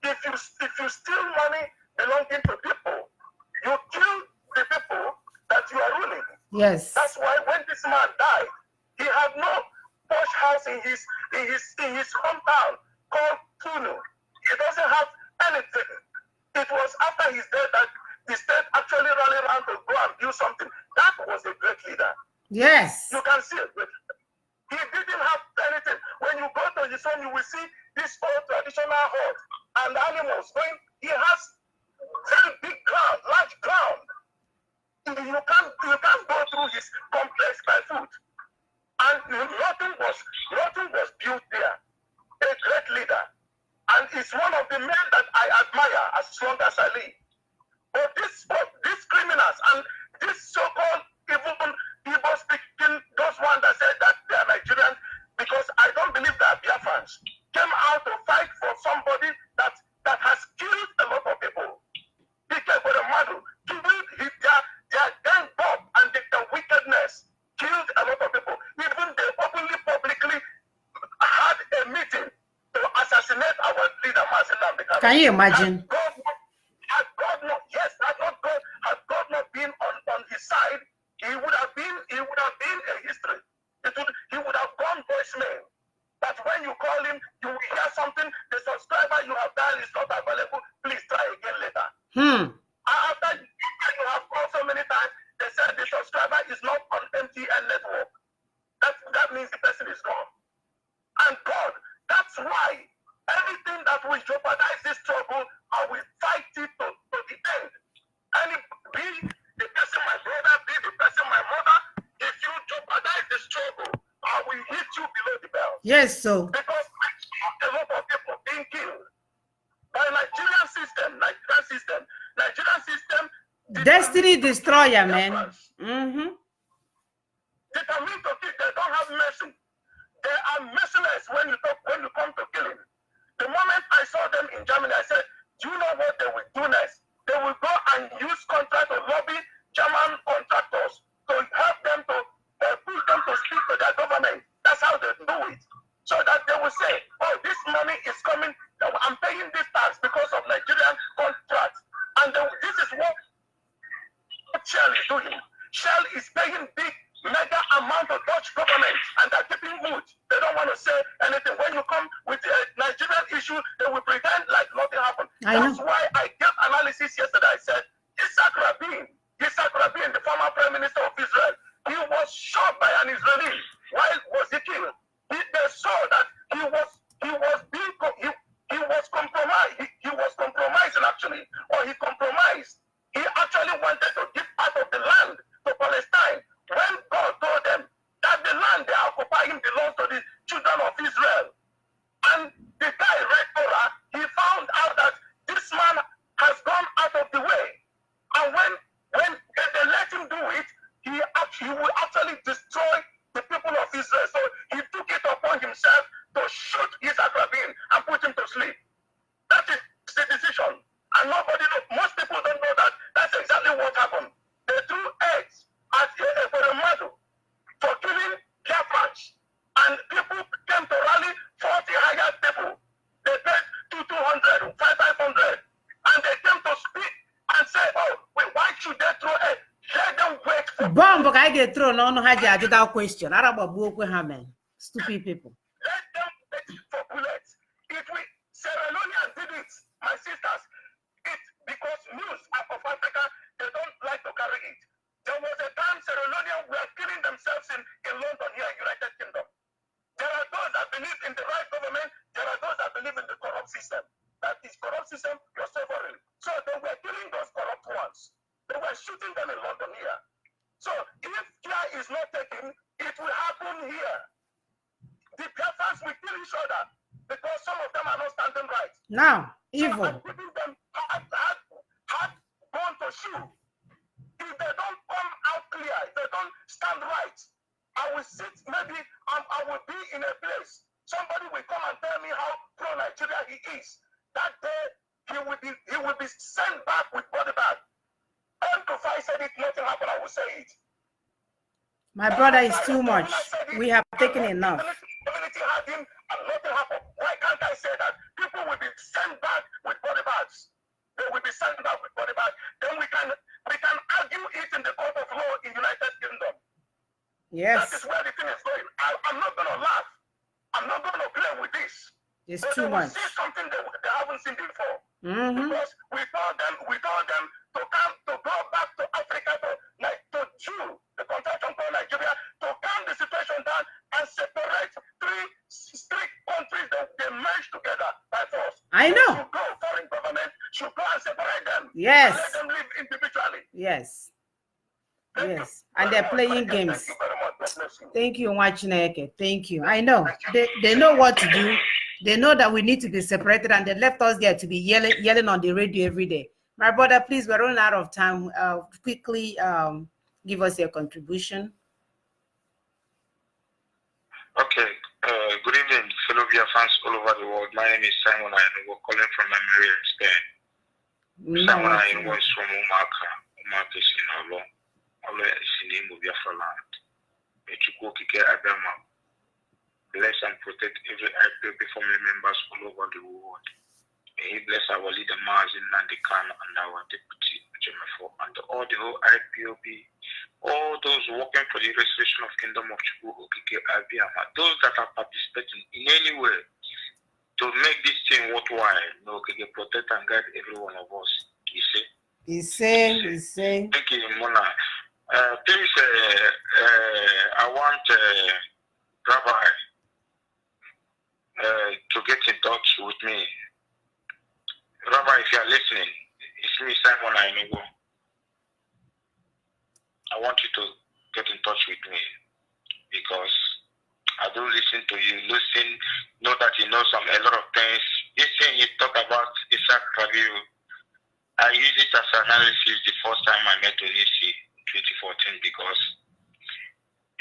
[SPEAKER 8] If you steal money belonging to people, you kill the people that you are ruling.
[SPEAKER 2] Yes.
[SPEAKER 8] That's why when this man died, he had no posh house in his hometown called Tunu. He doesn't have anything. It was after his death that the state actually rallied around to go and do something. That was a great leader.
[SPEAKER 2] Yes.
[SPEAKER 8] You can see it. He didn't have anything. When you go to his home, you will see this old traditional hut and animals going. He has very big ground, large ground. You can't go through his complex by foot. And nothing was built there. A great leader. And it's one of the men that I admire as long as I live. But these criminals and this so-called even people speaking, those ones that said that they are Nigerians, because I don't believe they are Biafrans, came out to fight for somebody that has killed a lot of people. Their gang bomb and their wickedness killed a lot of people. Even they openly, publicly had a meeting to assassinate our leader, Marcel.
[SPEAKER 2] Can you imagine?
[SPEAKER 8] Had God not been on his side, he would have been a history. He would have gone voicemail. But when you call him, you will hear something. The subscriber you have dialed is not available. Please try again later. After you have called so many times, they said the subscriber is not on MTN network. That means the person is gone. And God, that's why anything that will jeopardize this struggle, I will fight it to the end. And be the person my brother, be the person my mother, if you jeopardize the struggle, I will hit you below the belt.
[SPEAKER 2] Yes, so.
[SPEAKER 8] Because I saw a lot of people being killed by Nigerian system.
[SPEAKER 2] Destiny destroyer, man.
[SPEAKER 8] They can mean to kill, they don't have mercy. They are merciless when you come to killing. The moment I saw them in Germany, I said, do you know what they will do next? They will go and use contract to lobby German contractors to help them to push them to speak to their government. That's how they do it. So that they will say, oh, this money is coming, I'm paying this tax because of Nigerian contracts. And this is what Shell is doing. Shell is paying big, mega amount of Dutch government, and they're keeping mute. They don't want to say anything. When you come with a Nigerian issue, they will pretend like nothing happened. That's why I gave analysis yesterday. I said, Yitzhak Rabin, the former prime minister of Israel, he was shot by an Israeli. Why was he killed? They saw that he was compromised. He was compromising actually, or he compromised. He actually wanted to give part of the land to Palestine. When God told them that the land they are occupying belongs to the children of Israel. And the guy read Torah, he found out that this man has gone out of the way. And when they let him do it, he will actually destroy the people of Israel. So he took it upon himself to shoot Yitzhak Rabin and put him to sleep. That is the decision. And nobody knows. Most people don't know that. That's exactly what happened. They threw eggs at Eforemadu for killing Biafrans. And people came to rally 40 hired people. They paid 200, 500. And they came to speak and say, oh, wait, why should they throw eggs? Let them wait for
[SPEAKER 2] bomb. I get thrown on that question. I don't know. Stupid people.
[SPEAKER 8] Let them wait for bullets. If we Sierra Leoneans did it, my sisters, because news of Africa, they don't like to carry it. There was a time Sierra Leoneans were killing themselves in London here in United Kingdom. There are those that believe in the right government, there are those that believe in the corrupt system. That is corrupt system, you're suffering. So they were killing those corrupt ones. They were shooting them in London here. So if care is not taken, it will happen here. The Biafrans will kill each other because some of them are not standing right.
[SPEAKER 2] Now, evil.
[SPEAKER 8] So I'm giving them hard bone to shoe. If they don't come out clear, if they don't stand right, I will sit, maybe I will be in a place. Somebody will come and tell me how pro-Nigeria he is. That day, he will be sent back with body bag. Until I said it, nothing happened, I will say it.
[SPEAKER 2] My brother, is too much. We have taken enough.
[SPEAKER 8] Community had him and nothing happened. Why can't I say that? People will be sent back with body bags. They will be sent back with body bags. Then we can argue it in the court of law in United Kingdom.
[SPEAKER 2] Yes.
[SPEAKER 8] That is where the thing is going. I'm not going to laugh. I'm not going to play with this.
[SPEAKER 2] It's
[SPEAKER 8] but
[SPEAKER 2] too much.
[SPEAKER 8] See something they haven't seen before.
[SPEAKER 2] Because
[SPEAKER 8] we told them to come to go back to Africa to Jew, the contraction called Nigeria, to calm the situation down and separate three countries that they merge together by force.
[SPEAKER 2] I know.
[SPEAKER 8] Should go, foreign government should go and separate them.
[SPEAKER 2] Yes.
[SPEAKER 8] And let them live individually.
[SPEAKER 2] Yes. Yes, and they're playing games. Thank you, Wachineke. Thank you. I know. They know what to do. They know that we need to be separated, and they left us there to be yelling on the radio every day. My brother, please, we're running out of time. Quickly give us your contribution.
[SPEAKER 9] Okay. Good evening, fellow fans all over the world. My name is Simon and we're calling from Nigeria, Spain. Simon and was from Umaka. Umaka is in Olo. Olo is in the name of Biafra land. Bless and protect every IPOB family members all over the world. He bless our leader Mazin Nandikan and our deputy Jemefo and all the whole IPOB, all those working for the restoration of Kingdom of Chubu, those that are participating in any way to make this thing worthwhile, protect and guide every one of us.
[SPEAKER 2] He say.
[SPEAKER 9] Thank you, Mona. Please, I want Rabbi to get in touch with me. Rabbi, if you are listening, it's me, Simon Ainugo. I want you to get in touch with me because I do listen to you. Know that you know a lot of things. This thing you talk about Isaac Rabiu, I used it as analysis the first time I met Onisi in 2014 because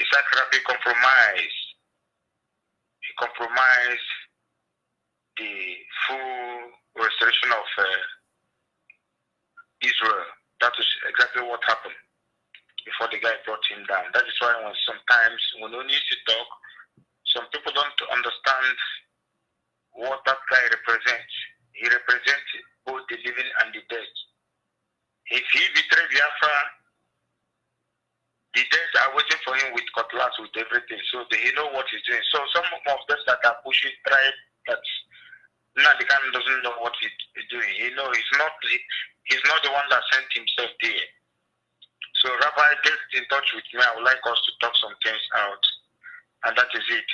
[SPEAKER 9] Isaac Rabiu compromised. He compromised the full restoration of Israel. That is exactly what happened before the guy brought him down. That is why sometimes when we need to talk, some people don't understand what that guy represents. He represents both the living and the dead. If he betrayed Biafra, the dead are waiting for him with cutlass, with everything. So he know what he's doing. So some of them that are pushing tribe that Nadikan doesn't know what he's doing. He know he's not the one that sent himself there. So Rabbi, get in touch with me. I would like us to talk some things out. And that is it.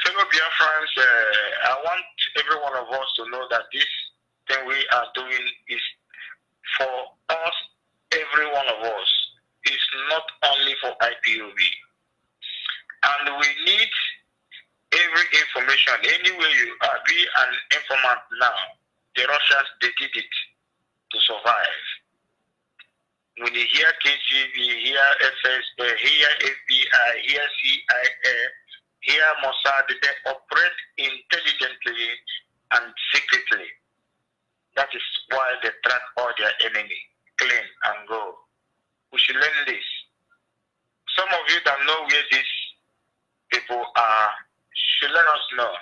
[SPEAKER 9] Fellow Biafrans, I want every one of us to know that this thing we are doing is for us, every one of us. It's not only for IPOB. And we need every information. Anywhere you are, be an informant now. The Russians, they did it to survive. When you hear KGB, hear FSB, hear FBI, hear CIA, hear Mossad, they operate intelligently and secretly. That is why they track all their enemy, clean and go. We should learn this. Some of you that know where these people are should let us know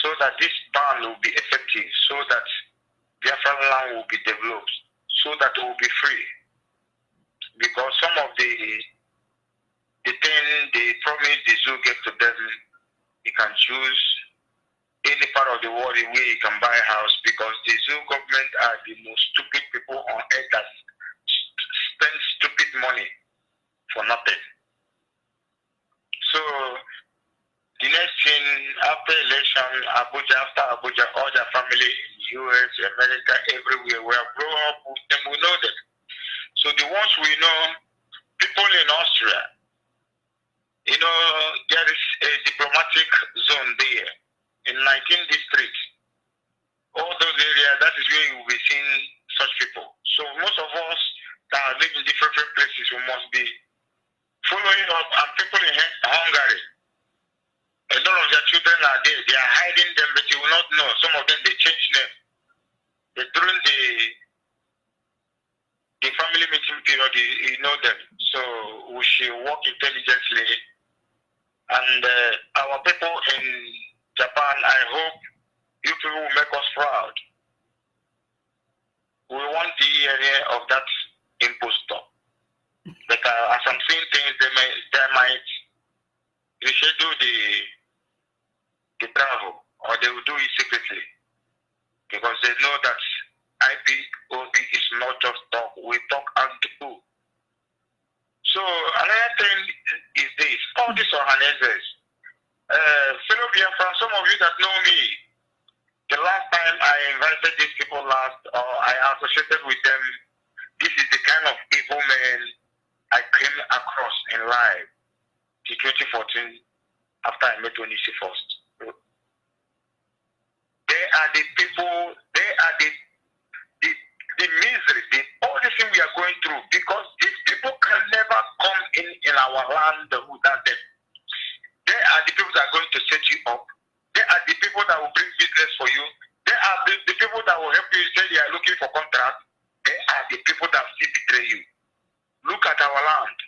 [SPEAKER 9] so that this ban will be effective, so that Biafra land will be developed, so that it will be free. Because some of the thing they promise the zoo get to them, you can choose any part of the world where you can buy a house, because the zoo government are the most stupid people on earth that spend stupid money for nothing. So the next thing after election, after Abuja, all their family in the US, America, everywhere, we have grown up with them, we know them. So the ones we know, people in Austria, there is a diplomatic zone there in 19 districts. All those areas, that is where you will be seeing such people. So most of us that live in different places, we must be following up. And people in Hungary, a lot of their children are there. They are hiding them, but you will not know. Some of them, they change them. During the the family meeting period, you know them. So we should work intelligently. And our people in Japan, I hope you people will make us proud. We want the area of that impostor. Because as I'm seeing things, they might reschedule the travel, or they will do it secretly, because they know that IPOB is not just talk, we talk and do. So another thing is this, all these organizers, fellow Biafra, some of you that know me, the last time I invited these people last, or I associated with them, this is the kind of evil men I came across in life in 2014 after I met Onisi first. They are the people, they are the misery, all the things we are going through, because these people can never come in our land without them. They are the people that are going to set you up. They are the people that will bring business for you. They are the people that will help you say they are looking for contract. They are the people that still betray you. Look at our land.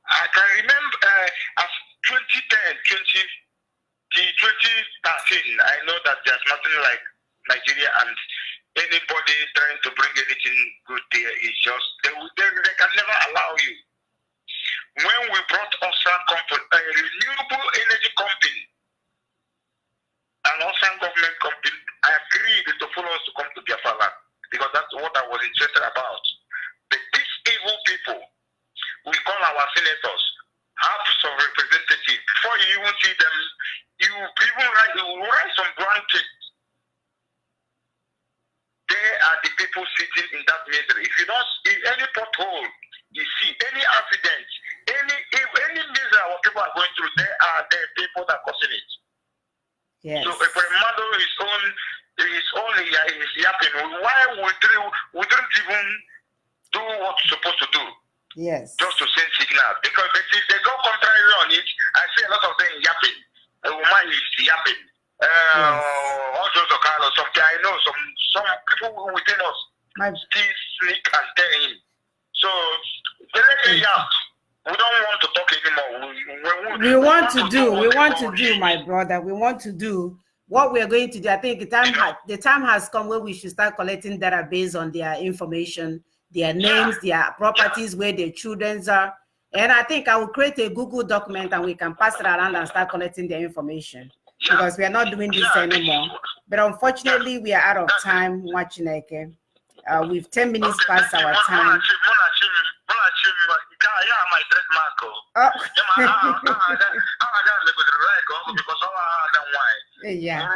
[SPEAKER 9] I can remember as 2013, I know that there's nothing like Nigeria, and anybody trying to bring anything good there is just, they can never allow you. When we brought Osan company, a renewable energy company, an Osan government company, I agreed to follow us to come to Biafra land, because that's what I was interested about. But these evil people, we call our senators, have some representatives. Before you even see them, you will write some branches. They are the people sitting in that misery. If you don't see any pothole, you see any accident, any misery our people are going through, they are the people that are causing it.
[SPEAKER 2] Yes.
[SPEAKER 9] So if a man is only yapping, why we didn't even do what we're supposed to do?
[SPEAKER 2] Yes.
[SPEAKER 9] Just to send signal. Because if they go contrary on it, I see a lot of them yapping. A woman is yapping. All those kind of something. I know some people within us still sneak and tell him. So they let him yap. We don't want to talk anymore.
[SPEAKER 2] We want to do, my brother. We want to do what we are going to do. I think the time has come where we should start collecting data based on their information, their names, their properties, where their children are. And I think I will create a Google document and we can pass it around and start collecting their information, because we are not doing this anymore. But unfortunately, we are out of time watching again. We've 10 minutes past our time. Yeah.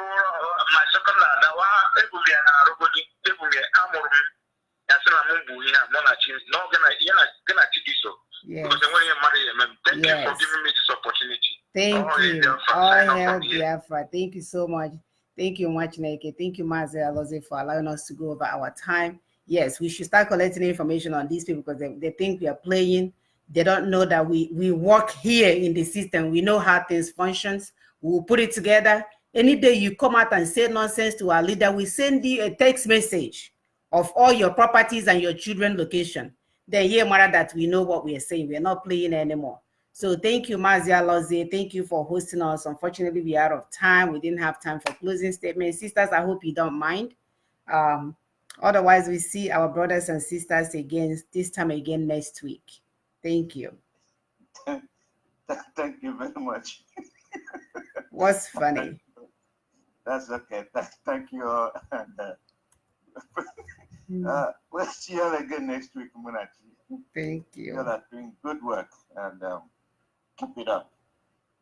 [SPEAKER 2] Yes.
[SPEAKER 9] Thank you for giving me this opportunity.
[SPEAKER 2] Thank you. All hail Biafra. Thank you so much. Thank you, Mwachineke. Thank you, Mazi Aloze, for allowing us to go over our time. Yes, we should start collecting information on these people, because they think we are playing. They don't know that we work here in the system. We know how things functions. We'll put it together. Any day you come out and say nonsense to our leader, we send you a text message of all your properties and your children location. Then here, Mara, that we know what we are saying. We are not playing anymore. So thank you, Mazia Loze. Thank you for hosting us. Unfortunately, we are out of time. We didn't have time for closing statements. Sisters, I hope you don't mind. Otherwise, we see our brothers and sisters again, this time again next week. Thank you.
[SPEAKER 10] Thank you very much.
[SPEAKER 2] What's funny?
[SPEAKER 10] That's okay. Thank you. We'll see you again next week, Munachi.
[SPEAKER 2] Thank you.
[SPEAKER 10] You are doing good work, and keep it up.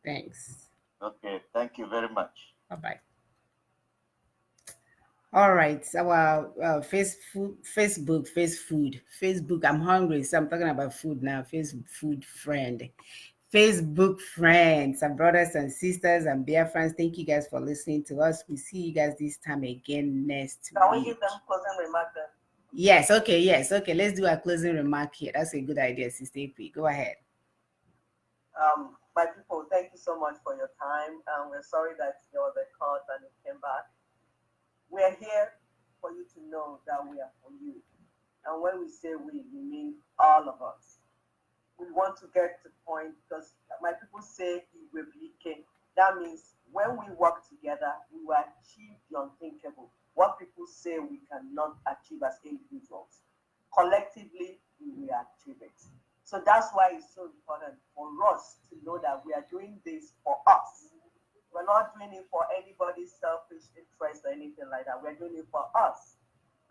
[SPEAKER 2] Thanks.
[SPEAKER 10] Okay. Thank you very much.
[SPEAKER 2] Bye-bye. All right, our Facebook. I'm hungry, so I'm talking about food now. Facebook friends and brothers and sisters and Biafrans. Thank you guys for listening to us. We see you guys this time again next week.
[SPEAKER 1] Can we give them closing remarks then?
[SPEAKER 2] Yes. Okay. Let's do a closing remark here. That's a good idea, Sister AP. Go ahead.
[SPEAKER 1] My people, thank you so much for your time. We're sorry that there was a cut and it came back. We are here for you to know that we are for you. And when we say we mean all of us. We want to get to the point because my people say we can. That means when we work together, we will achieve the unthinkable. What people say we cannot achieve as individuals, collectively we will achieve it. So that's why it's so important for us to know that we are doing this for us. We're not doing it for anybody's selfish interest or anything like that. We're doing it for us.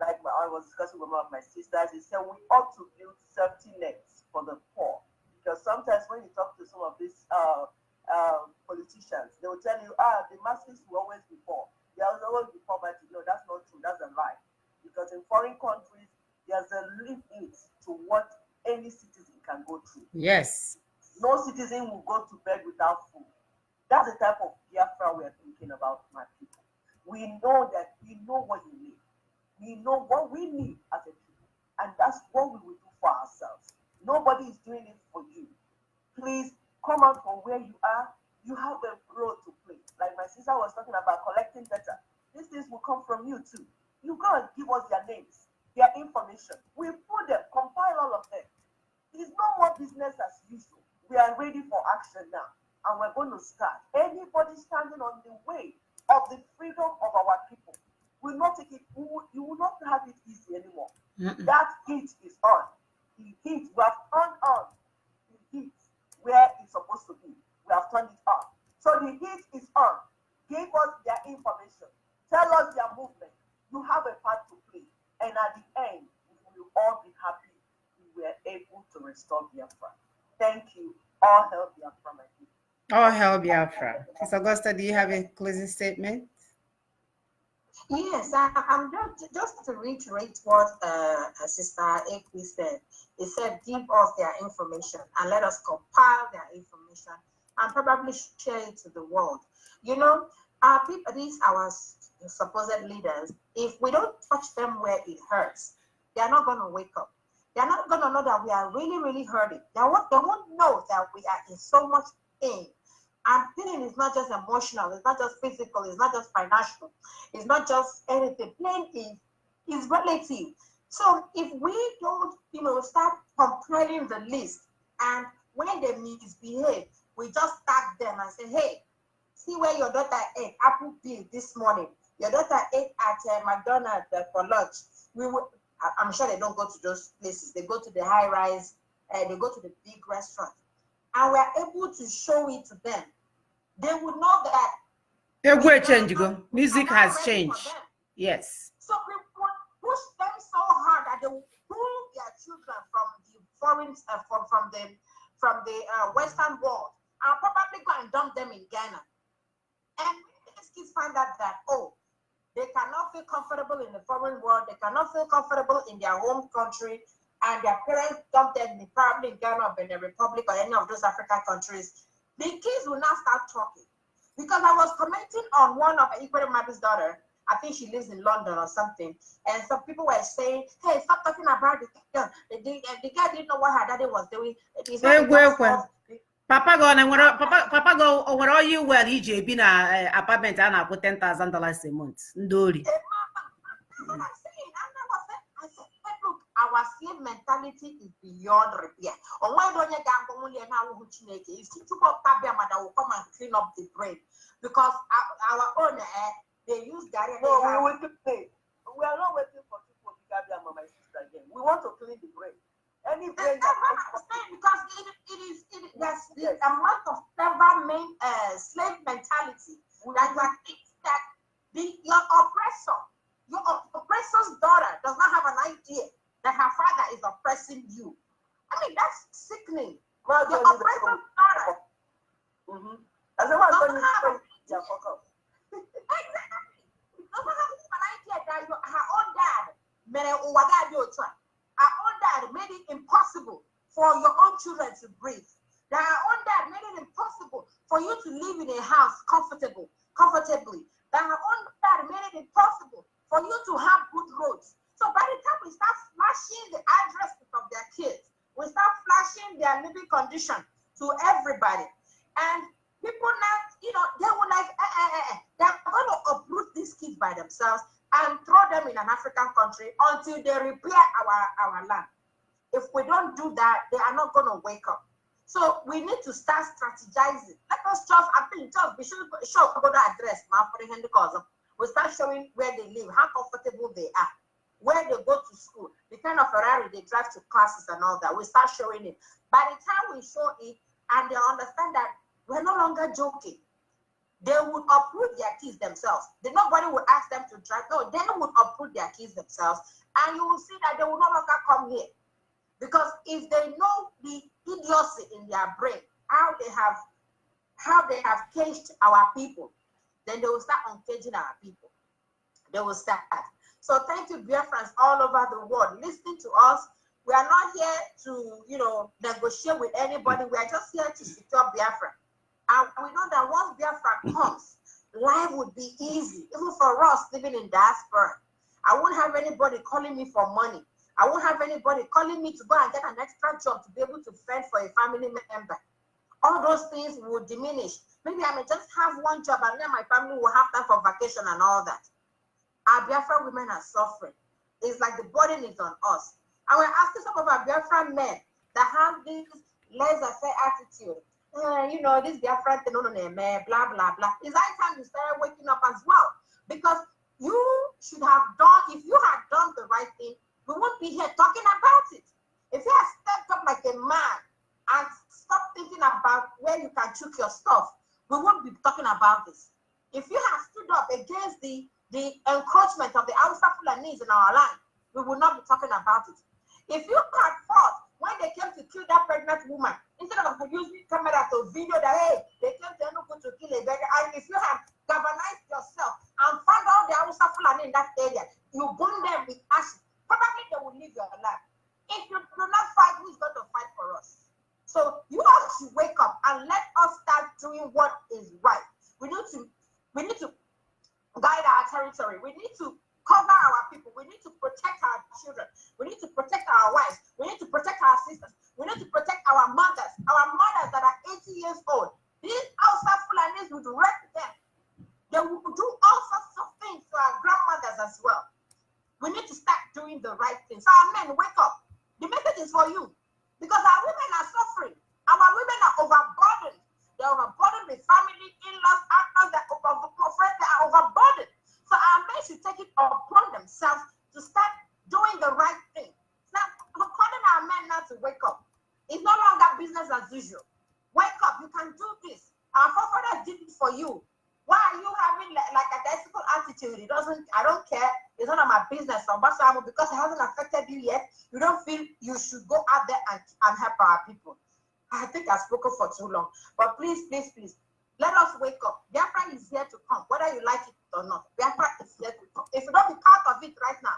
[SPEAKER 1] Like I was discussing with one of my sisters, they said we ought to build safety nets for the poor. Because sometimes when you talk to some of these politicians, they will tell you, the masses will always be poor. There will always be poverty. No, that's not true. That's a lie. Because in foreign countries, there's a limit to what any citizen can go through.
[SPEAKER 2] Yes.
[SPEAKER 1] No citizen will go to bed without food. That's the type of Biafra we are thinking about, my people. We know what you need. We know what we need as a people. And that's what we will do for ourselves. Nobody is doing it for you. Please come out from where you are. You have a role to play. Like my sister was talking about collecting data. These things will come from you too. You go and give us their names, their information. We put them, compile all of them. It's no more business as usual. We are ready for action now. And we're going to start. Anybody standing on the way of the freedom of our people will not take it, you will not have it easy anymore. That heat is on. The heat, we have turned on the heat where it's supposed to be. We have turned it on. So the heat is on. Give us their information. Tell us their movement. You have a part to play. And at the end, we will all be happy we were able to restore Biafra. Thank you. All hail Biafra, my people.
[SPEAKER 2] All hail Biafra. Sister Augusta, do you have a closing statement?
[SPEAKER 3] Yes, I'm just to reiterate what Sister Ekwi said. He said, give us their information and let us compile their information and probably share it to the world. You know, our people, these our supposed leaders, if we don't touch them where it hurts, they are not going to wake up. They are not going to know that we are really, really hurting. They won't know that we are in so much pain. And pain is not just emotional, it's not just physical, it's not just financial, it's not just anything. Pain is relative. So if we don't, start comparing the list, and when they misbehave, we just tag them and say, hey, see where your daughter ate apple peel this morning. Your daughter ate at McDonald's for lunch. I'm sure they don't go to those places. They go to the high rise, they go to the big restaurants. And we're able to show it to them. They would know that
[SPEAKER 2] music has changed. Yes.
[SPEAKER 3] So we would push them so hard that they will pull their children from the foreign, from the Western world, and probably go and dump them in Ghana. And these kids find out that they cannot feel comfortable in the foreign world. They cannot feel comfortable in their home country. And their parents dumped them probably in Ghana or Benin Republic or any of those African countries. The kids will now start talking. Because I was commenting on one of Ikweremadu's daughter. I think she lives in London or something. And some people were saying, hey, stop talking about the girl. The guy didn't know what her daddy was doing.
[SPEAKER 2] Papa go over all you well, EJ been a apartment and I put $10,000 a month. Ndori.
[SPEAKER 3] Our slave mentality is beyond repair. Or why don't you go now who Chineke is to that will come and clean up the brain? Because our own they use Gary.
[SPEAKER 1] No, we will play. We are not waiting for people to Gabi and my sister again. We want to clean the brain. Any brain
[SPEAKER 3] because there's the amount of slave mentality that you think that your oppressor's daughter does not have an idea that her father is oppressing you. I mean, that's sickening. Your oppressor's daughter.
[SPEAKER 1] As a matter of fact,
[SPEAKER 3] exactly. Doesn't have an idea that her own dad made it impossible for your own children to breathe. That her own dad made it impossible for you to live in a house comfortably. That her own dad made it impossible for you to have good roads. So by the time we start flashing the addresses of their kids, we start flashing their living condition to everybody. And people now, they will like, they're going to uproot these kids by themselves. and throw them in an African country until they repair our land. If we don't do that, they are not going to wake up. So we need to start strategizing. Let us just, I think, just we should show go to address. We start showing where they live, how comfortable they are, where they go to school, the kind of Ferrari they drive to classes and all that. We start showing it. By the time we show it, and they understand that we're no longer joking, they would uproot their keys themselves. Nobody would ask them to drive. No, they would uproot their keys themselves, and you will see that they will no longer come here. Because if they know the idiocy in their brain, how they have caged our people, then they will start uncaging our people. They will start. So thank you, Biafrans all over the world listening to us. We are not here to, negotiate with anybody. We are just here to secure Biafra. And we know that once Biafra comes, life would be easy, even for us living in diaspora. I won't have anybody calling me for money. I won't have anybody calling me to go and get an extra job to be able to fend for a family member. All those things will diminish. Maybe I may just have one job and then my family will have time for vacation and all that. Our Biafra women are suffering. It's like the burden is on us. And we're asking some of our Biafra men that have this laissez-faire attitude. This Biafra thing, blah, blah, blah. It's high time you start waking up as well. Because you should have done, if you had done the right thing, we won't be here talking about it. If you have stepped up like a man and stop thinking about where you can choke your stuff, we won't be talking about this. If you have stood up against the encroachment of the Hausa Fulanis in our land, we will not be talking about it. If you had fought when they came to kill that pregnant woman, instead of using camera to video that, hey, they came to Enugu to kill a baby, and if you have galvanized yourself and found out the Hausa Fulani in that area, you burn them with ashes, probably they will leave your land. If you do not fight, who is going to fight for us? So you have to wake up and let us start doing what is right. We need to guide our territory. We need to cover our people. We need to protect our children. We need to protect our wives. We need to protect our sisters. We need to protect our mothers that are 80 years old. These outside Fulanis would rape them. They will do all sorts of things to our grandmothers as well. We need to start doing the right things. So our men, wake up. The message is for you. Because our women are suffering. Our women are overburdened. They're overburdened with family, in-laws, actors, they're overburdened. So our men should take it upon themselves to start doing the right thing. Now, we're calling our men now to wake up. It's no longer business as usual. Wake up, you can do this. Our forefathers did it for you. Why are you having like a desperate attitude? I don't care. It's none of my business. Because it hasn't affected you yet, you don't feel you should go out there and help our people. I think I've spoken for too long. But please, please, please, let us wake up. Biafra is here to come, whether you like it or not. Biafra is here to come. If you don't be part of it right now,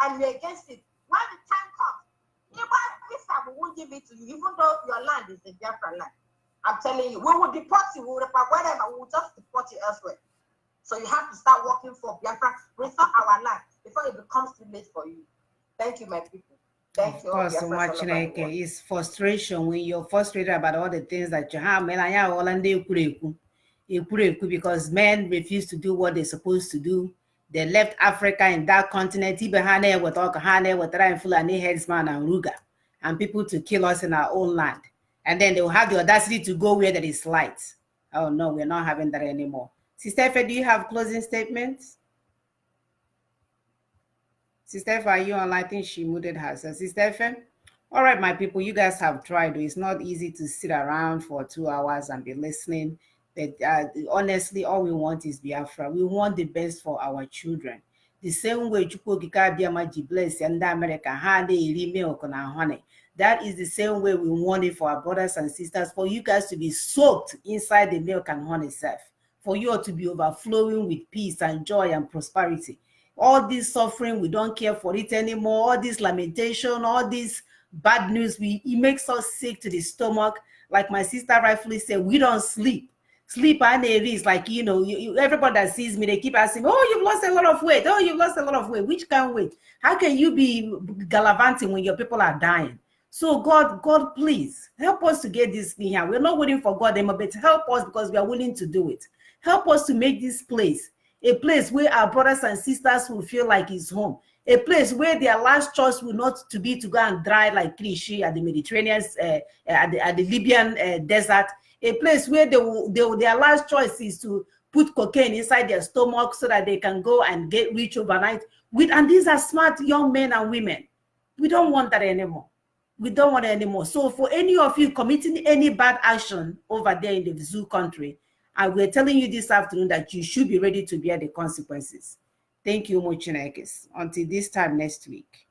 [SPEAKER 3] and you're against it, when the time comes, we won't give it to you, even though your land is a Biafra land. I'm telling you, we will deport you, we will report whatever, we will just deport you elsewhere. So you have to start working for Biafra, restore our land before it becomes too late for you. Thank you, my people. Thank you.
[SPEAKER 2] Of course, so much, it's frustration when you're frustrated about all the things that you have. Because men refuse to do what they're supposed to do. They left Africa in that continent, and people to kill us in our own land. And then they will have the audacity to go where there is light. Oh no, we're not having that anymore. Sister Efe, do you have closing statements? Sister Efe, are you online? I think she muted herself. Sister Efe? All right, my people, you guys have tried. It's not easy to sit around for 2 hours and be listening. But honestly, all we want is Biafra. We want the best for our children. The same way Chukwu bless and America, milk on our honey. That is the same way we want it for our brothers and sisters, for you guys to be soaked inside the milk and honey self, for you all to be overflowing with peace and joy and prosperity. All this suffering, we don't care for it anymore. All this lamentation, all this bad news, it makes us sick to the stomach. Like my sister rightfully said, we don't sleep. Sleep and is like, everybody that sees me, they keep asking, oh, you've lost a lot of weight. Oh, you've lost a lot of weight. Which kind of weight? How can you be gallivanting when your people are dying? So God, please help us to get this thing here. We're not waiting for God, but help us because we are willing to do it. Help us to make this place a place where our brothers and sisters will feel like it's home, a place where their last choice will not to be to go and dry like cliche at the Mediterranean, at the Libyan desert, a place where their last choice is to put cocaine inside their stomach so that they can go and get rich overnight. And these are smart young men and women. We don't want that anymore. We don't want it anymore. So for any of you committing any bad action over there in the zoo country, we're telling you this afternoon that you should be ready to bear the consequences. Thank you, Mochinekes. Until this time next week.